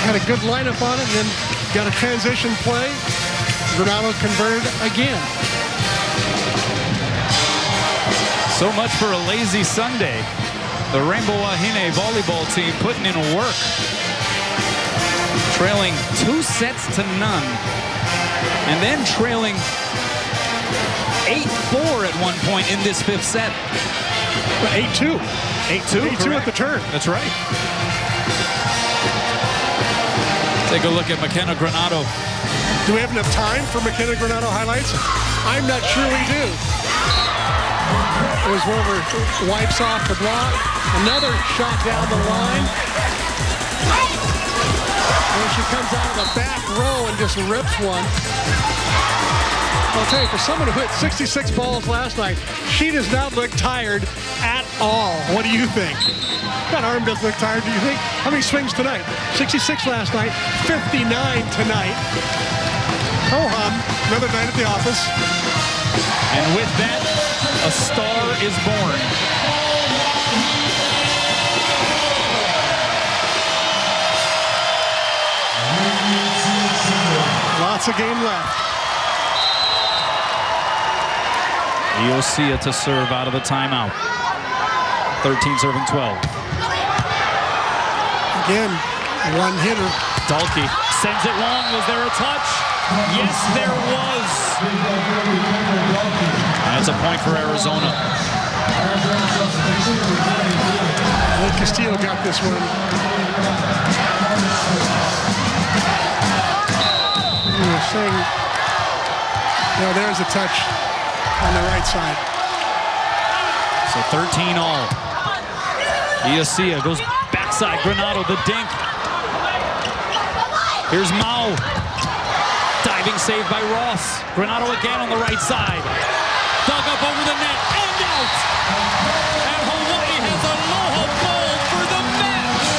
had a good lineup on it, and then got a transition play. Granado converted again. So much for a lazy Sunday. The Rainbow Wahine Volleyball team putting in work. Trailing 2 sets to none. And then trailing 8-4 at one point in this fifth set. 8-2. 8-2. 8-2 at the turn. That's right. Take a look at McKenna Granado. Do we have enough time for McKenna Granado highlights? I'm not sure we do. It was one of her wipes off the block. Another shot down the line. And she comes out of the back row and just rips one. I'll tell you, for someone who hit 66 balls last night, she does not look tired at all. What do you think? That arm doesn't look tired, do you think? How many swings tonight? 66 last night, 59 tonight. Ho-hum, another night at the office. And with that, a star is born. Lots of game left. Iosia to serve out of the timeout. 13 serving 12. Again, one hitter. Dalkey sends it long. Was there a touch? Yes, there was. That's a point for Arizona. Castillo got this one. We were saying, there's a touch on the right side. So 13 all. Iosia goes backside. Granado, the dink. Here's Mao. Diving save by Ross. Granado again on the right side. Dug up over the net and out. And Hawaii has a Aloha goal for the match.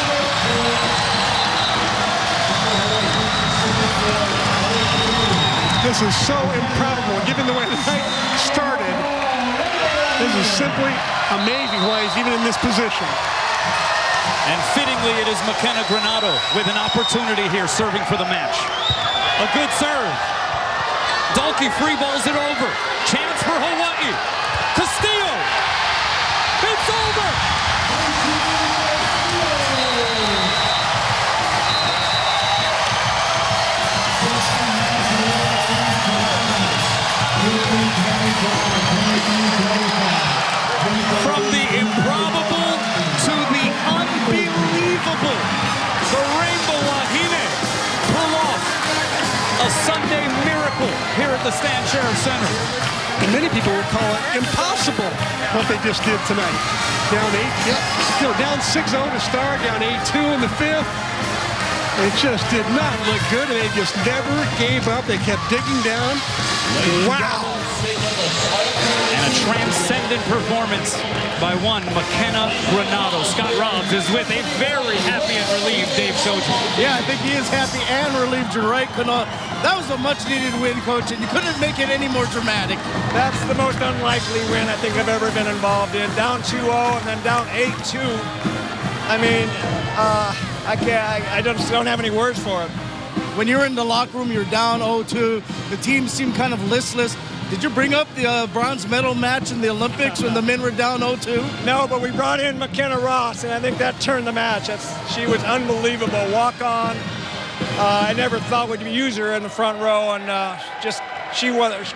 This is so improbable, given the way the night started. This is simply amazing why he's even in this position. And fittingly, it is McKenna Granado with an opportunity here serving for the match. A good serve. Dalkey free balls it over. Chance for Hawaii. Castillo. It's over. From the improbable to the unbelievable, the Rainbow Wahine pull off a Sunday miracle here at the Stan Sheriff Center. And many people would call it impossible what they just did tonight. Down 8, down 6-0 to start, down 8-2 in the 5th. It just did not look good, and they just never gave up. They kept digging down. Wow. And a transcendent performance by one McKenna Granado. Scott Robbs is with a very happy and relieved Dave Shoji. Yeah, I think he is happy and relieved. You're right, that was a much-needed win, Coach, and you couldn't make it any more dramatic. That's the most unlikely win I think I've ever been involved in. Down 2-0 and then down 8-2. I mean, I just don't have any words for it. When you're in the locker room, you're down 0-2. The team seemed kind of listless. Did you bring up the bronze medal match in the Olympics when the men were down 0-2? No, but we brought in McKenna Ross, and I think that turned the match. She was unbelievable. Walk on. I never thought we'd use her in the front row, and she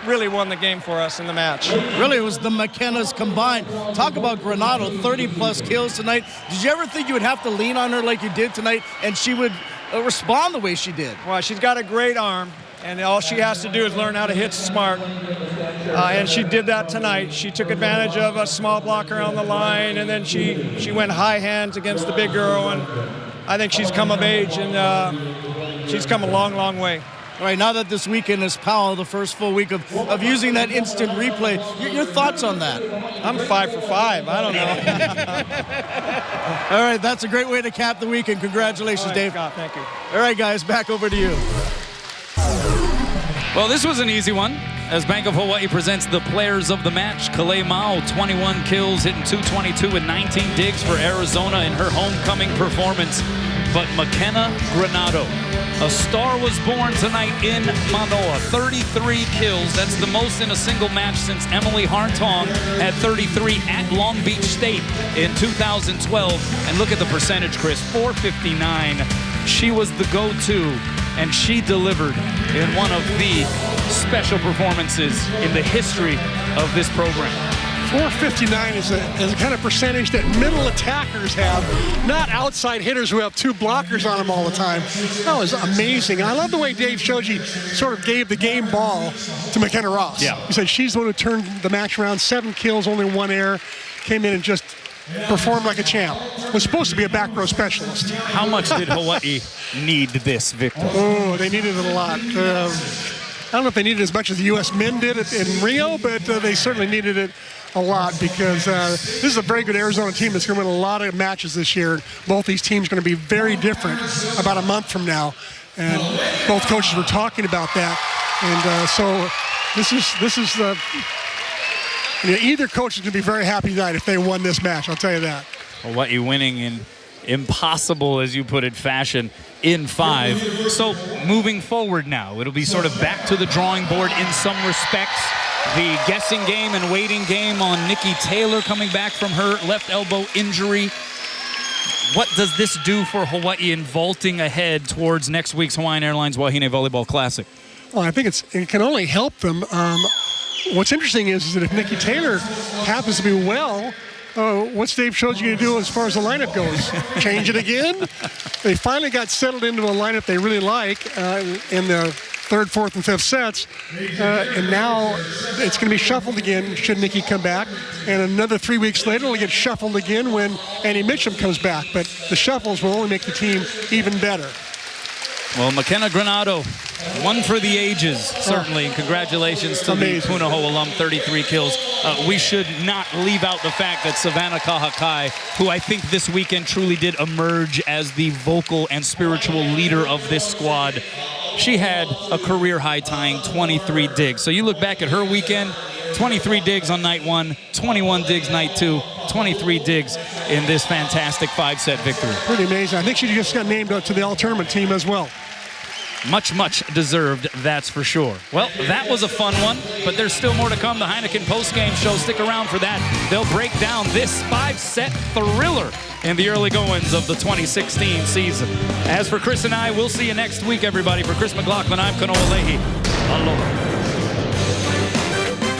really won the game for us in the match. Really, it was the McKennas combined. Talk about Granado, 30-plus kills tonight. Did you ever think you would have to lean on her like you did tonight, and she would respond the way she did? Well, she's got a great arm, and all she has to do is learn how to hit smart. And she did that tonight. She took advantage of a small blocker on the line, and then she went high hands against the big girl, and I think she's come of age, and she's come a long, long way. All right, now that this weekend is Powell, the first full week of using that instant replay, your thoughts on that? I'm 5 for 5. I don't know. All right, that's a great way to cap the weekend. Congratulations, right, Dave. God, thank you. All right, guys, back over to you. Well, this was an easy one as Bank of Hawaii presents the players of the match. Kalei Mao, 21 kills, hitting .222 with 19 digs for Arizona in her homecoming performance. But McKenna Granado, a star was born tonight in Manoa. 33 kills. That's the most in a single match since Emily Hartong had 33 at Long Beach State in 2012. And look at the percentage, Chris, .459. She was the go-to, and she delivered in one of the special performances in the history of this program. .459 is a kind of percentage that middle attackers have, not outside hitters who have two blockers on them all the time. That was amazing. And I love the way Dave Shoji sort of gave the game ball to McKenna Ross. Yeah. He said she's the one who turned the match around. 7 kills, only 1 error. Came in and just performed like a champ. Was supposed to be a back row specialist. How much did Hawaii need this victory? Oh, they needed it a lot. I don't know if they needed it as much as the U.S. men did in Rio, but they certainly needed it a lot because this is a very good Arizona team that's going to win a lot of matches this year. Both these teams are going to be very different about a month from now, and both coaches were talking about that. And so this is the either coach is going to be very happy tonight if they won this match. I'll tell you that. Hawaii winning in impossible, as you put it, fashion in 5. So moving forward now, it'll be sort of back to the drawing board in some respects. The guessing game and waiting game on Nikki Taylor coming back from her left elbow injury. What does this do for Hawaii in vaulting ahead towards next week's Hawaiian Airlines Wahine Volleyball Classic? Well, I think it can only help them. What's interesting is that if Nikki Taylor happens to be well, what's Dave Shoji going to do as far as the lineup goes? Change it again? They finally got settled into a lineup they really like in the 3rd, 4th, and 5th sets. And now it's going to be shuffled again should Nikki come back. And another 3 weeks later, it'll get shuffled again when Annie Mitchum comes back. But the shuffles will only make the team even better. Well, McKenna Granado, one for the ages, certainly. And congratulations to the Punahou alum, 33 kills. We should not leave out the fact that Savannah Kahakai, who I think this weekend truly did emerge as the vocal and spiritual leader of this squad, she had a career high tying 23 digs. So you look back at her weekend, 23 digs on night 1, 21 digs night 2, 23 digs in this fantastic 5-set victory. Pretty amazing. I think she just got named to the all-tournament team as well. Much, much deserved, that's for sure. Well, that was a fun one, but there's still more to come. The Heineken postgame show, stick around for that. They'll break down this 5-set thriller in the early goings of the 2016 season. As for Chris and I, we'll see you next week, everybody. For Chris McLaughlin, I'm Kanoa Leahy.